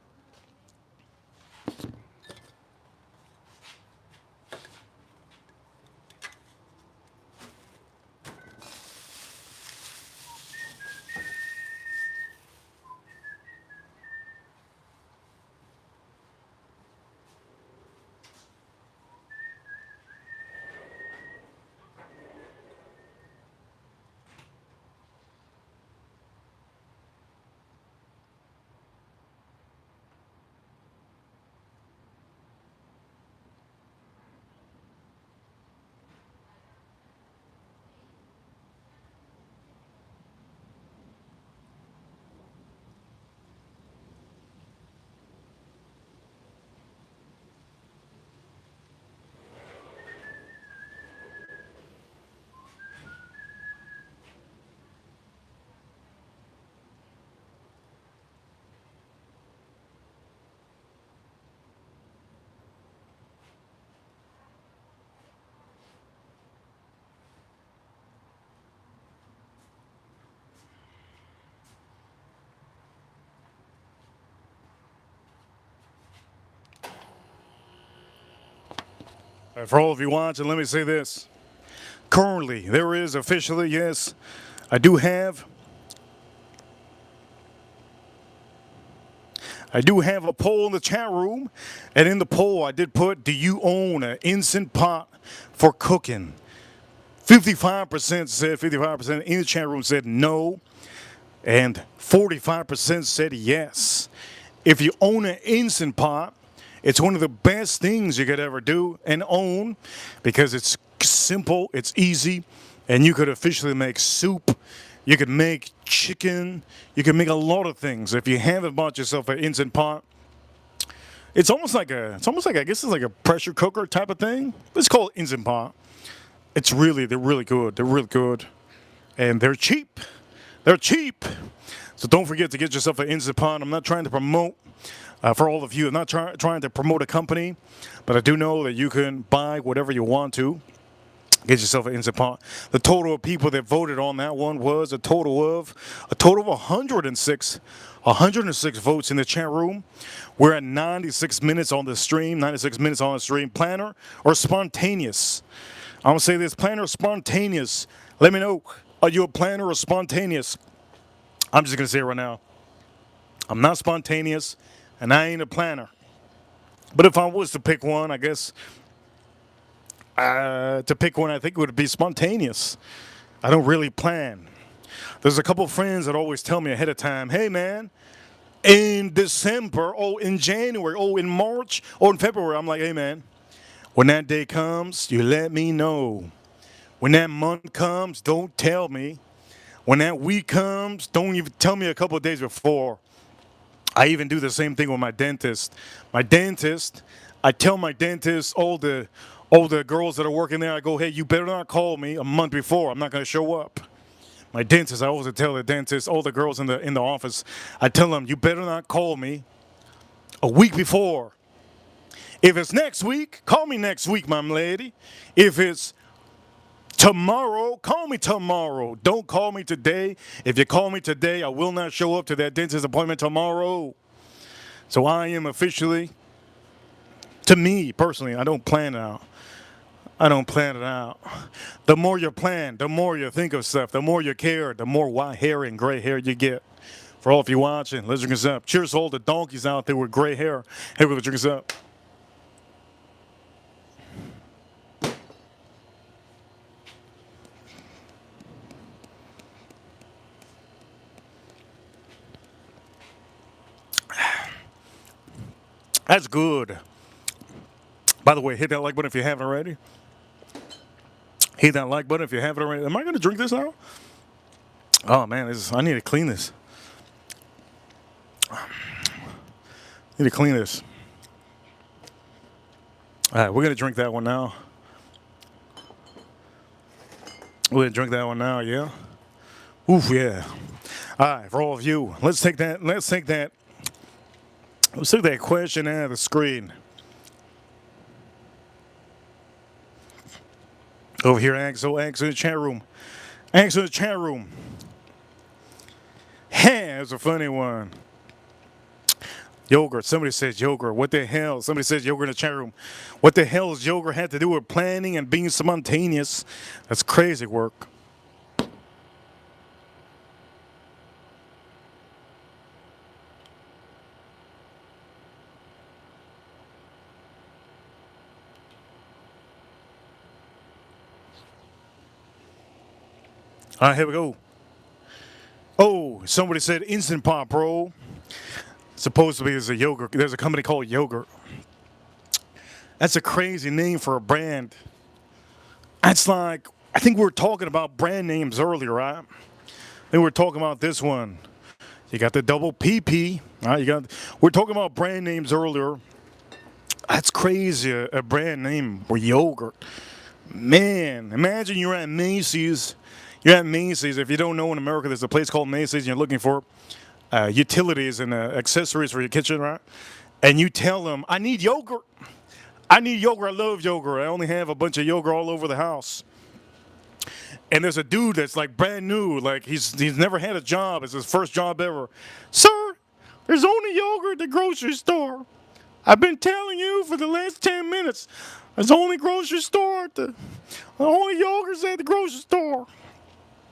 For all of you watching, let me say this. Currently, there is officially, yes, I do have a poll in the chat room, and in the poll I did put, do you own an instant pot for cooking? 55% in the chat room said no, and 45% said yes. If you own an instant pot, it's one of the best things you could ever do and own because it's simple, it's easy, and you could officially make soup. You could make chicken. You can make a lot of things. If you haven't bought yourself an instant pot, it's almost like I guess it's like a pressure cooker type of thing. Let's call it instant pot. They're really good. They're really good, and they're cheap. They're cheap. So don't forget to get yourself an instant pot. I'm not trying to promote. For all of you, I'm not trying to promote a company, but I do know that you can buy whatever you want to. Get yourself an instant pot. The total of people that voted on that one was a total of 106 votes in the chat room. We're at 96 minutes on the stream. 96 minutes on the stream. Planner or spontaneous? I'm gonna say this: planner or spontaneous? Let me know. Are you a planner or spontaneous? I'm just gonna say it right now. I'm not spontaneous, and I ain't a planner. But if I was to pick one, I guess I think it would be spontaneous. I don't really plan. There's a couple friends that always tell me ahead of time, hey man, in December, oh, in January, oh, in March, or in February. I'm like, hey man, when that day comes, you let me know. When that month comes, don't tell me. When that week comes, don't even tell me a couple of days before. I even do the same thing with my dentist. I tell my dentist, all the girls that are working there, I go, hey, you better not call me a month before. I'm not going to show up. My dentist, I always tell the dentist, all the girls in the office, I tell them, you better not call me a week before. If it's next week, call me next week, my lady. If it's tomorrow, call me tomorrow. Don't call me today. If you call me today, I will not show up to that dentist appointment tomorrow. So I am officially, to me personally, I don't plan it out. I don't plan it out. The more you plan, the more you think of stuff, the more you care, the more white hair and gray hair you get. For all of you watching, let's drink this up. Cheers to all the donkeys out there with gray hair. Hey, we're gonna drink this up. That's good. By the way, hit that like button if you haven't already. Hit that like button if you haven't already. Am I going to drink this now? Oh, man, I need to clean this. Need to clean this. All right, we're going to drink that one now. We're going to drink that one now, yeah? Oof, yeah. All right, for all of you, let's take that question out of the screen. Over here, Axel in the chat room. Axel in the chat room. Hey, that's a funny one. Yogurt. Somebody says yogurt. What the hell? Somebody says yogurt in the chat room. What the hell does yogurt have to do with planning and being spontaneous? That's crazy work. All right, here we go. Oh, somebody said Instant Pot, bro. Supposed to be there's a yogurt. There's a company called Yogurt. That's a crazy name for a brand. That's like, I think we were talking about brand names earlier, right? I think we were talking about this one. You got the double PP. Right? We're talking about brand names earlier. That's crazy, a brand name for yogurt. Man, imagine you're at Macy's. You're at Macy's. If you don't know, in America, there's a place called Macy's, and you're looking for utilities and accessories for your kitchen, right? And you tell them, I need yogurt. I need yogurt. I love yogurt. I only have a bunch of yogurt all over the house. And there's a dude that's like brand new, like he's never had a job. It's his first job ever. Sir, there's only yogurt at the grocery store. I've been telling you for the last 10 minutes. There's only grocery store the only yogurt's at the grocery store.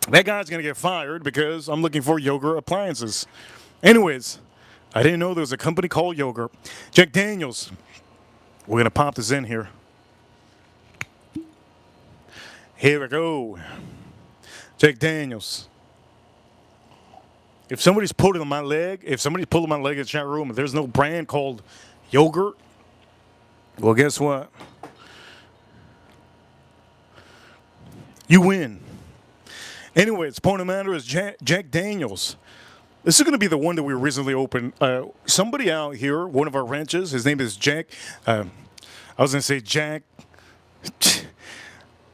That guy's gonna get fired because I'm looking for yogurt appliances. Anyways, I didn't know there was a company called Yogurt. Jack Daniels. We're gonna pop this in here. Here we go. Jack Daniels. If somebody's pulling my leg in the chat room, if there's no brand called Yogurt, well, guess what? You win. Anyways, point of the matter is Jack Daniels. This is going to be the one that we recently opened. Somebody out here, one of our ranches, his name is Jack. I was going to say Jack.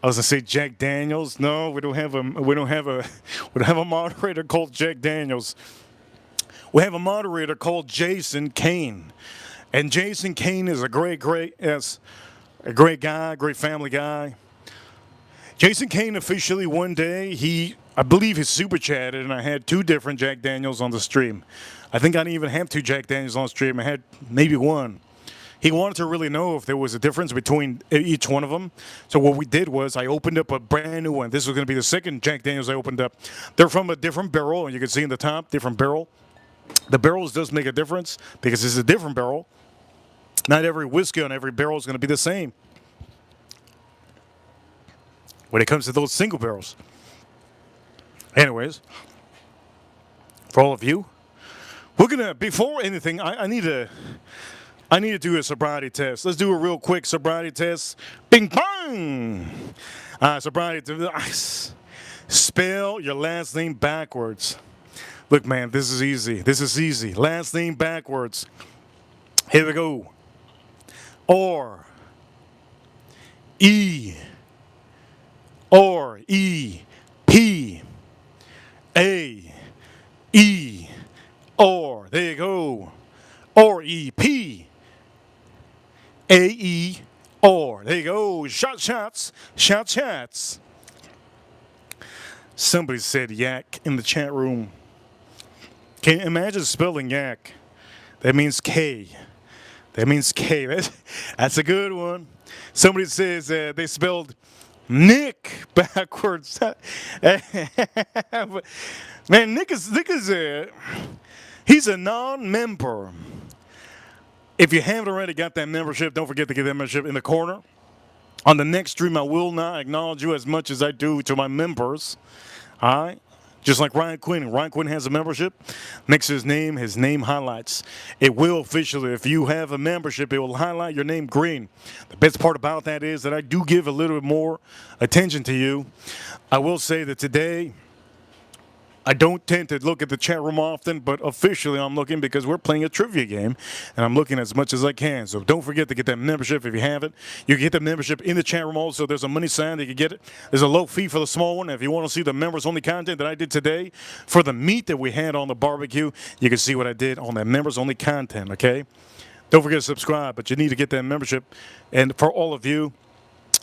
I was going to say Jack Daniels. No, we don't have a moderator called Jack Daniels. We have a moderator called Jason Kane. And Jason Kane is a great guy, great family guy. Jason Kane officially one day, I believe he super chatted, and I had two different Jack Daniels on the stream. I think I didn't even have two Jack Daniels on the stream. I had maybe one. He wanted to really know if there was a difference between each one of them. So what we did was I opened up a brand new one. This was going to be the second Jack Daniels I opened up. They're from a different barrel, and you can see in the top, different barrel. The barrels does make a difference because it's a different barrel. Not every whiskey on every barrel is going to be the same when it comes to those single barrels. Anyways, for all of you, we're gonna before anything, I need to do a sobriety test. Let's do a real quick sobriety test. Bing bang. Sobriety test. Spell your last name backwards. Look, man, this is easy. This is easy. Last name backwards. Here we go. Or E. Or E. P. A. E. Or. There you go. Or E. P. A. E. Or. There you go. Shots. Shots. Somebody said yak in the chat room. Can you imagine spelling yak? That means K. That means K. That's a good one. Somebody says they spelled Nick backwards. Man, Nick is he's a non-member. If you haven't already got that membership, don't forget to get that membership in the corner. On the next stream, I will not acknowledge you as much as I do to my members. All right? Just like Ryan Quinn. Ryan Quinn has a membership. Next to his name highlights. It will officially, if you have a membership, it will highlight your name green. The best part about that is that I do give a little bit more attention to you. I will say that today, I don't tend to look at the chat room often, but officially I'm looking because we're playing a trivia game, and I'm looking as much as I can. So don't forget to get that membership if you haven't. You can get the membership in the chat room also. There's a money sign that you can get it. There's a low fee for the small one. If you want to see the members-only content that I did today for the meat that we had on the barbecue, you can see what I did on that members-only content, okay? Don't forget to subscribe, but you need to get that membership. And for all of you,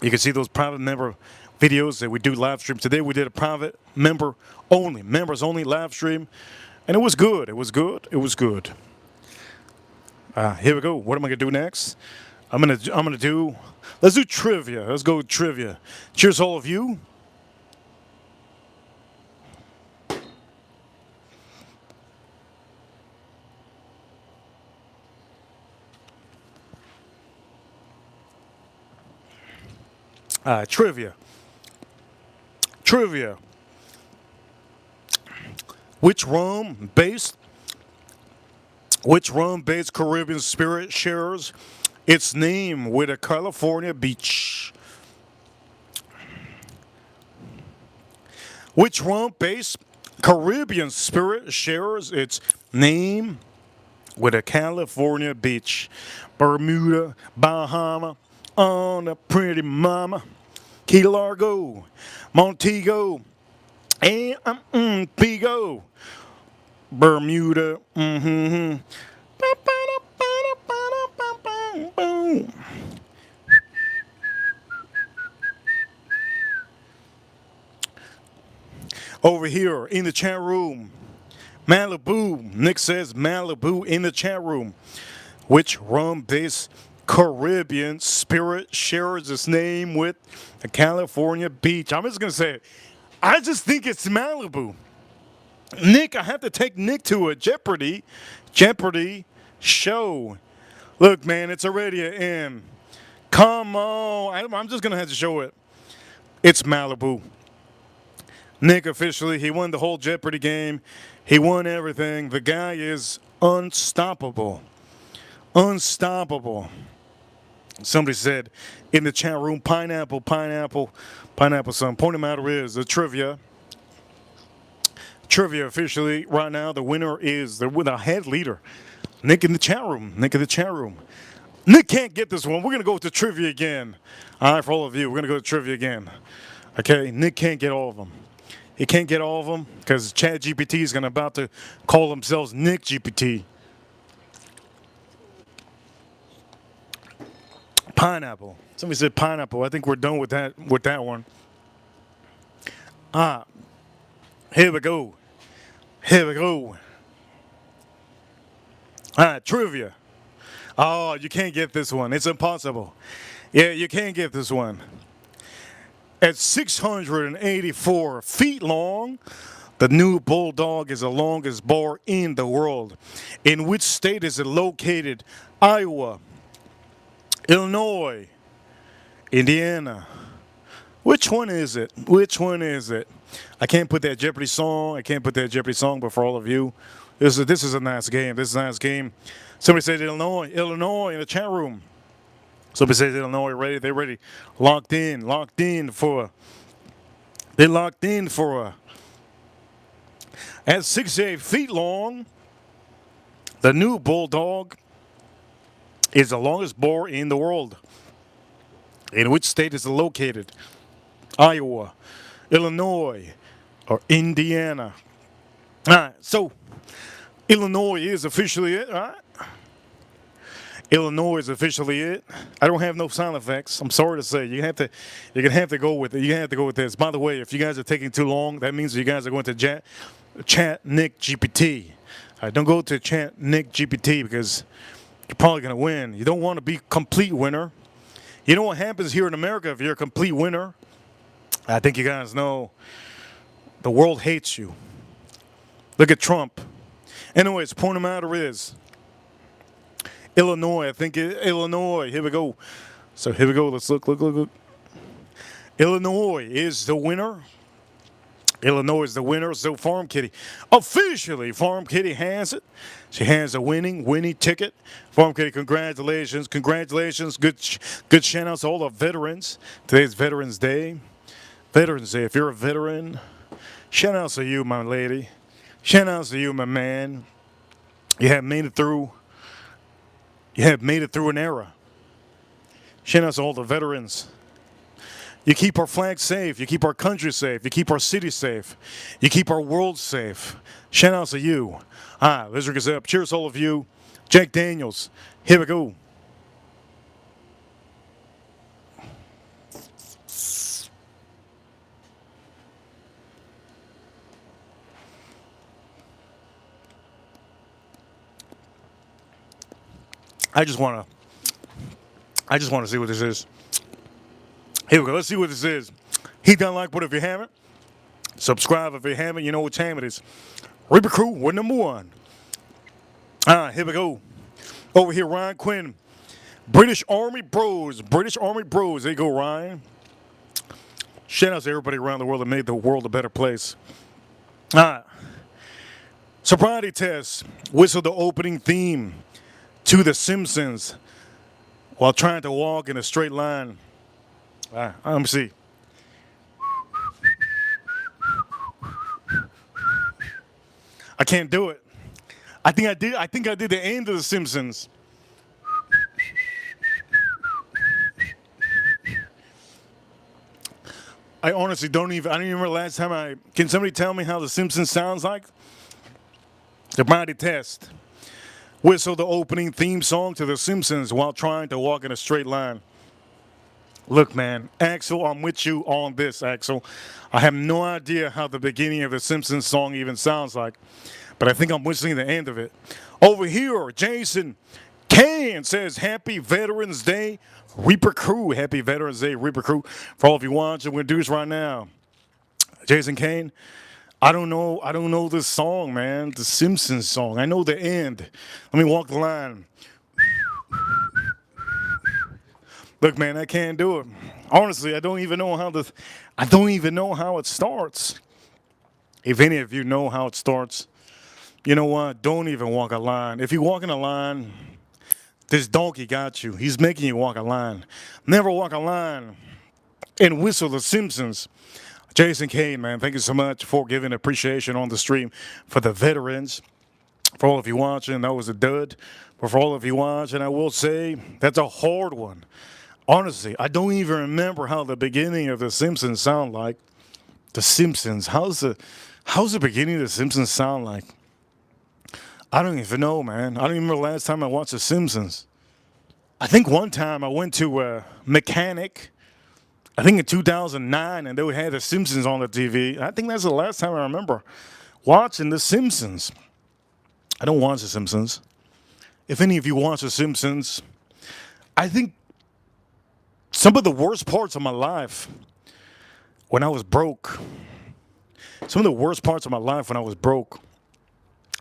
you can see those private member videos that we do live stream. Today we did a private members only live stream, and it was good. It was good. Here we go. What am I gonna do next? Let's do trivia. Let's go with trivia. Cheers, all of you. Trivia. Which rum-based Caribbean spirit shares its name with a California beach? Which rum-based Caribbean spirit shares its name with a California beach? Bermuda, Bahama, on a pretty mama, Key Largo, Montego, and Pigo, Bermuda. Over here in the chat room, Malibu. Nick says Malibu in the chat room. Which rum-based Caribbean spirit shares its name with a California beach? I'm just going to say it. I just think it's Malibu. Nick, I have to take Nick to a Jeopardy show. Look, man, it's already an M. Come on. I'm just going to have to show it. It's Malibu. Nick officially, he won the whole Jeopardy game. He won everything. The guy is unstoppable. Unstoppable. Somebody said in the chat room, pineapple, son. Point of matter is the trivia officially right now, the winner is the head leader. Nick in the chat room. Nick can't get this one. We're going to go with the trivia again. All right, for all of you, we're going to go to trivia again. Okay, Nick can't get all of them. He can't get all of them because ChatGPT is about to call themselves Nick GPT. Pineapple. Somebody said pineapple. I think we're done with that one. Here we go. Here we go. Trivia. Oh, you can't get this one. It's impossible. Yeah, you can't get this one. At 684 feet long, the new bulldog is the longest boar in the world. In which state is it located? Iowa, Illinois, Indiana. Which one is it? Which one is it? I can't put that Jeopardy song. I can't put that Jeopardy song, but for all of you, this is a nice game. This is a nice game. Somebody said Illinois, Illinois in the chat room. Somebody says Illinois ready. They're ready. Locked in for. They locked in for. At 68 feet long, the new bulldog is the longest boar in the world. In which state is it located? Iowa, Illinois, or Indiana? All right, so Illinois is officially it, all right? Illinois is officially it. I don't have no sound effects. I'm sorry to say. You're gonna have to go with it. You have to go with this. By the way, if you guys are taking too long, that means you guys are going to chat Nick GPT. All right, don't go to chat Nick GPT because you're probably gonna win. You don't want to be complete winner. You know what happens here in America if you're a complete winner? I think you guys know the world hates you. Look at Trump. Anyways, point of the matter is Illinois. I think Illinois. Here we go. So here we go. Let's look. Illinois is the winner. Illinois is the winner. So Farm Kitty, officially, Farm Kitty has it. She has a winning ticket. Farm Kitty, congratulations. Good shout outs to all the veterans. Today's Veterans Day. Veterans Day. If you're a veteran, shout outs to you, my lady. Shout outs to you, my man. You have made it through. You have made it through an era. Shout outs to all the veterans. You keep our flag safe. You keep our country safe. You keep our city safe. You keep our world safe. Shout outs to you. Let's drink us up. Cheers, all of you. Jack Daniels. Here we go. I just want to see what this is. Here we go. Let's see what this is. Hit that like button if you haven't. Subscribe if you haven't. You know what time it is. Reaper Crew, we're number one. Here we go. Over here, Ryan Quinn. British Army Bros. There you go, Ryan. Shout out to everybody around the world that made the world a better place. Sobriety test. Whistle the opening theme to The Simpsons while trying to walk in a straight line. Let me see. I can't do it. I think I did the end of The Simpsons. I honestly don't even remember last time can somebody tell me how The Simpsons sounds like? Sobriety test. Whistle the opening theme song to The Simpsons while trying to walk in a straight line. Look, man, Axel, I'm with you on this, Axel. I have no idea how the beginning of the Simpsons song even sounds like, but I think I'm whistling the end of it. Over here, Jason Kane says, Happy Veterans Day, Reaper Crew. Happy Veterans Day, Reaper Crew. For all of you watching, we're going to do this right now. Jason Kane, I don't know this song, man, the Simpsons song. I know the end. Let me walk the line. Look, man, I can't do it. Honestly, I don't even know how it starts. If any of you know how it starts, you know what? Don't even walk a line. If you walk in a line, this donkey got you. He's making you walk a line. Never walk a line and whistle The Simpsons. Jason Kane, man, thank you so much for giving appreciation on the stream for the veterans. For all of you watching, that was a dud. But for all of you watching, I will say that's a hard one. Honestly, I don't even remember how the beginning of The Simpsons sound like. The Simpsons. How's the beginning of The Simpsons sound like? I don't even know, man. I don't even remember the last time I watched The Simpsons. I think one time I went to a mechanic I think in 2009, and they had The Simpsons on the TV. I think that's the last time I remember watching The Simpsons. I don't watch The Simpsons. If any of you watch The Simpsons, I think some of the worst parts of my life when I was broke, some of the worst parts of my life when I was broke,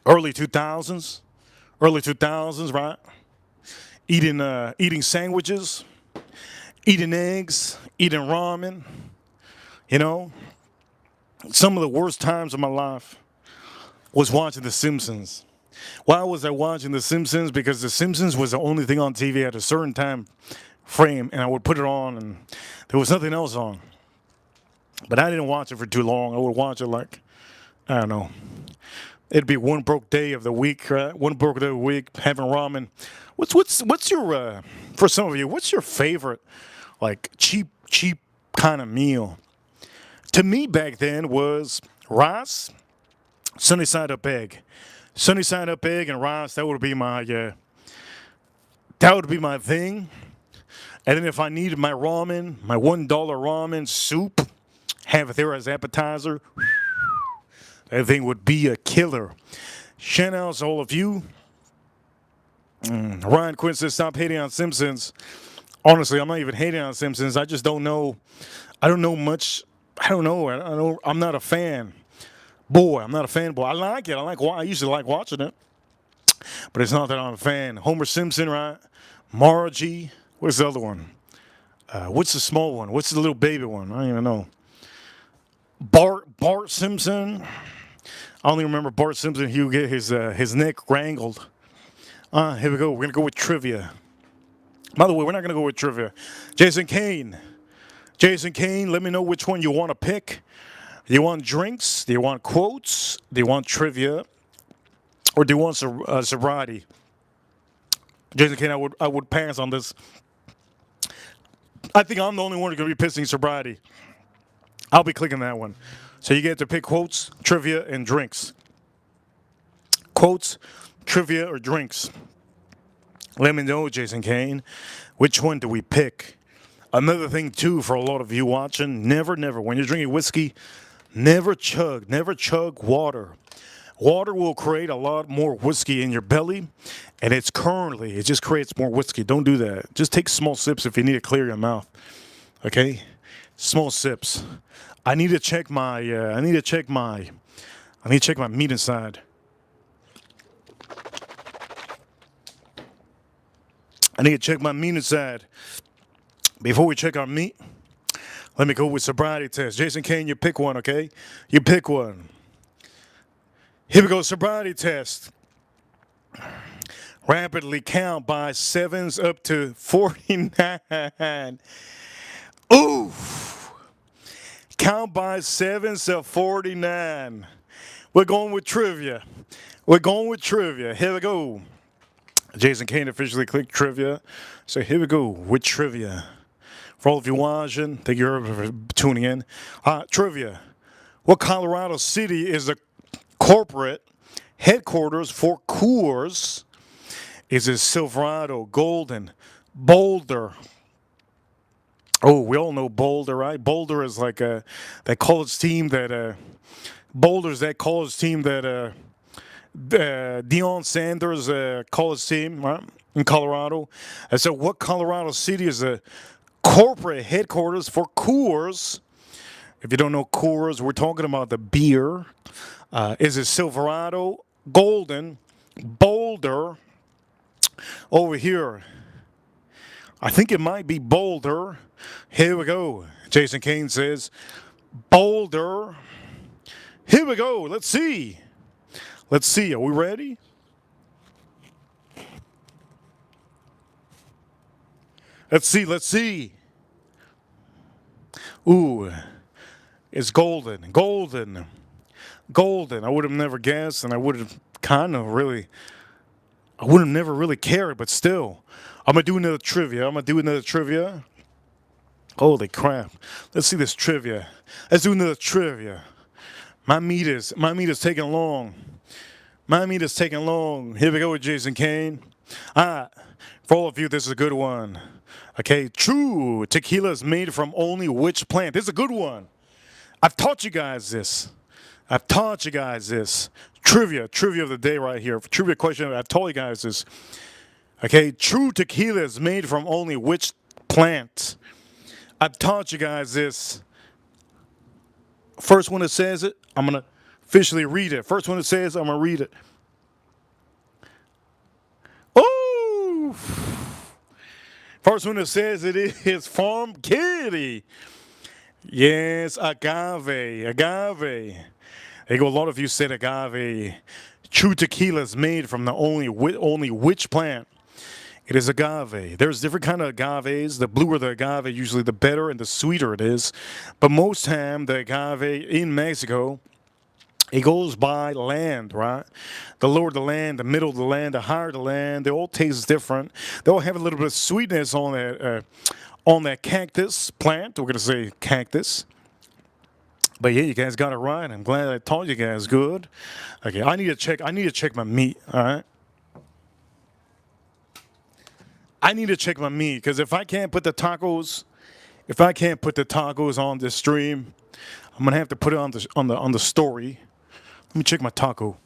early 2000s, right? Eating sandwiches, eating eggs, eating ramen, you know, some of the worst times of my life was watching The Simpsons. Why was I watching The Simpsons? Because The Simpsons was the only thing on TV at a certain time frame, and I would put it on, and there was nothing else on. But I didn't watch it for too long. I would watch it like, I don't know. It'd be one broke day of the week, right? One broke day of the week, having ramen. What's your for some of you? What's your favorite like cheap kind of meal? To me back then was rice, sunny side up egg, sunny side up egg and rice. That would be my thing. And then if I needed my ramen, my $1 ramen soup, have it there as appetizer. That thing would be a killer. Shout out to all of you. Ryan Quinn says, stop hating on Simpsons. Honestly, I'm not even hating on Simpsons. I just don't know. I don't know much. I don't know. I'm not a fan. Boy, I'm not a fanboy. I like it. I used to like watching it. But it's not that I'm a fan. Homer Simpson, right? Margie. What's the other one? What's the small one? What's the little baby one? I don't even know. Bart Simpson. I only remember Bart Simpson. He would get his neck wrangled. Here we go. We're gonna go with trivia. By the way, we're not gonna go with trivia. Jason Kane. Let me know which one you want to pick. Do you want drinks? Do you want quotes? Do you want trivia? Or do you want sobriety? Jason Kane, I would pass on this. I think I'm the only one who's gonna be pissing sobriety. I'll be clicking that one. So you get to pick quotes, trivia, and drinks. Quotes, trivia, or drinks. Let me know, Jason Kane, which one do we pick? Another thing, too, for a lot of you watching, never, when you're drinking whiskey, never chug water. Water will create a lot more whiskey in your belly, and it just creates more whiskey. Don't do that. Just take small sips if you need to clear your mouth. Okay? Small sips. I need to check my meat inside. I need to check my meat inside. Before we check our meat, let me go with sobriety test. Jason Kane, you pick one, okay? You pick one. Here we go, sobriety test. Rapidly count by sevens up to 49. Ooh. Count by sevens to 49. We're going with trivia. Here we go. Jason Kane officially clicked trivia. So here we go with trivia. For all of you watching, thank you for tuning in. Trivia. What Colorado city is the corporate headquarters for Coors? Is it Silverado, Golden, Boulder? Oh, we all know Boulder, right? Boulder is like that college team that Boulder's that college team that Deion Sanders college team, right, in Colorado. And so what Colorado city is the corporate headquarters for Coors? If you don't know Coors, we're talking about the beer. Is it Silverado, Golden, Boulder? Over here, I think it might be Boulder. Here we go. Jason Kane says Boulder. Here we go. Let's see. Are we ready? Let's see. Ooh, it's Golden. I would have never guessed, and I would have never really cared, but still. I'm going to do another trivia. Holy crap. Let's see this trivia. Let's do another trivia. My meat is taking long. Here we go with Jason Kane. For all of you, this is a good one. Okay, true tequila is made from only which plant? This is a good one. I've taught you guys this. I've taught you guys this. Trivia of the day right here. Trivia question. I've told you guys this. Okay, true tequila is made from only which plant? I've taught you guys this. First one that says it, I'm going to officially read it. First one that says, I'm going to read it. Oh! First one that says it is Farm Kitty. Yes, agave. Agave. There you go. A lot of you said agave. True tequila is made from the only which plant? It is agave. There's different kind of agaves. The bluer the agave, usually the better and the sweeter it is. But most time, the agave in Mexico, it goes by land, right? The lower the land, the middle of the land, the higher the land, they all taste different. They all have a little bit of sweetness on that cactus plant. We're gonna say cactus. But yeah, you guys got it right. I'm glad I taught you guys good. Okay, I need to check my meat. All right. I need to check my meat because if I can't put the tacos on this stream, I'm gonna have to put it on the story. Let me check my taco.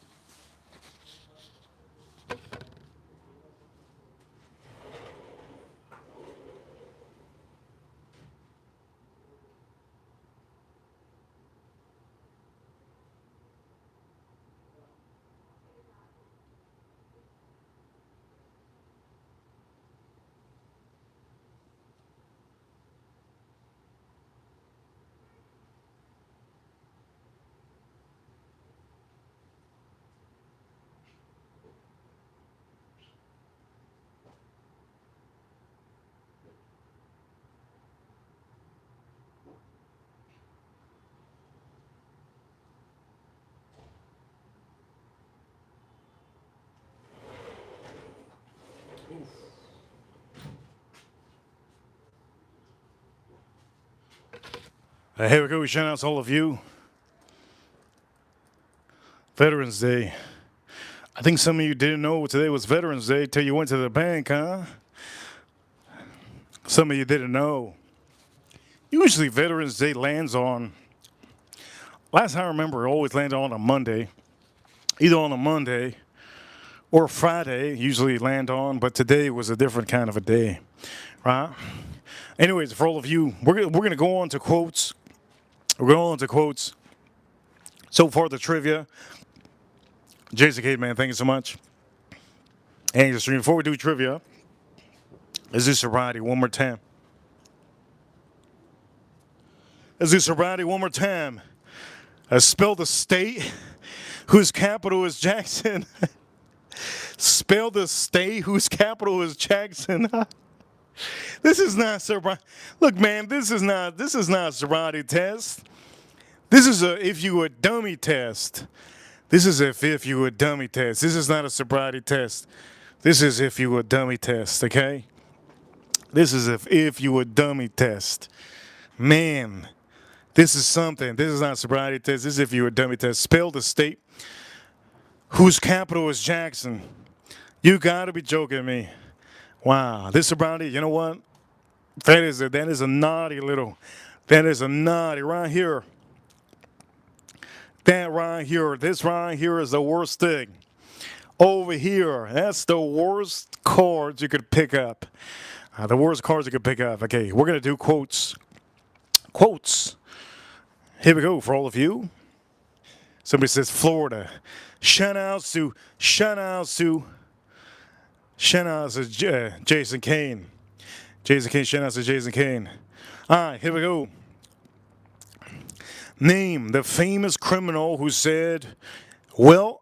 Here we go. Shout out to all of you. Veterans Day. I think some of you didn't know today was Veterans Day till you went to the bank, huh? Some of you didn't know. Usually Veterans Day lands on, last I remember, it always landed on a Monday. Either on a Monday or Friday, usually land on, but today was a different kind of a day, right? Anyways, for all of you, we're gonna go on to quotes. We're going on to quotes. So far, the trivia. Jason Cade, man, thank you so much. And just before we do trivia, let's do sobriety one more time. Let's do sobriety one more time. Spell the state whose capital is Jackson. Spell the state whose capital is Jackson. This is not sobriety. Look, man, this is not a sobriety test. This is a if you were dummy test. This is if you were dummy test. This is not a sobriety test. This is if you were dummy test, okay? This is if you were dummy test. Man, this is something. This is not a sobriety test. This is if you were dummy test. Spell the state whose capital is Jackson. You gotta be joking me. Wow, this sobriety, you know what? That is a naughty right here. That right here, this right here is the worst thing. Over here, that's the worst cards you could pick up. The worst cards you could pick up. Okay, we're gonna do quotes. Quotes. Here we go for all of you. Somebody says Florida. Shout out to Jason Kane. Jason Kane, shout out to Jason Kane. All right, here we go. Name the famous criminal who said, well,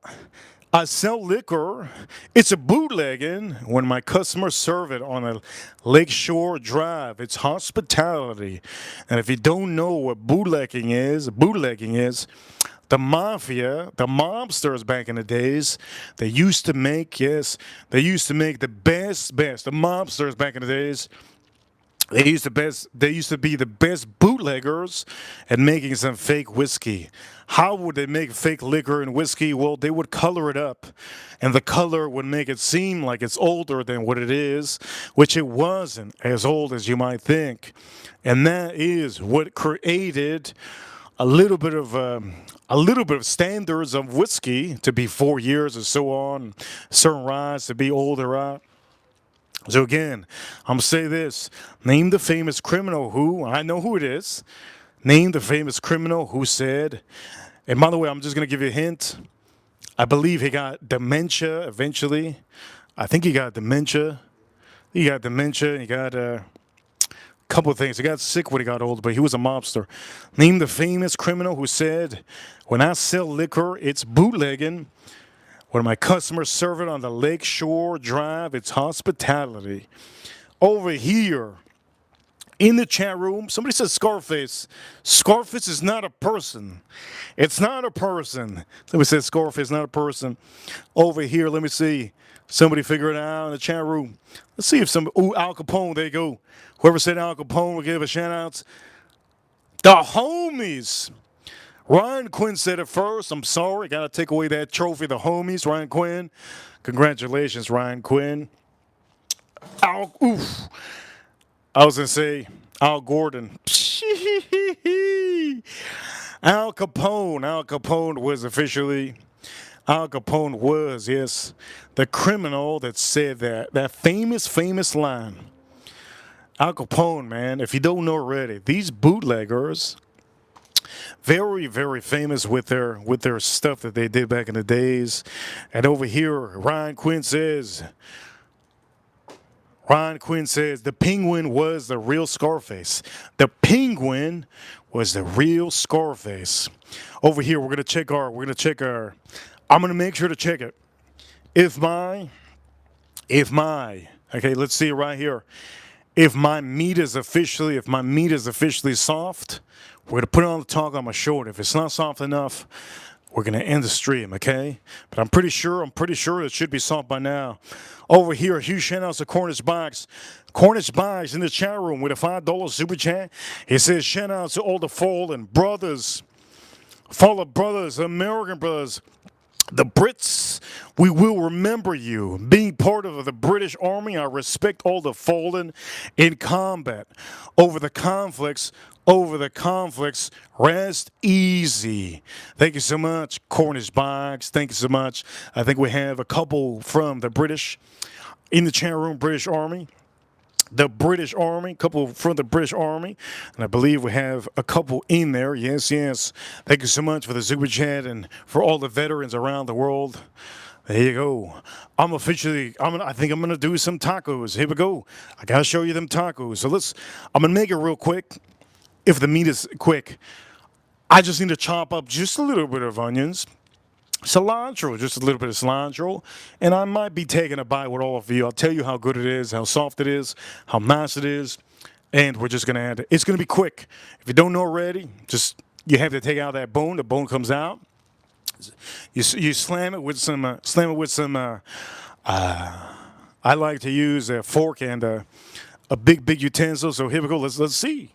I sell liquor. It's a bootlegging when my customers serve it on a lakeshore drive. It's hospitality. And if you don't know what bootlegging is, the mafia, the mobsters back in the days, they used to make the best. The mobsters back in the days They used to be the best bootleggers at making some fake whiskey. How would they make fake liquor and whiskey? Well, they would color it up, and the color would make it seem like it's older than what it is, which it wasn't as old as you might think. And that is what created a little bit of standards of whiskey to be 4 years and so on, certain rye to be older out. So again, I'm gonna say this: name the famous criminal who I know who it is. Name the famous criminal who said. And by the way, I'm just gonna give you a hint. I believe he got dementia eventually. I think he got dementia. He got dementia. And he got a couple of things. He got sick when he got older, but he was a mobster. Name the famous criminal who said, "When I sell liquor, it's bootlegging. When my customers serve it on the Lakeshore Drive, it's hospitality." Over here in the chat room, somebody says Scarface. Scarface is not a person. It's not a person. Somebody says Scarface is not a person. Over here, let me see. Somebody figure it out in the chat room. Let's see if some. Ooh, Al Capone. There you go. Whoever said Al Capone will give a shout out. The homies. Ryan Quinn said it first. I'm sorry. Got to take away that trophy. The homies, Ryan Quinn. Congratulations, Ryan Quinn. Oof. I was going to say Al Gordon. Al Capone. Al Capone was officially. Al Capone was, yes, the criminal that said that famous line. Al Capone, man, if you don't know already, these bootleggers, very famous with their stuff that they did back in the days. And over here, Ryan Quinn says the penguin was the real Scarface. The penguin was the real Scarface. Over here, we're gonna check our I'm gonna make sure to check it. If my okay, let's see it right here. If my meat is officially soft, we're gonna put it on the talk on my shoulder. If it's not soft enough, we're gonna end the stream, okay? But I'm pretty sure it should be soft by now. Over here, huge shout outs to Cornish Box. Cornish Box in the chat room with a $5 super chat. He says shout outs to all the fallen brothers, American brothers. The Brits, we will remember you. Being part of the British Army, I respect all the fallen in combat. Over the conflicts, rest easy. Thank you so much, Cornish Box. Thank you so much. I think we have a couple from the British in the chat room, British Army. The British Army, couple from the British Army, and I believe we have a couple in there. Yes. Thank you so much for the super chat and for all the veterans around the world. There you go. I think I'm gonna do some tacos. Here we go. I gotta show you them tacos. So I'm gonna make it real quick. If the meat is quick, I just need to chop up just a little bit of onions. Cilantro, just a little bit of cilantro, and I might be taking a bite with all of you. I'll tell you how good it is, how soft it is, how nice it is, and we're just gonna add it. It's gonna be quick. If you don't know already, you have to take out that bone. The bone comes out. You slam it with some. I like to use a fork and a big utensil. So here we go. Let's see.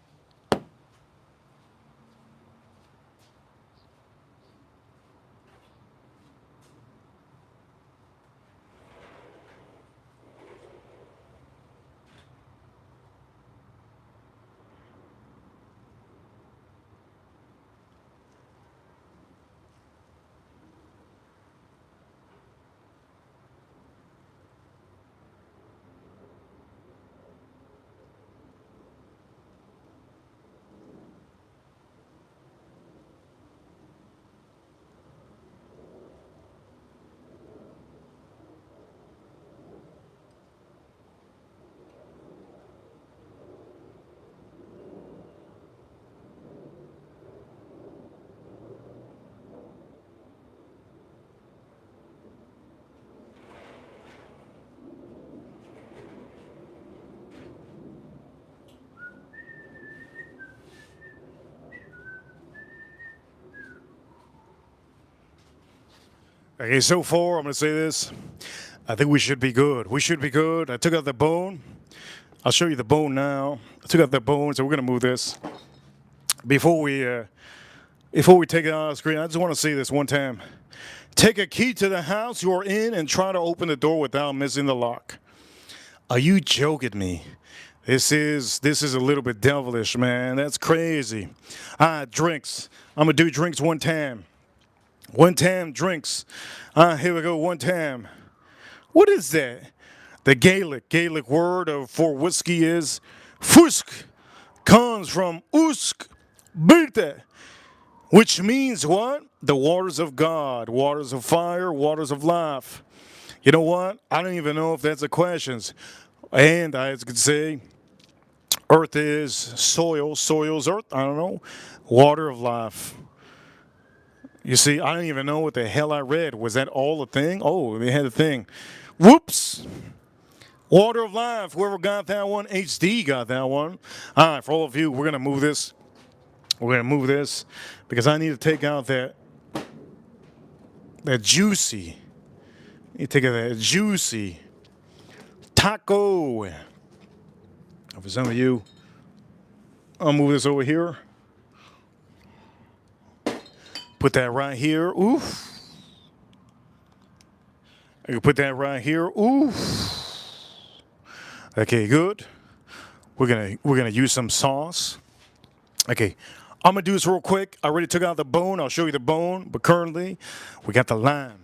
Okay, so far, I'm going to say this. I think we should be good. We should be good. I took out the bone. I'll show you the bone now. I took out the bone, so we're gonna move this. Before we take it out of the screen, I just want to say this one time. Take a key to the house you are in and try to open the door without missing the lock. Are you joking me? This is a little bit devilish, man. That's crazy. Drinks. I'm gonna do drinks one time. One time drinks. Here we go. One time. What is that? The Gaelic word for whiskey is fusk. Comes from usk birte, which means what? The waters of God, waters of fire, waters of life. You know what? I don't even know if that's a question. And I could say, earth is soil, soil's earth. I don't know. Water of life. You see, I don't even know what the hell I read. Was that all a thing? Oh, they had a thing. Whoops. Water of life. Whoever got that one, HD got that one. All right, for all of you, we're going to move this. We're going to move this because I need to take out that juicy. I need to take out that juicy taco. For some of you, I'll move this over here. Put that right here. Oof. I can put that right here. Oof. Okay, good. We're gonna use some sauce. Okay, I'm gonna do this real quick. I already took out the bone. I'll show you the bone, but currently we got the lime.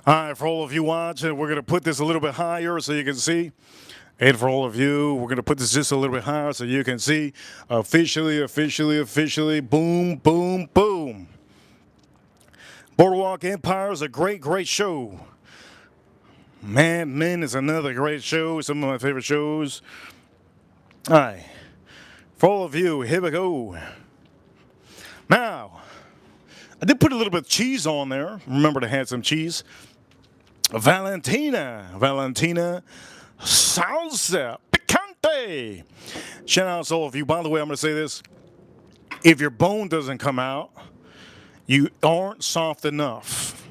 All right, for all of you watching, we're going to put this a little bit higher so you can see. And for all of you, we're going to put this just a little bit higher so you can see. Officially, boom, boom, boom. Boardwalk Empire is a great, great show. Mad Men is another great show, some of my favorite shows. All right, for all of you, here we go. Now, I did put a little bit of cheese on there. Remember to add some cheese. Valentina salsa picante. Shout out to all of you. By the way, I'm going to say this. If your bone doesn't come out, you aren't soft enough.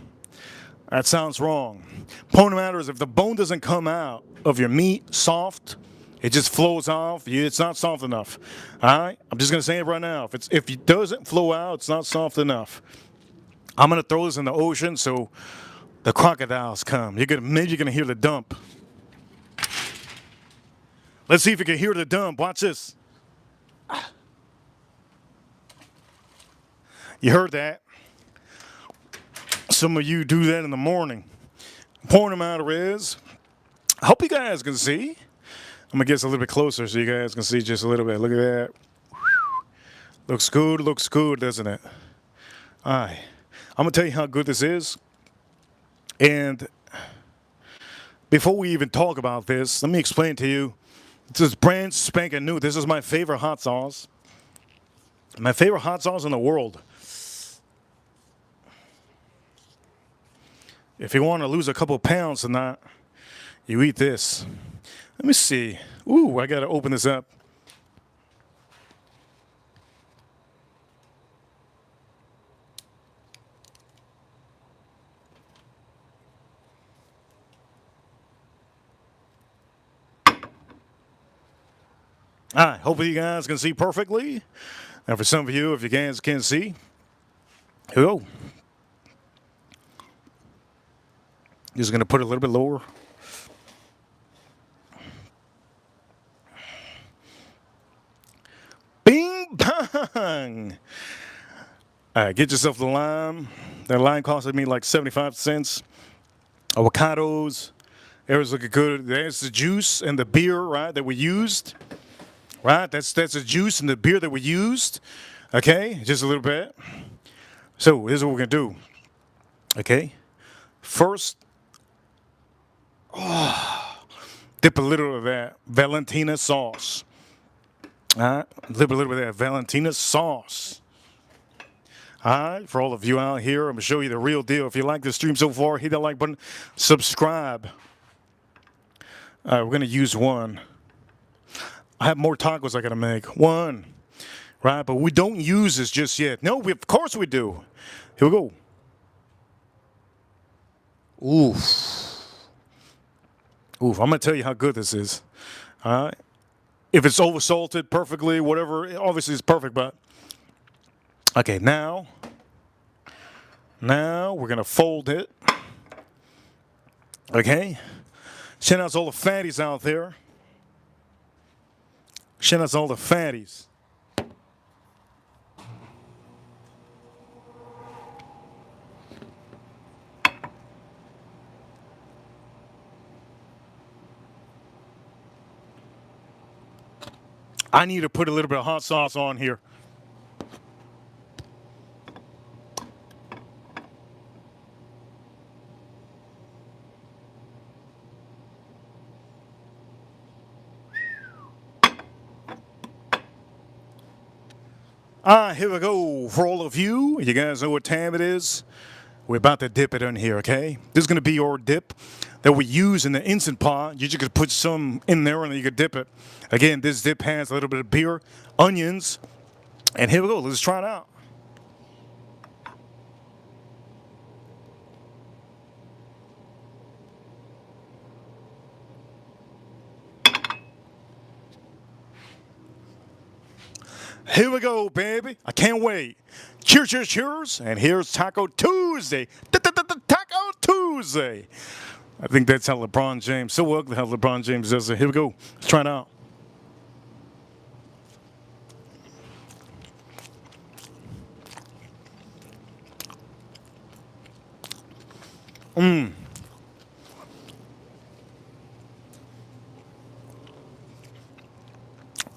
That sounds wrong. Point of the matter is if the bone doesn't come out of your meat soft, it just flows off. It's not soft enough. All right? I'm just going to say it right now. If it doesn't flow out, it's not soft enough. I'm going to throw this in the ocean so the crocodiles come. Maybe you're gonna hear the dump. Let's see if you can hear the dump. Watch this. You heard that? Some of you do that in the morning. Point of the matter is, I hope you guys can see. I'm gonna get this a little bit closer so you guys can see just a little bit. Look at that. Looks good, doesn't it? All right. I'm gonna tell you how good this is. And before we even talk about this, let me explain to you. This is brand spanking new. This is my favorite hot sauce. My favorite hot sauce in the world. If you want to lose a couple pounds tonight, you eat this. Let me see. Ooh, I got to open this up. All right, hopefully you guys can see perfectly. And for some of you, if you guys can't see, here we go. Just going to put it a little bit lower. Bing bang! All right, get yourself the lime. That lime costed me like 75 cents. Avocados. Everything's looking good. There's the juice and the beer, right, that we used. Right? That's the juice and the beer that we used. Okay? Just a little bit. So, here's what we're going to do. Okay? First, dip a little of that Valentina sauce. All right? Dip a little bit of that Valentina sauce. All right, for all of you out here, I'm going to show you the real deal. If you like the stream so far, hit that like button, subscribe. All right, we're going to use one. I have more tacos I got to make. One, right? But we don't use this just yet. No, of course we do. Here we go. Oof. Oof, I'm going to tell you how good this is. All right? If it's over-salted perfectly, whatever, obviously it's perfect, but... Okay, now we're going to fold it. Okay? Shout out to all the fatties out there. Shout out to all the fatties. I need to put a little bit of hot sauce on here. Here we go. For all of you, you guys know what time it is. We're about to dip it in here, okay? This is going to be your dip that we use in the Instant Pot. You just could put some in there and then you could dip it. Again, this dip has a little bit of beer, onions, and here we go. Let's try it out. Here we go, baby. I can't wait. Cheers, cheers, cheers. And here's Taco Tuesday. Taco Tuesday. I think that's how LeBron James, so ugly how LeBron James does it. Here we go. Let's try it out.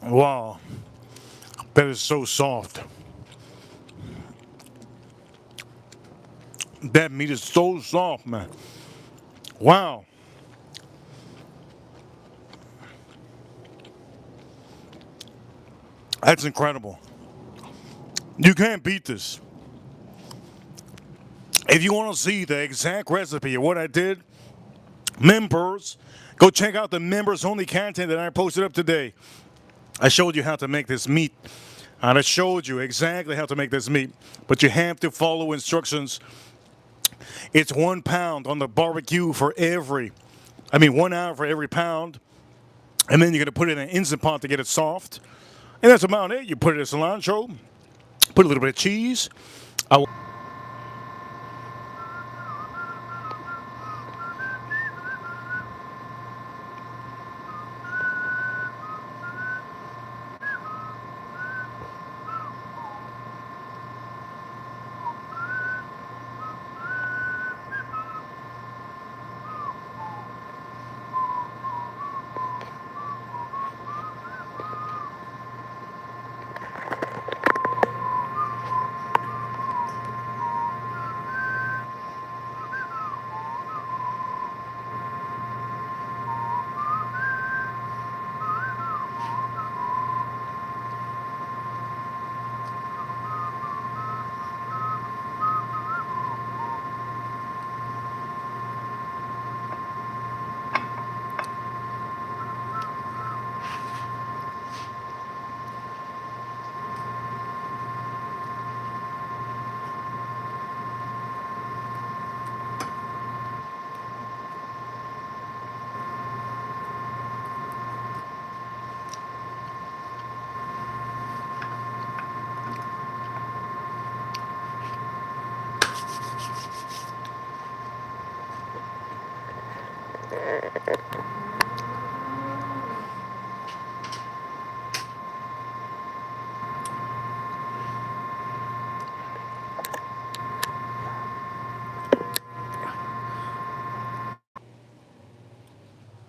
Wow. That is so soft. That meat is so soft, man. Wow. That's incredible. You can't beat this. If you want to see the exact recipe of what I did, members, go check out the members only content that I posted up today. I showed you how to make this meat. And I showed you exactly how to make this meat. But you have to follow instructions. It's 1 pound on the barbecue for 1 hour for every pound. And then you're going to put it in an Instant Pot to get it soft. And that's about it. You put it in cilantro, put a little bit of cheese.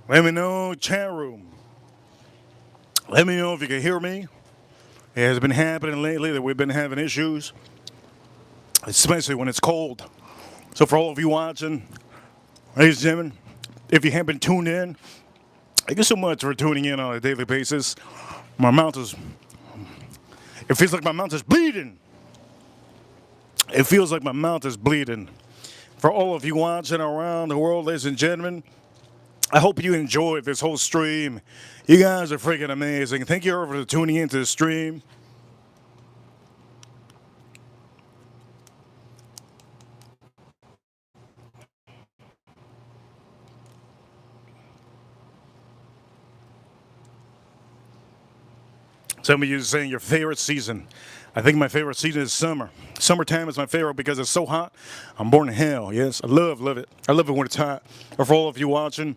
Let me know, chat room. Let me know if you can hear me. It has been happening lately that we've been having issues, especially when it's cold. So for all of you watching, ladies and gentlemen, if you haven't tuned in, thank you so much for tuning in on a daily basis. My mouth is, it feels like my mouth is bleeding. It feels like my mouth is bleeding. For all of you watching around the world, ladies and gentlemen, I hope you enjoyed this whole stream. You guys are freaking amazing. Thank you for tuning into the stream. Some of you are saying your favorite season. I think my favorite season is summer. Summertime is my favorite because it's so hot. I'm born in hell. Yes, I love it. I love it when it's hot. Or for all of you watching,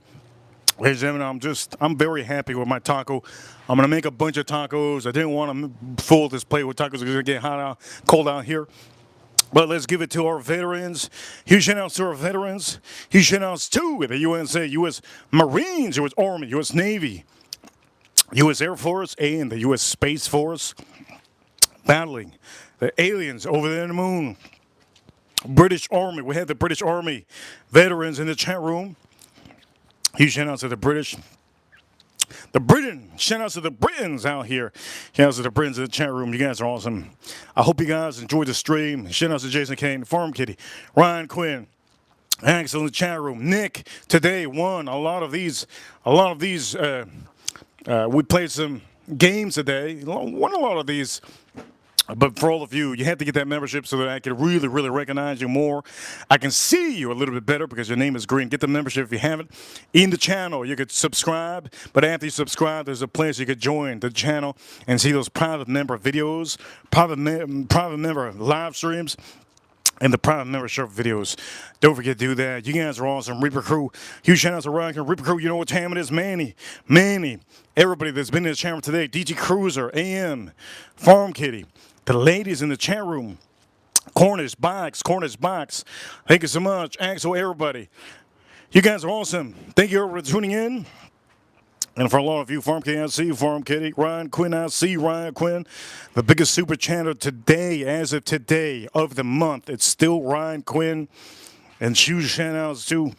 ladies and gentlemen, I'm very happy with my taco. I'm gonna make a bunch of tacos. I didn't want to fill this plate with tacos because it's gonna get hot out, cold out here. But let's give it to our veterans. Huge shout outs to our veterans. Huge shout outs to the USA, U.S. Marines, U.S. Army, U.S. Navy, U.S. Air Force, and the U.S. Space Force, battling the aliens over there in the moon. British Army. We had the British Army veterans in the chat room. Huge shout out to the British. The Britain. Shout out to the Britons out here. Shout out to the Britons in the chat room. You guys are awesome. I hope you guys enjoyed the stream. Shout out to Jason Kane, Farm Kitty, Ryan Quinn, Axel in the chat room. Nick today won a lot of these. We played some games today. Won a lot of these. But for all of you, you have to get that membership so that I can really, really recognize you more. I can see you a little bit better because your name is green. Get the membership if you haven't. In the channel, you could subscribe. But after you subscribe, there's a place you could join the channel and see those private member videos, private member live streams, and the private membership videos. Don't forget to do that. You guys are awesome. Reaper Crew. Huge shout out to Ryan. Reaper Crew, you know what time it is. Manny. Everybody that's been in the channel today. DT Cruiser, AM, Farm Kitty. The ladies in the chat room. Cornish Box. Thank you so much. Axel, everybody. You guys are awesome. Thank you for tuning in. And for a lot of you, Farm Kitty, I see you, Farm Kitty. Ryan Quinn, I see you, Ryan Quinn. The biggest super channel today, as of today, of the month. It's still Ryan Quinn. And huge shout outs to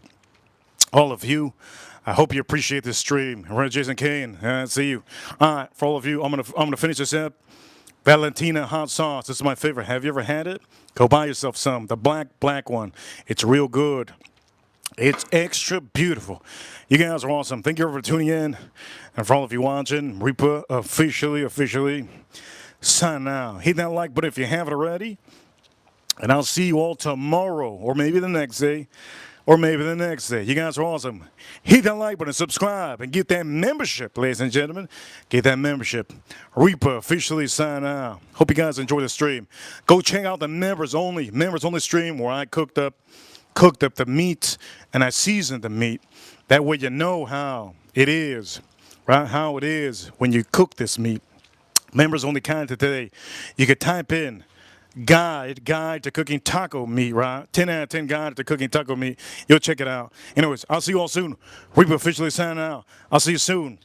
all of you. I hope you appreciate this stream. Right, Jason Kane, I see you. All right, for all of you, I'm gonna finish this up. Valentina hot sauce. This is my favorite. Have you ever had it? Go buy yourself some. The black one. It's real good. It's extra beautiful. You guys are awesome. Thank you for tuning in. And for all of you watching, Reaper officially sign out. Hit that like button if you haven't already. And I'll see you all tomorrow or maybe the next day. You guys are awesome. Hit that like button, subscribe, and get that membership, ladies and gentlemen. Get that membership. Reaper officially sign out. Hope you guys enjoy the stream. Go check out the members only stream where I cooked up the meat and I seasoned the meat. That way you know how it is, right? How it is when you cook this meat. Members only content today. You could type in guide to cooking taco meat, right? 10 out of 10 guide to cooking taco meat. You'll check it out. Anyways, I'll see you all soon. Reaper officially signing out. I'll see you soon.